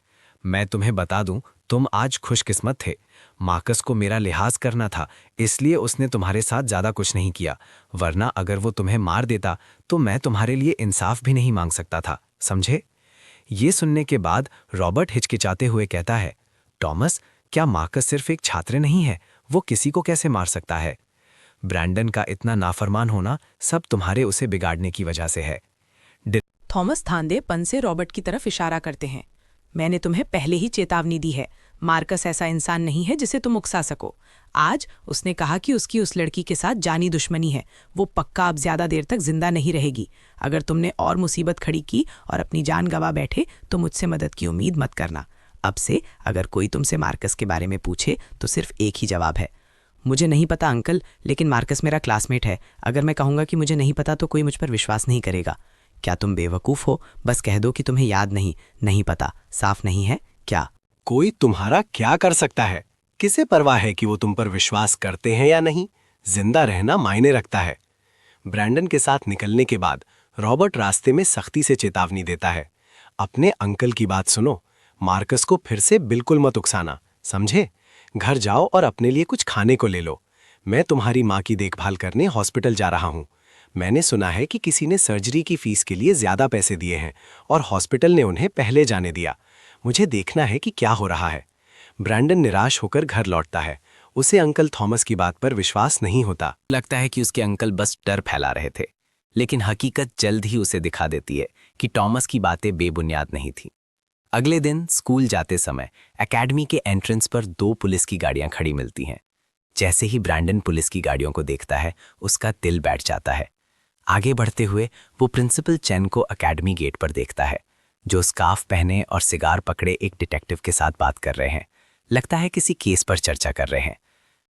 मैं तुम्हें बता दूं, तुम आज खुशकिस्मत थे। मार्कस को मेरा लिहाज करना था, इसलिए उसने तुम्हारे साथ ज़्यादा कुछ नहीं किया, वरना अगर वो तुम्हें मार देता तो मैं तुम्हारे लिए इंसाफ भी नहीं मांग सकता था, समझे? ये सुनने के बाद रॉबर्ट हिचकिचाते हुए कहता है, टॉमस, क्या मार्कस सिर्फ एक छात्र नहीं है? वो किसी को कैसे मार सकता है? ब्रैंडन का इतना नाफरमान होना सब तुम्हारे उसे बिगाड़ने की वजह से है। थॉमस धांधेपन से रॉबर्ट की तरफ इशारा करते हैं। मैंने तुम्हें पहले ही चेतावनी दी है, मार्कस ऐसा इंसान नहीं है जिसे तुम उकसा सको। आज उसने कहा कि उसकी उस लड़की के साथ जानी दुश्मनी है, वो पक्का अब ज्यादा देर तक जिंदा नहीं रहेगी। अगर तुमने और मुसीबत खड़ी की और अपनी जान गंवा बैठे तो मुझसे मदद की उम्मीद मत करना। अब से अगर कोई तुमसे मार्कस के बारे में पूछे तो सिर्फ एक ही जवाब है, मुझे नहीं पता अंकल, लेकिन मार्कस मेरा क्लासमेट है। अगर मैं कहूँगा कि मुझे नहीं पता तो कोई मुझ पर विश्वास नहीं करेगा। क्या तुम बेवकूफ़ हो? बस कह दो कि तुम्हें याद नहीं पता, साफ नहीं है क्या? कोई तुम्हारा क्या कर सकता है? किसे परवाह है कि वो तुम पर विश्वास करते हैं या नहीं? जिंदा रहना मायने रखता है। ब्रैंडन के साथ निकलने के बाद रॉबर्ट रास्ते में सख्ती से चेतावनी देता है, अपने अंकल की बात सुनो, मार्कस को फिर से बिल्कुल मत उकसाना, समझे? घर जाओ और अपने लिए कुछ खाने को ले लो। मैं तुम्हारी माँ की देखभाल करने हॉस्पिटल जा रहा हूँ। मैंने सुना है कि किसी ने सर्जरी की फीस के लिए ज्यादा पैसे दिए हैं और हॉस्पिटल ने उन्हें पहले जाने दिया। मुझे देखना है कि क्या हो रहा है। ब्रैंडन निराश होकर घर लौटता है। उसे अंकल थॉमस की बात पर विश्वास नहीं होता। लगता है कि उसके अंकल बस डर फैला रहे थे, लेकिन हकीकत जल्द ही उसे दिखा देती है कि टॉमस की बातें बेबुनियाद नहीं थी। अगले दिन स्कूल जाते समय एकेडमी के एंट्रेंस पर 2 पुलिस की गाड़ियां खड़ी मिलती हैं। जैसे ही ब्रैंडन पुलिस की गाड़ियों को देखता है, उसका दिल बैठ जाता है। आगे बढ़ते हुए वो प्रिंसिपल चेन को एकेडमी गेट पर देखता है, जो स्कार्फ पहने और सिगार पकड़े एक डिटेक्टिव के साथ बात कर रहे हैं। लगता है किसी केस पर चर्चा कर रहे हैं,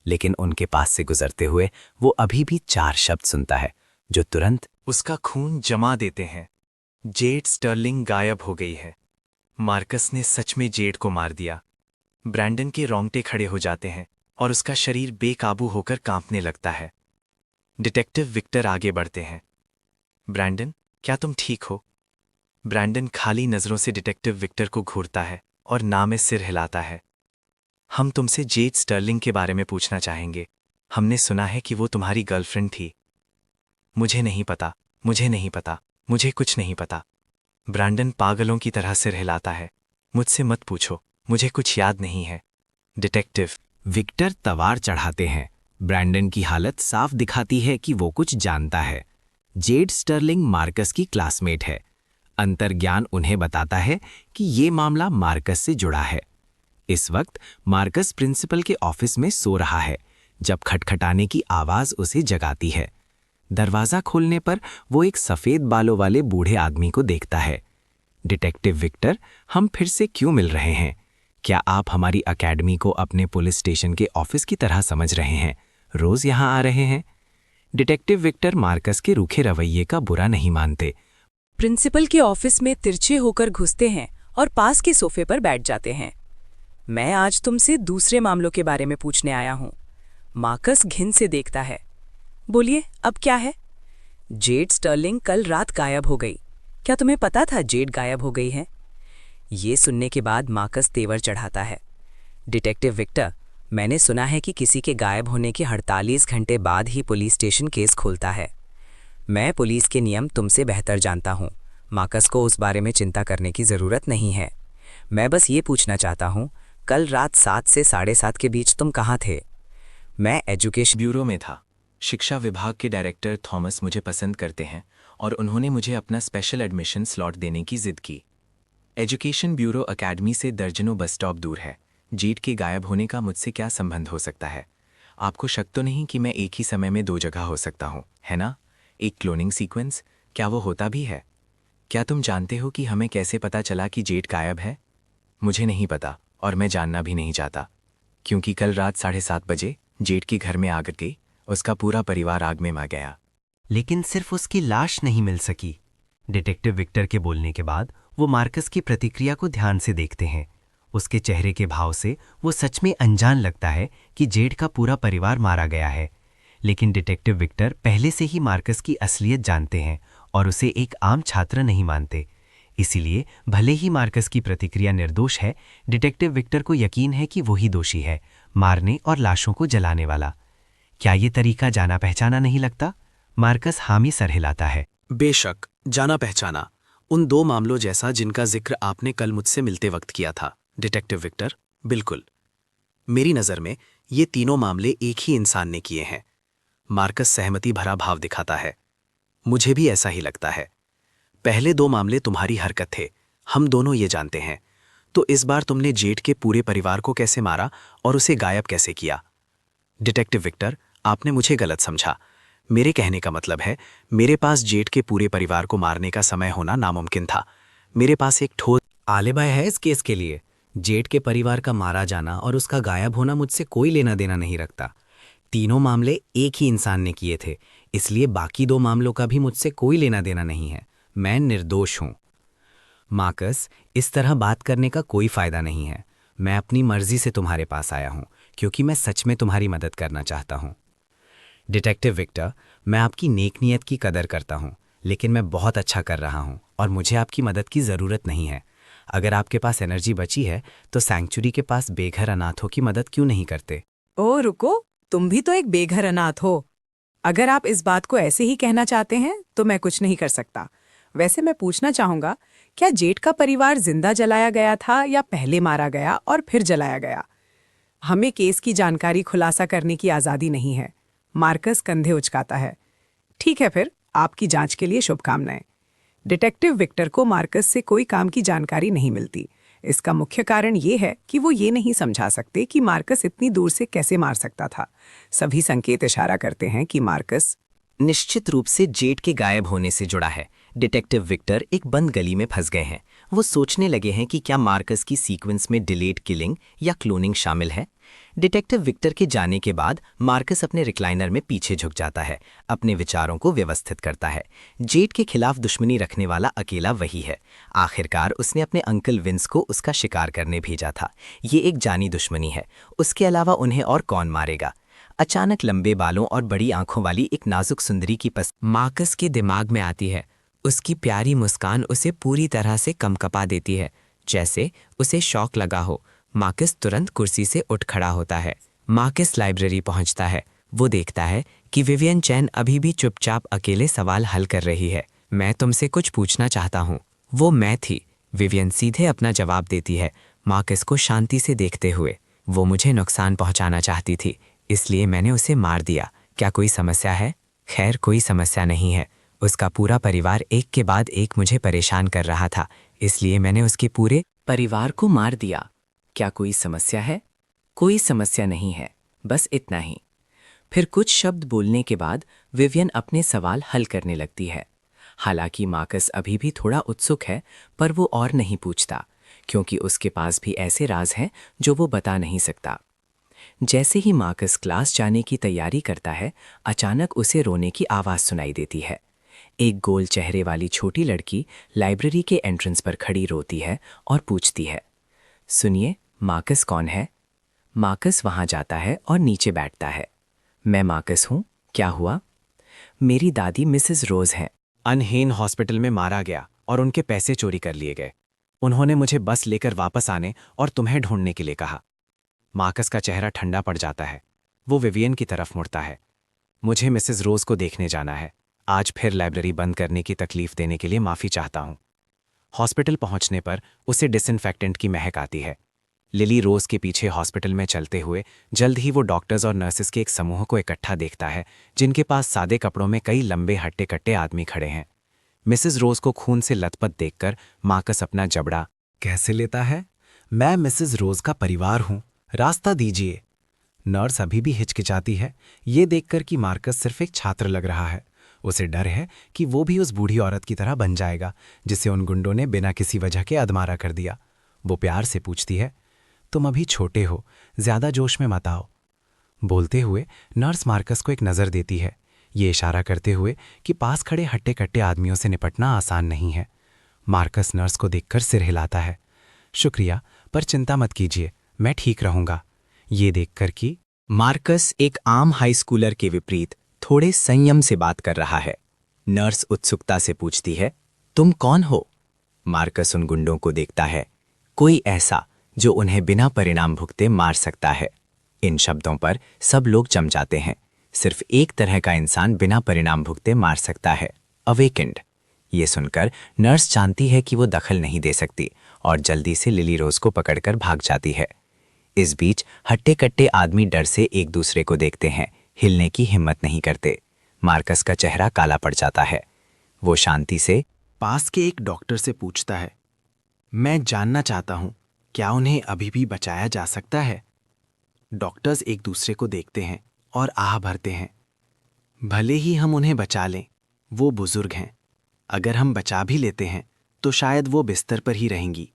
लेकिन उनके पास से गुजरते हुए वो अभी भी 4 शब्द सुनता है जो तुरंत उसका खून जमा देते हैं। जेड स्टर्लिंग गायब हो गई है। मार्कस ने सच में जेड को मार दिया। ब्रैंडन के रोंगटे खड़े हो जाते हैं और उसका शरीर बेकाबू होकर कांपने लगता है। डिटेक्टिव विक्टर आगे बढ़ते हैं। ब्रैंडन, क्या तुम ठीक हो? ब्रैंडन खाली नजरों से डिटेक्टिव विक्टर को घूरता है और ना में सिर हिलाता है। हम तुमसे जेड स्टर्लिंग के बारे में पूछना चाहेंगे। हमने सुना है कि वो तुम्हारी गर्लफ्रेंड थी। मुझे नहीं पता, मुझे कुछ नहीं पता। ब्रैंडन पागलों की तरह सिर हिलाता है। मुझसे मत पूछो, मुझे कुछ याद नहीं है। डिटेक्टिव विक्टर तवार चढ़ाते हैं। ब्रैंडन की हालत साफ दिखाती है कि वो कुछ जानता है। जेड स्टर्लिंग मार्कस की क्लासमेट है। अंतर्ज्ञान उन्हें बताता है कि ये मामला मार्कस से जुड़ा है। इस वक्त मार्कस प्रिंसिपल के ऑफिस में सो रहा है जब खटखटाने की आवाज उसे जगाती है। दरवाजा खोलने पर वो एक सफेद बालों वाले बूढ़े आदमी को देखता है। डिटेक्टिव विक्टर, हम फिर से क्यों मिल रहे हैं? क्या आप हमारी एकेडमी को अपने पुलिस स्टेशन के ऑफिस की तरह समझ रहे हैं? रोज यहाँ आ रहे हैं? डिटेक्टिव विक्टर मार्कस के रूखे रवैये का बुरा नहीं मानते। प्रिंसिपल के ऑफिस में तिरछे होकर घुसते हैं और पास के सोफे पर बैठ जाते हैं। मैं आज तुमसे दूसरे मामलों के बारे में पूछने आया हूं। मार्कस घिन से देखता है। बोलिए, अब क्या है? जेड स्टर्लिंग कल रात गायब हो गई। क्या तुम्हें पता था जेड गायब हो गई है? ये सुनने के बाद मार्कस तेवर चढ़ाता है। डिटेक्टिव विक्टर, मैंने सुना है कि किसी के गायब होने के 48 घंटे बाद ही पुलिस स्टेशन केस खोलता है। मैं पुलिस के नियम तुमसे बेहतर जानता हूँ। मार्कस को उस बारे में चिंता करने की ज़रूरत नहीं है। मैं बस ये पूछना चाहता हूँ, कल रात 7 से 7:30 के बीच तुम कहाँ थे? मैं एजुकेशन ब्यूरो में था। शिक्षा विभाग के डायरेक्टर थॉमस मुझे पसंद करते हैं और उन्होंने मुझे अपना स्पेशल एडमिशन स्लॉट देने की जिद की। एजुकेशन ब्यूरो एकेडमी से दर्जनों बस स्टॉप दूर है। जेड के गायब होने का मुझसे क्या संबंध हो सकता है? आपको शक तो नहीं कि मैं एक ही समय में 2 जगह हो सकता हूँ, है ना? एक क्लोनिंग सीक्वेंस, क्या वो होता भी है? क्या तुम जानते हो कि हमें कैसे पता चला कि जेड गायब है? मुझे नहीं पता और मैं जानना भी नहीं चाहता, क्योंकि कल रात 7:30 बजे जेड के घर में आग गई, उसका पूरा परिवार आग में मर गया। लेकिन सिर्फ उसकी लाश नहीं मिल सकी। डिटेक्टिव विक्टर के बोलने के बाद वो मार्कस की प्रतिक्रिया को ध्यान से देखते हैं। उसके चेहरे के भाव से वो सच में अनजान लगता है कि जेड का पूरा परिवार मारा गया है। लेकिन डिटेक्टिव विक्टर पहले से ही मार्कस की असलियत जानते हैं और उसे एक आम छात्र नहीं मानते। इसीलिए भले ही मार्कस की प्रतिक्रिया निर्दोष है, डिटेक्टिव विक्टर को यकीन है कि वही दोषी है, मारने और लाशों को जलाने वाला। क्या ये तरीका जाना पहचाना नहीं लगता? मार्कस हामी सर हिलाता है। बेशक, जाना पहचाना, उन 2 मामलों जैसा जिनका जिक्र आपने कल मुझसे मिलते वक्त किया था, डिटेक्टिव विक्टर, बिल्कुल। मेरी नज़र में ये तीनों मामले एक ही इंसान ने किए हैं। मार्कस सहमति भरा भाव दिखाता है। मुझे भी ऐसा ही लगता है। पहले 2 मामले तुम्हारी हरकत थे, हम दोनों ये जानते हैं। तो इस बार तुमने जेड के पूरे परिवार को कैसे मारा और उसे गायब कैसे किया? डिटेक्टिव विक्टर, आपने मुझे गलत समझा। मेरे कहने का मतलब है, मेरे पास जेड के पूरे परिवार को मारने का समय होना नामुमकिन था। मेरे पास एक ठोस आलिबा है इस केस के लिए। जेड के परिवार का मारा जाना और उसका गायब होना मुझसे कोई लेना देना नहीं रखता। तीनों मामले एक ही इंसान ने किए थे, इसलिए बाकी 2 मामलों का भी मुझसे कोई लेना देना नहीं है। मैं निर्दोष हूं। मार्कस, इस तरह बात करने का कोई फायदा नहीं है। मैं अपनी मर्जी से तुम्हारे पास आया हूं, क्योंकि मैं सच में तुम्हारी मदद करना चाहता हूं। डिटेक्टिव विक्टर, मैं आपकी नेक नीयत की कदर करता हूं, लेकिन मैं बहुत अच्छा कर रहा हूं और मुझे आपकी मदद की ज़रूरत नहीं है। अगर आपके पास एनर्जी बची है तो सैंक्चुरी के पास बेघर अनाथों की मदद क्यों नहीं करते? ओ रुको, तुम भी तो एक बेघर अनाथ हो। अगर आप इस बात को ऐसे ही कहना चाहते हैं तो मैं कुछ नहीं कर सकता। वैसे मैं पूछना चाहूंगा, क्या जेड का परिवार जिंदा जलाया गया था या पहले मारा गया और फिर जलाया गया? हमें केस की जानकारी खुलासा करने की आज़ादी नहीं है। मार्कस कंधे उचकाता है। ठीक है, फिर आपकी जांच के लिए शुभकामनाएं। डिटेक्टिव विक्टर को मार्कस से कोई काम की जानकारी नहीं मिलती। इसका मुख्य कारण ये है कि वो ये नहीं समझा सकते कि मार्कस इतनी दूर से कैसे मार सकता था। सभी संकेत इशारा करते हैं कि मार्कस निश्चित रूप से जेड के गायब होने से जुड़ा है। डिटेक्टिव विक्टर एक बंद गली में फंस गए हैं। वो सोचने लगे हैं कि क्या मार्कस की सीक्वेंस में डिलेड किलिंग या क्लोनिंग शामिल है। डिटेक्टिव विक्टर के जाने के बाद मार्कस अपने रिक्लाइनर में पीछे झुक जाता है, अपने विचारों को व्यवस्थित करता है। जेड के खिलाफ दुश्मनी रखने वाला अकेला वही है। आखिरकार उसने अपने अंकल विंस को उसका शिकार करने भेजा था। ये एक जानी दुश्मनी है, उसके अलावा उन्हें और कौन मारेगा? अचानक लंबे बालों और बड़ी आंखों वाली एक नाजुक सुंदरी की मार्कस के दिमाग में आती है। उसकी प्यारी मुस्कान उसे पूरी तरह से कंपकपा देती है, जैसे उसे शौक लगा हो। मार्कस तुरंत कुर्सी से उठ खड़ा होता है। मार्कस लाइब्रेरी पहुंचता है। वो देखता है कि विवियन चैन अभी भी चुपचाप अकेले सवाल हल कर रही है। मैं तुमसे कुछ पूछना चाहता हूँ। वो मैं थी। विवियन सीधे अपना जवाब देती है, मार्कस को शांति से देखते हुए। वो मुझे नुकसान पहुंचाना चाहती थी, इसलिए मैंने उसे मार दिया। क्या कोई समस्या है? खैर, कोई समस्या नहीं है। उसका पूरा परिवार एक के बाद एक मुझे परेशान कर रहा था, इसलिए मैंने उसके पूरे परिवार को मार दिया। क्या कोई समस्या है? कोई समस्या नहीं है, बस इतना ही। फिर कुछ शब्द बोलने के बाद विवियन अपने सवाल हल करने लगती है। हालांकि मार्कस अभी भी थोड़ा उत्सुक है, पर वो और नहीं पूछता, क्योंकि उसके पास भी ऐसे राज हैं जो वो बता नहीं सकता। जैसे ही मार्कस क्लास जाने की तैयारी करता है, अचानक उसे रोने की आवाज़ सुनाई देती है। एक गोल चेहरे वाली छोटी लड़की लाइब्रेरी के एंट्रेंस पर खड़ी रोती है और पूछती है, सुनिए, मार्कस कौन है? मार्कस वहाँ जाता है और नीचे बैठता है। मैं मार्कस हूँ, क्या हुआ? मेरी दादी मिसेस रोज हैं। अनहेन हॉस्पिटल में मारा गया और उनके पैसे चोरी कर लिए गए। उन्होंने मुझे बस लेकर वापस आने और तुम्हें ढूंढने के लिए कहा। मार्कस का चेहरा ठंडा पड़ जाता है। वो विवियन की तरफ मुड़ता है। मुझे मिसेस रोज को देखने जाना है। आज फिर लाइब्रेरी बंद करने की तकलीफ देने के लिए माफ़ी चाहता हूँ। हॉस्पिटल पहुंचने पर उसे डिसइंफेक्टेंट की महक आती है। लिली रोज के पीछे हॉस्पिटल में चलते हुए जल्द ही वो डॉक्टर्स और नर्सेस के एक समूह को इकट्ठा देखता है, जिनके पास सादे कपड़ों में कई लंबे हट्टे कट्टे आदमी खड़े हैं। मिसेस रोज को खून से लथपथ देखकर मार्कस अपना जबड़ा कैसे लेता है? मैं मिसेस रोज का परिवार हूं, रास्ता दीजिए। नर्स अभी भी हिचकिचाती है, ये देखकर कि मार्कस सिर्फ एक छात्र लग रहा है। उसे डर है कि वो भी उस बूढ़ी औरत की तरह बन जाएगा जिसे उन गुंडों ने बिना किसी वजह के अधमारा कर दिया। वो प्यार से पूछती है, तुम अभी छोटे हो, ज्यादा जोश में मत आओ। बोलते हुए नर्स मार्कस को एक नज़र देती है, ये इशारा करते हुए कि पास खड़े हट्टे कट्टे आदमियों से निपटना आसान नहीं है। मार्कस नर्स को देखकर सिर हिलाता है। शुक्रिया, पर चिंता मत कीजिए, मैं ठीक रहूंगा। ये देखकर कि मार्कस एक आम हाई स्कूलर के विपरीत थोड़े संयम से बात कर रहा है। नर्स उत्सुकता से पूछती है, तुम कौन हो? मार्कस उन गुंडों को देखता है, कोई ऐसा जो उन्हें बिना परिणाम भुगते मार सकता है। इन शब्दों पर सब लोग जम जाते हैं। सिर्फ एक तरह का इंसान बिना परिणाम भुगते मार सकता है, अवेकेंड। ये सुनकर नर्स जानती है कि वो दखल नहीं दे सकती और जल्दी से लिली रोज को पकड़कर भाग जाती है। इस बीच हट्टे कट्टे आदमी डर से एक दूसरे को देखते हैं, हिलने की हिम्मत नहीं करते। मार्कस का चेहरा काला पड़ जाता है। वो शांति से पास के एक डॉक्टर से पूछता है, मैं जानना चाहता हूं, क्या उन्हें अभी भी बचाया जा सकता है? डॉक्टर्स एक दूसरे को देखते हैं और आह भरते हैं। भले ही हम उन्हें बचा लें, वो बुजुर्ग हैं। अगर हम बचा भी लेते हैं तो शायद वो बिस्तर पर ही रहेंगी।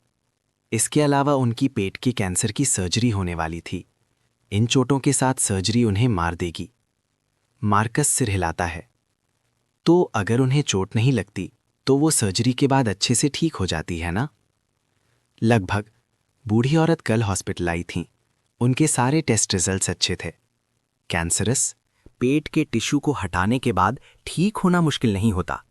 इसके अलावा उनकी पेट के कैंसर की सर्जरी होने वाली थी। इन चोटों के साथ सर्जरी उन्हें मार देगी। मार्कस सिर हिलाता है। तो अगर उन्हें चोट नहीं लगती तो वो सर्जरी के बाद अच्छे से ठीक हो जाती है ना? लगभग। बूढ़ी औरत कल हॉस्पिटल आई थी। उनके सारे टेस्ट रिजल्ट्स अच्छे थे। कैंसरस पेट के टिश्यू को हटाने के बाद ठीक होना मुश्किल नहीं होता।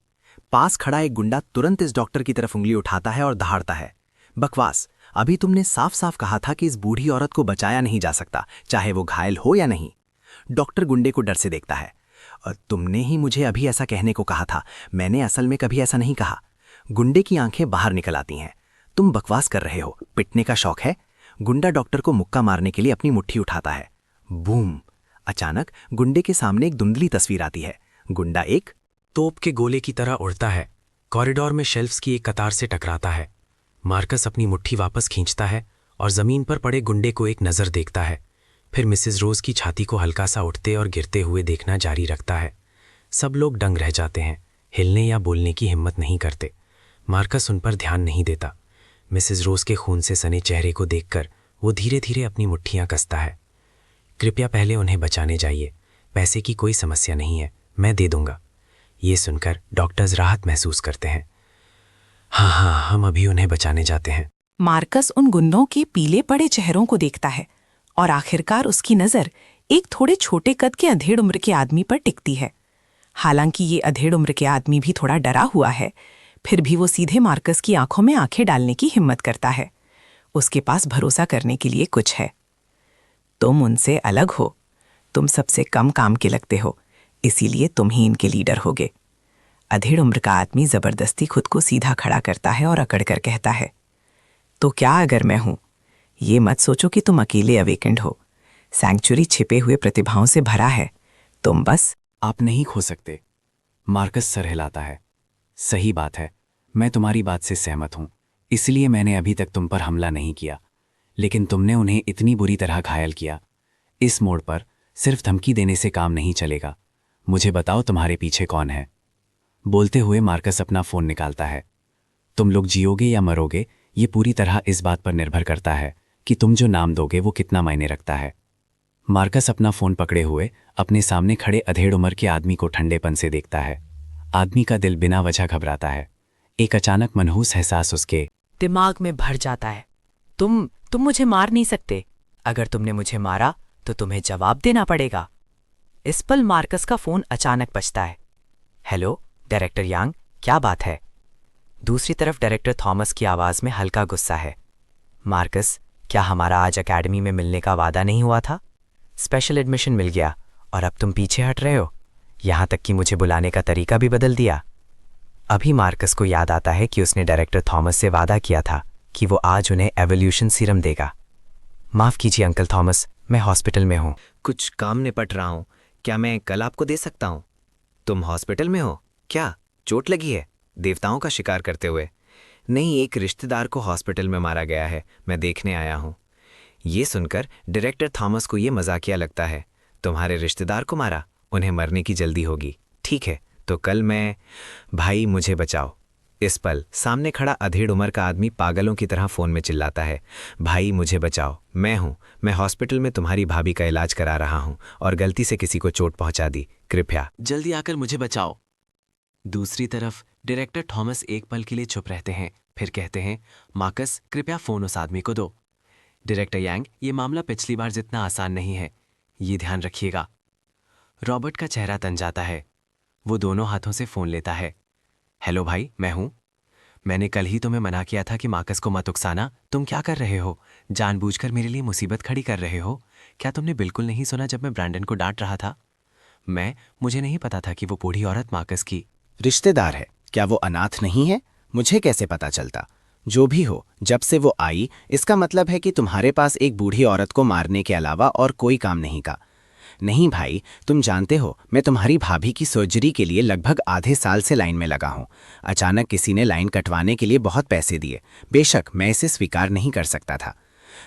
पास खड़ा एक गुंडा तुरंत इस डॉक्टर की तरफ उंगली उठाता है और दहाड़ता है, बकवास। अभी तुमने साफ साफ कहा था कि इस बूढ़ी औरत को बचाया नहीं जा सकता, चाहे वो घायल हो या नहीं। डॉक्टर गुंडे को डर से देखता है। और तुमने ही मुझे अभी ऐसा कहने को कहा था, मैंने असल में कभी ऐसा नहीं कहा। गुंडे की आंखें बाहर निकल आती हैं। तुम बकवास कर रहे हो, पिटने का शौक है? गुंडा डॉक्टर को मुक्का मारने के लिए अपनी मुट्ठी उठाता है। बूम! अचानक गुंडे के सामने एक धुंधली तस्वीर आती है। गुंडा एक तोप के गोले की तरह उड़ता है, कॉरिडोर में शेल्फ्स की एक कतार से टकराता है। मार्कस अपनी मुट्ठी वापस खींचता है और जमीन पर पड़े गुंडे को एक नज़र देखता है। फिर मिसेस रोज की छाती को हल्का सा उठते और गिरते हुए देखना जारी रखता है। सब लोग दंग रह जाते हैं, हिलने या बोलने की हिम्मत नहीं करते। मार्कस उन पर ध्यान नहीं देता। मिसेस रोज के खून से सने चेहरे को देखकर वो धीरे धीरे अपनी मुट्ठियां कसता है। कृपया पहले उन्हें बचाने जाइए, पैसे की कोई समस्या नहीं है, मैं दे दूंगा। ये सुनकर डॉक्टर्स राहत महसूस करते हैं। हाँ, हम अभी उन्हें बचाने जाते हैं। मार्कस उन गुंडों के पीले पड़े चेहरों को देखता है और आखिरकार उसकी नज़र एक थोड़े छोटे कद के अधेड़ उम्र के आदमी पर टिकती है। हालांकि ये अधेड़ उम्र के आदमी भी थोड़ा डरा हुआ है, फिर भी वो सीधे मार्कस की आंखों में आंखें डालने की हिम्मत करता है। उसके पास भरोसा करने के लिए कुछ है। तुम उनसे अलग हो, तुम सबसे कम काम के लगते हो, इसीलिए तुम ही इनके लीडर होगे। अधेड़ उम्र का आदमी जबरदस्ती खुद को सीधा खड़ा करता है और अकड़कर कहता है, तो क्या अगर मैं हूं? ये मत सोचो कि तुम अकेले अवेकेंड हो। सैंक्चुरी छिपे हुए प्रतिभाओं से भरा है। तुम बस आप नहीं खो सकते। मार्कस सर हिलाता है। सही बात है, मैं तुम्हारी बात से सहमत हूं, इसलिए मैंने अभी तक तुम पर हमला नहीं किया। लेकिन तुमने उन्हें इतनी बुरी तरह घायल किया। इस मोड़ पर सिर्फ धमकी देने से काम नहीं चलेगा। मुझे बताओ तुम्हारे पीछे कौन है? बोलते हुए मार्कस अपना फोन निकालता है। तुम लोग जियोगे या मरोगे, ये पूरी तरह इस बात पर निर्भर करता है कि तुम जो नाम दोगे वो कितना मायने रखता है। मार्कस अपना फोन पकड़े हुए अपने सामने खड़े अधेड़ उम्र के आदमी को ठंडेपन से देखता है। आदमी का दिल बिना वजह घबराता है। एक अचानक मनहूस एहसास उसके दिमाग में भर जाता है। तुम मुझे मार नहीं सकते। अगर तुमने मुझे मारा तो तुम्हें जवाब देना पड़ेगा। इस पल मार्कस का फोन अचानक बजता है। हेलो डायरेक्टर यांग, क्या बात है? दूसरी तरफ डायरेक्टर थॉमस की आवाज में हल्का गुस्सा है। मार्कस, क्या हमारा आज एकेडमी में मिलने का वादा नहीं हुआ था? स्पेशल एडमिशन मिल गया और अब तुम पीछे हट रहे हो। यहां तक कि मुझे बुलाने का तरीका भी बदल दिया। अभी मार्कस को याद आता है कि उसने डायरेक्टर थॉमस से वादा किया था कि वो आज उन्हें एवोल्यूशन सीरम देगा। माफ कीजिए अंकल थॉमस, मैं हॉस्पिटल में हूं। कुछ काम निपट रहा हूं, क्या मैं कल आपको दे सकता हूं? तुम हॉस्पिटल में हो क्या? चोट लगी है देवताओं का शिकार करते हुए? नहीं, एक रिश्तेदार को हॉस्पिटल में मारा गया है, मैं देखने आया हूं। ये सुनकर डायरेक्टर थॉमस को ये मजाकिया लगता है। तुम्हारे रिश्तेदार को मारा? उन्हें मरने की जल्दी होगी। ठीक है, तो कल मैं भाई मुझे बचाओ। इस पल सामने खड़ा अधेड़ उम्र का आदमी पागलों की तरह फोन में चिल्लाता है, भाई मुझे बचाओ, मैं हॉस्पिटल में तुम्हारी भाभी का इलाज करा रहा हूं और गलती से किसी को चोट पहुंचा दी, कृपया जल्दी आकर मुझे बचाओ। दूसरी तरफ डायरेक्टर थॉमस एक पल के लिए चुप रहते हैं, फिर कहते हैं, मार्कस कृपया फोन उस आदमी को दो। डायरेक्टर यांग, ये मामला पिछली बार जितना आसान नहीं है, ये ध्यान रखिएगा। रॉबर्ट का चेहरा तन जाता है। वो दोनों हाथों से फोन लेता है। हेलो भाई, मैं हूं। मैंने कल ही तुम्हें मना किया था कि मार्कस को मत उकसाना। तुम क्या कर रहे हो? जानबूझकर मेरे लिए मुसीबत खड़ी कर रहे हो? क्या तुमने बिल्कुल नहीं सुना जब मैं ब्रैंडन को डांट रहा था? मुझे नहीं पता था कि वो बूढ़ी औरत मार्कस की रिश्तेदार है, क्या वो अनाथ नहीं है? मुझे कैसे पता चलता? जो भी हो, जब से वो आई इसका मतलब है कि तुम्हारे पास एक बूढ़ी औरत को मारने के अलावा और कोई काम नहीं का। नहीं भाई, तुम जानते हो मैं तुम्हारी भाभी की सर्जरी के लिए लगभग आधे साल से लाइन में लगा हूं। अचानक किसी ने लाइन कटवाने के लिए बहुत पैसे दिए। बेशक मैं इसे स्वीकार नहीं कर सकता था।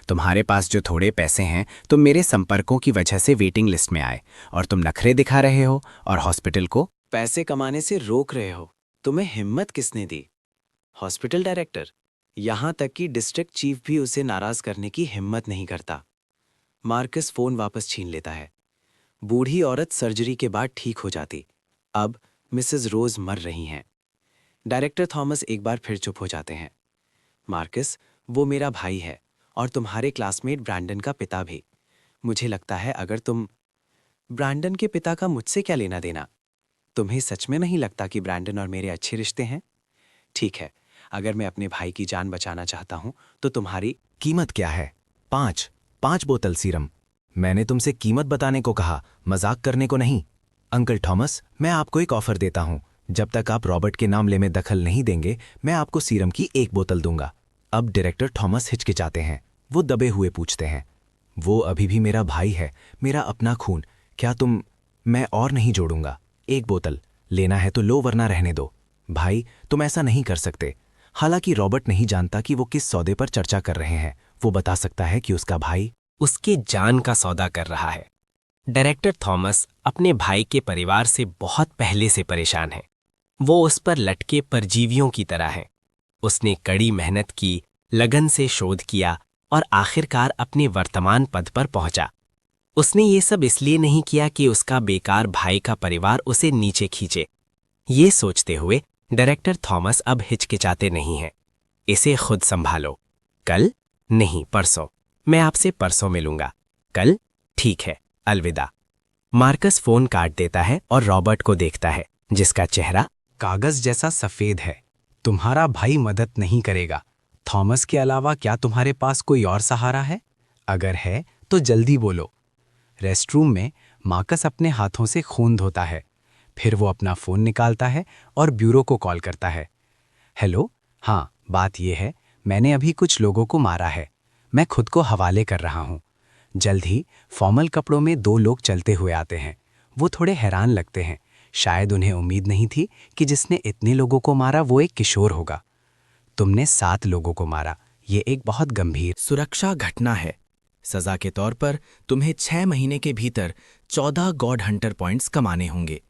तुम्हारे पास जो थोड़े पैसे हैं तुम मेरे संपर्कों की वजह से वेटिंग लिस्ट में आए और तुम नखरे दिखा रहे हो और हॉस्पिटल को पैसे कमाने से रोक रहे हो। तुम्हें हिम्मत किसने दी? Hospital director. यहां तक कि डिस्ट्रिक्ट चीफ भी उसे नाराज करने की हिम्मत नहीं करता। मार्कस फोन वापस छीन लेता है। बूढ़ी औरत सर्जरी के बाद ठीक हो जाती, अब मिसेस रोज मर रही हैं। डायरेक्टर थॉमस एक बार फिर चुप हो जाते हैं। मार्कस, वो मेरा भाई है और तुम्हारे क्लासमेट ब्रैंडन का पिता भी। मुझे लगता है अगर तुम ब्रैंडन के पिता का मुझसे क्या लेना देना? तुम्हें सच में नहीं लगता कि ब्रैंडन और मेरे अच्छे रिश्ते हैं? ठीक है, अगर मैं अपने भाई की जान बचाना चाहता हूं तो तुम्हारी कीमत क्या है? 5 बोतल सीरम। मैंने तुमसे कीमत बताने को कहा, मजाक करने को नहीं। अंकल थॉमस, मैं आपको एक ऑफर देता हूं। जब तक आप रॉबर्ट के मामले में दखल नहीं देंगे, मैं आपको सीरम की 1 बोतल दूंगा। अब डायरेक्टर थॉमस हिचकिचाते हैं। वो दबे हुए पूछते हैं, वो अभी भी मेरा भाई है, मेरा अपना खून। क्या तुम? मैं और नहीं जोड़ूंगा। 1 बोतल लेना है तो लो, वरना रहने दो। भाई, तुम ऐसा नहीं कर सकते। हालांकि रॉबर्ट नहीं जानता कि वो किस सौदे पर चर्चा कर रहे हैं। वो बता सकता है कि उसका भाई उसके जान का सौदा कर रहा है। डायरेक्टर थॉमस अपने भाई के परिवार से बहुत पहले से परेशान है। वो उस पर लटके परजीवियों की तरह है। उसने कड़ी मेहनत की, लगन से शोध किया और आखिरकार अपने वर्तमान पद पर पहुंचा। उसने ये सब इसलिए नहीं किया कि उसका बेकार भाई का परिवार उसे नीचे खींचे। ये सोचते हुए डायरेक्टर थॉमस अब हिचकिचाते नहीं हैं। इसे खुद संभालो। कल नहीं, परसों। मैं आपसे परसों मिलूंगा। कल? ठीक है, अलविदा। मार्कस फोन काट देता है और रॉबर्ट को देखता है, जिसका चेहरा कागज जैसा सफेद है। तुम्हारा भाई मदद नहीं करेगा। थॉमस के अलावा क्या तुम्हारे पास कोई और सहारा है? अगर है तो जल्दी बोलो। रेस्टरूम में मार्कस अपने हाथों से खून धोता है। फिर वो अपना फोन निकालता है और ब्यूरो को कॉल करता है। हेलो, हाँ, बात यह है, मैंने अभी कुछ लोगों को मारा है। मैं खुद को हवाले कर रहा हूँ। जल्द ही फॉर्मल कपड़ों में 2 लोग चलते हुए आते हैं। वो थोड़े हैरान लगते हैं। शायद उन्हें उम्मीद नहीं थी कि जिसने इतने लोगों को मारा वो एक किशोर होगा। तुमने 7 लोगों को मारा। ये एक बहुत गंभीर सुरक्षा घटना है। सजा के तौर पर तुम्हें 6 महीने के भीतर 14 गॉड हंटर पॉइंट्स कमाने होंगे।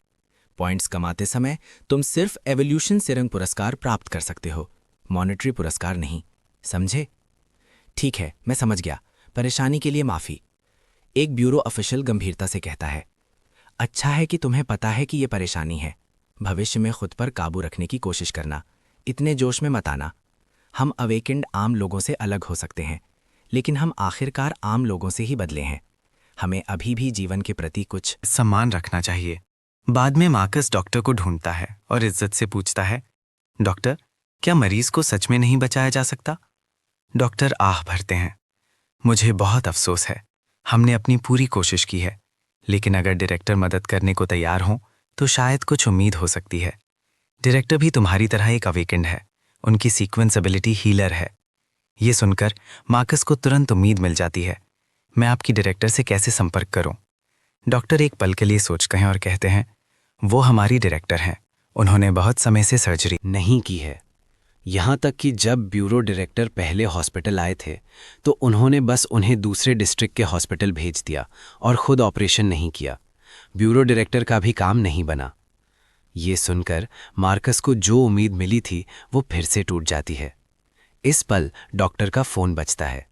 पॉइंट्स कमाते समय तुम सिर्फ एवोल्यूशन सिरंग पुरस्कार प्राप्त कर सकते हो, मॉनेटरी पुरस्कार नहीं। समझे? ठीक है, मैं समझ गया। परेशानी के लिए माफी। एक ब्यूरो ऑफिशियल गंभीरता से कहता है। अच्छा है कि तुम्हें पता है कि यह परेशानी है। भविष्य में खुद पर काबू रखने की कोशिश करना। इतने जोश में मत आना। हम अवेकेंड आम लोगों से अलग हो सकते हैं, लेकिन हम आखिरकार आम लोगों से ही बदले हैं। हमें अभी भी जीवन के प्रति कुछ सम्मान रखना चाहिए। बाद में मार्कस डॉक्टर को ढूंढता है और इज्जत से पूछता है, डॉक्टर, क्या मरीज को सच में नहीं बचाया जा सकता? डॉक्टर आह भरते हैं, मुझे बहुत अफसोस है। हमने अपनी पूरी कोशिश की है, लेकिन अगर डायरेक्टर मदद करने को तैयार हों तो शायद कुछ उम्मीद हो सकती है। डायरेक्टर भी तुम्हारी तरह एक अवेकेंड है। उनकी सीक्वेंस एबिलिटी हीलर है। ये सुनकर मार्कस को तुरंत उम्मीद मिल जाती है। मैं आपकी डायरेक्टर से कैसे संपर्क करूं? डॉक्टर एक पल के लिए सोचते हैं और कहते हैं, वो हमारी डायरेक्टर हैं। उन्होंने बहुत समय से सर्जरी नहीं की है। यहाँ तक कि जब ब्यूरो डायरेक्टर पहले हॉस्पिटल आए थे तो उन्होंने बस उन्हें दूसरे डिस्ट्रिक्ट के हॉस्पिटल भेज दिया और खुद ऑपरेशन नहीं किया। ब्यूरो डायरेक्टर का भी काम नहीं बना। ये सुनकर मार्कस को जो उम्मीद मिली थी वो फिर से टूट जाती है। इस पल डॉक्टर का फ़ोन बजता है।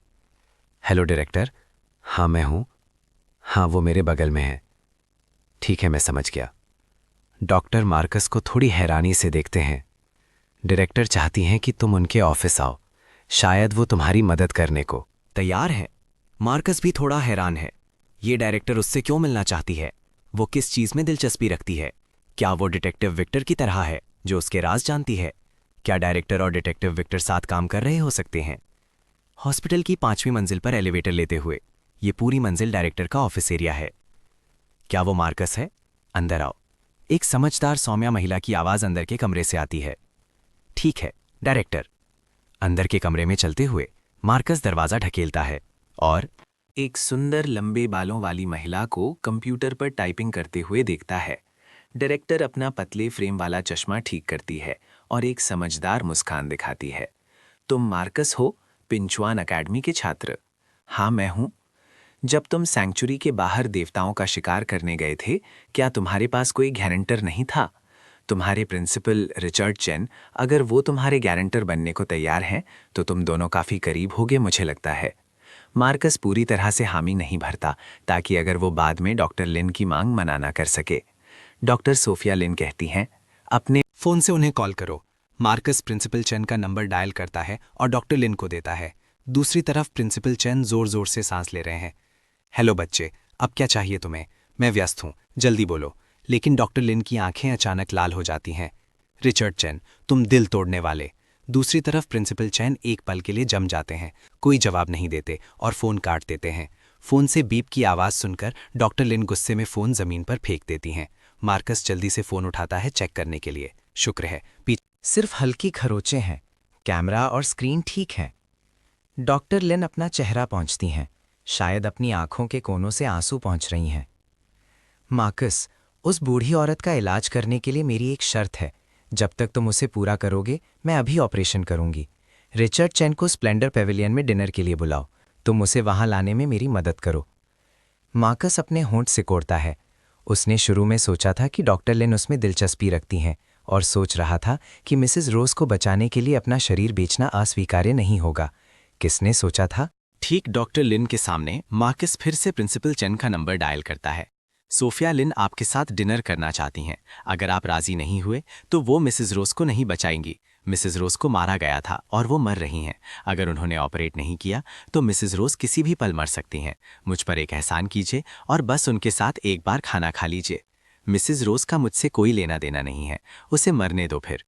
Hello director. हाँ मैं हूँ। हाँ वो मेरे बगल में है। ठीक है मैं समझ गया। डॉक्टर मार्कस को थोड़ी हैरानी से देखते हैं। डायरेक्टर चाहती हैं कि तुम उनके ऑफिस आओ, शायद वो तुम्हारी मदद करने को तैयार है। मार्कस भी थोड़ा हैरान है। ये डायरेक्टर उससे क्यों मिलना चाहती है? वो किस चीज़ में दिलचस्पी रखती है? क्या वो डिटेक्टिव विक्टर की तरह है जो उसके राज जानती है? क्या डायरेक्टर और डिटेक्टिव विक्टर साथ काम कर रहे हो सकते हैं? हॉस्पिटल की 5वीं मंजिल पर एलिवेटर लेते हुए, ये पूरी मंजिल डायरेक्टर का ऑफिस एरिया है। क्या वो मार्कस है? अंदर आओ। एक समझदार सौम्या महिला की आवाज़ अंदर के कमरे से आती है। ठीक है डायरेक्टर। अंदर के कमरे में चलते हुए मार्कस दरवाज़ा ढकेलता है और एक सुंदर लंबे बालों वाली महिला को कंप्यूटर पर टाइपिंग करते हुए देखता है। डायरेक्टर अपना पतले फ्रेम वाला चश्मा ठीक करती है और एक समझदार मुस्कान दिखाती है। तुम मार्कस हो, पिंचुआन अकेडमी के छात्र? हाँ मैं हूँ। जब तुम सैंक्चुरी के बाहर देवताओं का शिकार करने गए थे, क्या तुम्हारे पास कोई गारंटर नहीं था? तुम्हारे प्रिंसिपल रिचर्ड चेन, अगर वो तुम्हारे गारंटर बनने को तैयार हैं तो तुम दोनों काफ़ी करीब होगे मुझे लगता है। मार्कस पूरी तरह से हामी नहीं भरता ताकि अगर वो बाद में डॉक्टर लिन की मांग मना ना कर सके। डॉक्टर सोफिया लिन कहती हैं, अपने फोन से उन्हें कॉल करो। मार्कस प्रिंसिपल चेन का नंबर डायल करता है और डॉक्टर लिन को देता है। दूसरी तरफ प्रिंसिपल चेन जोर जोर से सांस ले रहे हैं। हेलो बच्चे, अब क्या चाहिए तुम्हें? मैं व्यस्त हूँ, जल्दी बोलो। लेकिन डॉक्टर लिन की आंखें अचानक लाल हो जाती हैं। रिचर्ड चेन, तुम दिल तोड़ने वाले। दूसरी तरफ प्रिंसिपल चेन एक पल के लिए जम जाते हैं, कोई जवाब नहीं देते और फोन काट देते हैं। फोन से बीप की आवाज़ सुनकर डॉक्टर लिन गुस्से में फोन जमीन पर फेंक देती हैं। मार्कस जल्दी से फोन उठाता है चेक करने के लिए। शुक्र है सिर्फ हल्की खरोंचें हैं, कैमरा और स्क्रीन ठीक हैं। डॉक्टर लिन अपना चेहरा पहुंचती हैं, शायद अपनी आंखों के कोनों से आंसू पहुंच रही हैं। मार्कस, उस बूढ़ी औरत का इलाज करने के लिए मेरी एक शर्त है। जब तक तुम उसे पूरा करोगे मैं अभी ऑपरेशन करूंगी। रिचर्ड चेन को स्प्लेंडर पेविलियन में डिनर के लिए बुलाओ। तुम उसे वहां लाने में मेरी मदद करो। मार्कस अपने होंठ सिकोड़ता है। उसने शुरू में सोचा था कि डॉक्टर लिन उसमें दिलचस्पी रखती हैं और सोच रहा था कि मिसेस रोज को बचाने के लिए अपना शरीर बेचना अस्वीकार्य नहीं होगा। किसने सोचा था? ठीक डॉक्टर लिन के सामने मार्कस फिर से प्रिंसिपल चेन का नंबर डायल करता है। सोफिया लिन आपके साथ डिनर करना चाहती हैं। अगर आप राजी नहीं हुए तो वो मिसेस रोज को नहीं बचाएंगी। मिसेस रोज को मारा गया था और वो मर रही हैं। अगर उन्होंने ऑपरेट नहीं किया तो मिसेस रोज किसी भी पल मर सकती हैं। मुझ पर एक एहसान कीजिए और बस उनके साथ एक बार खाना खा लीजिए। मिसेस रोज का मुझसे कोई लेना देना नहीं है, उसे मरने दो फिर।